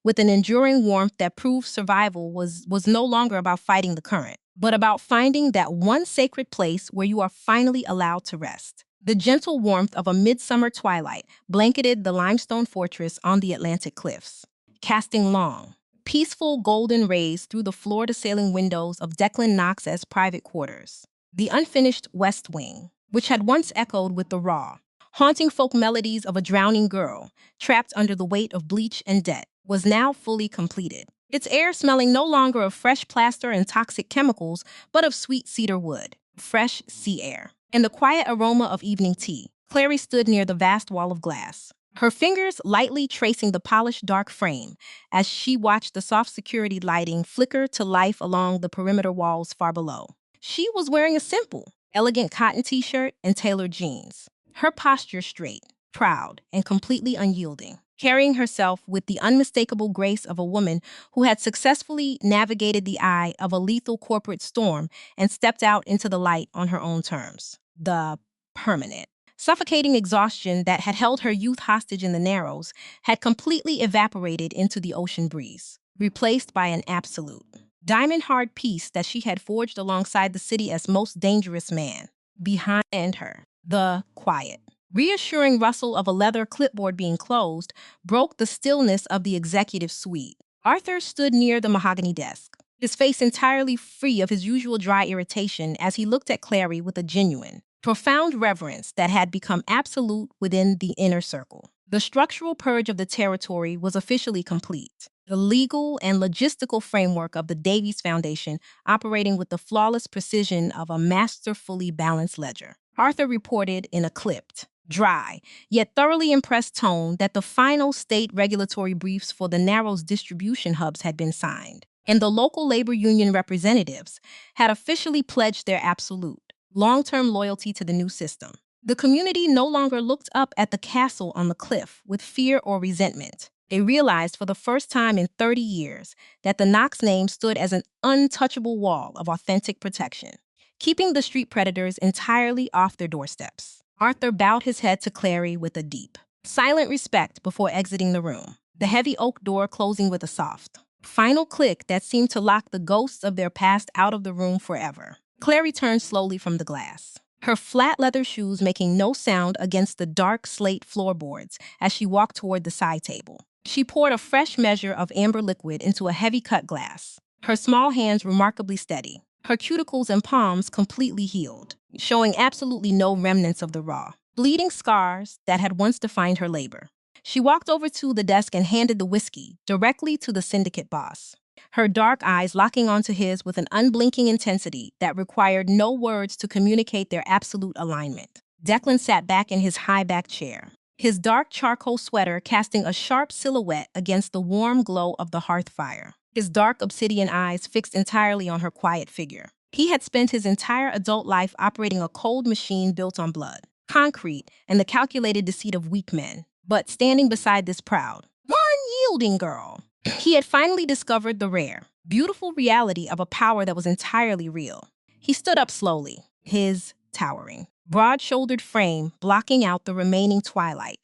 with an enduring warmth that proved survival was no longer about fighting the current, but about finding that one sacred place where you are finally allowed to rest. The gentle warmth of a midsummer twilight blanketed the limestone fortress on the Atlantic cliffs, casting long, peaceful golden rays through the floor-to-ceiling windows of Declan Knox's private quarters. The unfinished West Wing, which had once echoed with the raw, haunting folk melodies of a drowning girl, trapped under the weight of bleach and debt, was now fully completed. Its air smelling no longer of fresh plaster and toxic chemicals, but of sweet cedar wood, fresh sea air, and the quiet aroma of evening tea. Clary stood near the vast wall of glass, her fingers lightly tracing the polished dark frame as she watched the soft security lighting flicker to life along the perimeter walls far below. She was wearing a simple, elegant cotton t-shirt and tailored jeans, her posture straight, proud, and completely unyielding, carrying herself with the unmistakable grace of a woman who had successfully navigated the eye of a lethal corporate storm and stepped out into the light on her own terms. The permanent, suffocating exhaustion that had held her youth hostage in the Narrows had completely evaporated into the ocean breeze, replaced by an absolute, diamond-hard peace that she had forged alongside the city's most dangerous man. Behind her, the quiet, reassuring rustle of a leather clipboard being closed broke the stillness of the executive suite. Arthur stood near the mahogany desk, his face entirely free of his usual dry irritation as he looked at Clary with a genuine, profound reverence that had become absolute within the inner circle. The structural purge of the territory was officially complete. The legal and logistical framework of the Davies Foundation operating with the flawless precision of a masterfully balanced ledger. Arthur reported in a clipped, dry, yet thoroughly impressed tone that the final state regulatory briefs for the Narrows distribution hubs had been signed, and the local labor union representatives had officially pledged their absolute, long-term loyalty to the new system. The community no longer looked up at the castle on the cliff with fear or resentment. They realized for the first time in 30 years that the Knox name stood as an untouchable wall of authentic protection, keeping the street predators entirely off their doorsteps. Arthur bowed his head to Clary with a deep, silent respect before exiting the room, the heavy oak door closing with a soft, final click that seemed to lock the ghosts of their past out of the room forever. Clary turned slowly from the glass, her flat leather shoes making no sound against the dark slate floorboards as she walked toward the side table. She poured a fresh measure of amber liquid into a heavy-cut glass, her small hands remarkably steady, her cuticles and palms completely healed, showing absolutely no remnants of the raw, bleeding scars that had once defined her labor. She walked over to the desk and handed the whiskey directly to the syndicate boss, her dark eyes locking onto his with an unblinking intensity that required no words to communicate their absolute alignment. Declan sat back in his high-backed chair, his dark charcoal sweater casting a sharp silhouette against the warm glow of the hearth fire, his dark obsidian eyes fixed entirely on her quiet figure. He had spent his entire adult life operating a cold machine built on blood, concrete, and the calculated deceit of weak men. But standing beside this proud, unyielding girl, he had finally discovered the rare, beautiful reality of a power that was entirely real. He stood up slowly, his towering, broad-shouldered frame blocking out the remaining twilight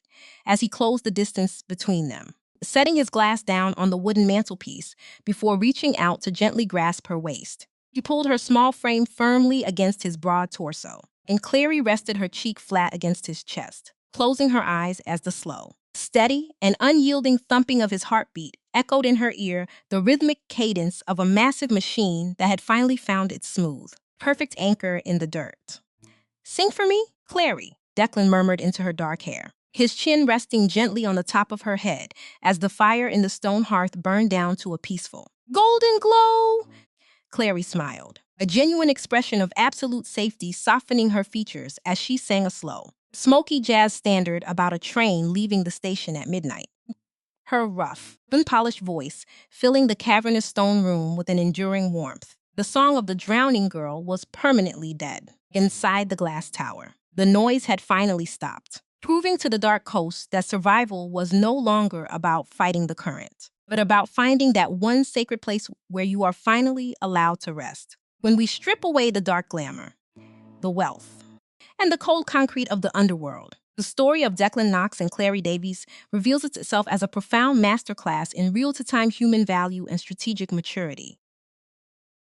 as he closed the distance between them, setting his glass down on the wooden mantelpiece before reaching out to gently grasp her waist. He pulled her small frame firmly against his broad torso, and Clary rested her cheek flat against his chest, closing her eyes as the slow, steady, and unyielding thumping of his heartbeat echoed in her ear the rhythmic cadence of a massive machine that had finally found its smooth, perfect anchor in the dirt. "Sing for me, Clary," Declan murmured into her dark hair, his chin resting gently on the top of her head as the fire in the stone hearth burned down to a peaceful, golden glow. Clary smiled, a genuine expression of absolute safety softening her features as she sang a slow, smoky jazz standard about a train leaving the station at midnight. Her rough, unpolished voice filling the cavernous stone room with an enduring warmth. The song of the drowning girl was permanently dead. Inside the glass tower, the noise had finally stopped, proving to the dark coast that survival was no longer about fighting the current, but about finding that one sacred place where you are finally allowed to rest. When we strip away the dark glamour, the wealth, and the cold concrete of the underworld, the story of Declan Knox and Clary Davies reveals itself as a profound masterclass in real-time human value and strategic maturity.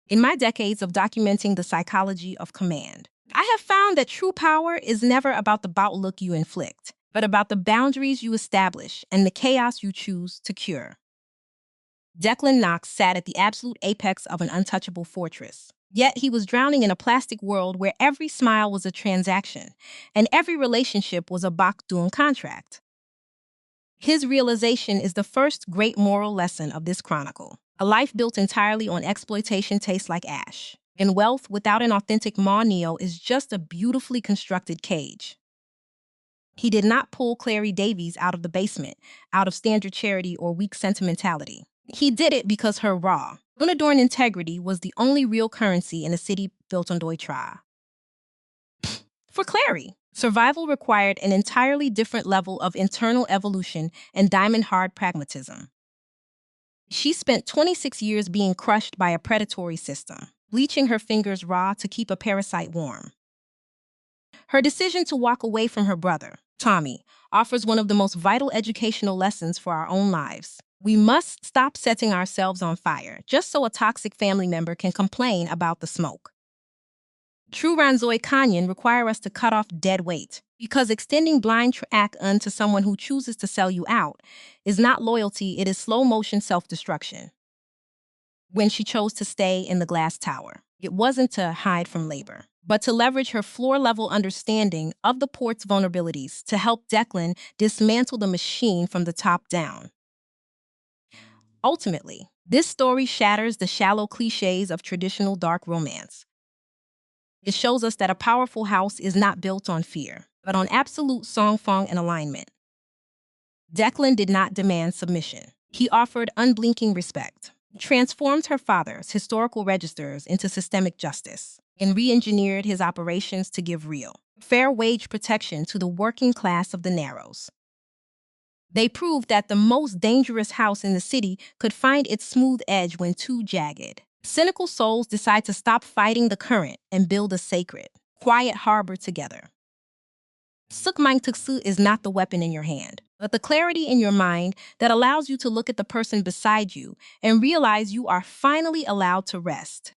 In my decades of documenting the psychology of command, I have found that true power is never about the outlook you inflict, but about the boundaries you establish and the chaos you choose to cure. Declan Knox sat at the absolute apex of an untouchable fortress. Yet he was drowning in a plastic world where every smile was a transaction and every relationship was a Bakdoon contract. His realization is the first great moral lesson of this chronicle. A life built entirely on exploitation tastes like ash, and wealth without an authentic Ma Neo is just a beautifully constructed cage. He did not pull Clary Davies out of the basement, out of standard charity or weak sentimentality. He did it because her raw, unadorned integrity was the only real currency in a city built on Doitra. For Clary, survival required an entirely different level of internal evolution and diamond-hard pragmatism. She spent 26 years being crushed by a predatory system, bleaching her fingers raw to keep a parasite warm. Her decision to walk away from her brother, Tommy, offers one of the most vital educational lessons for our own lives. We must stop setting ourselves on fire just so a toxic family member can complain about the smoke. True Ranzoi Kanyon require us to cut off dead weight, because extending blind track unto someone who chooses to sell you out is not loyalty, it is slow-motion self-destruction. When she chose to stay in the glass tower, it wasn't to hide from labor, but to leverage her floor-level understanding of the port's vulnerabilities to help Declan dismantle the machine from the top down. Ultimately, this story shatters the shallow cliches of traditional dark romance. It shows us that a powerful house is not built on fear, but on absolute song-fong and alignment. Declan did not demand submission. He offered unblinking respect, transformed her father's historical registers into systemic justice, and re-engineered his operations to give real, fair wage protection to the working class of the Narrows. They proved that the most dangerous house in the city could find its smooth edge when too jagged. Cynical souls decide to stop fighting the current and build a sacred, quiet harbor together. Sukmang Tuksu is not the weapon in your hand, but the clarity in your mind that allows you to look at the person beside you and realize you are finally allowed to rest.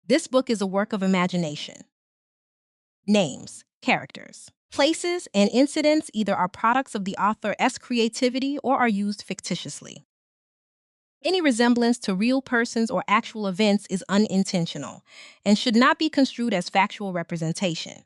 This book is a work of imagination. Names, characters, places, and incidents either are products of the author's creativity or are used fictitiously. Any resemblance to real persons or actual events is unintentional and should not be construed as factual representation.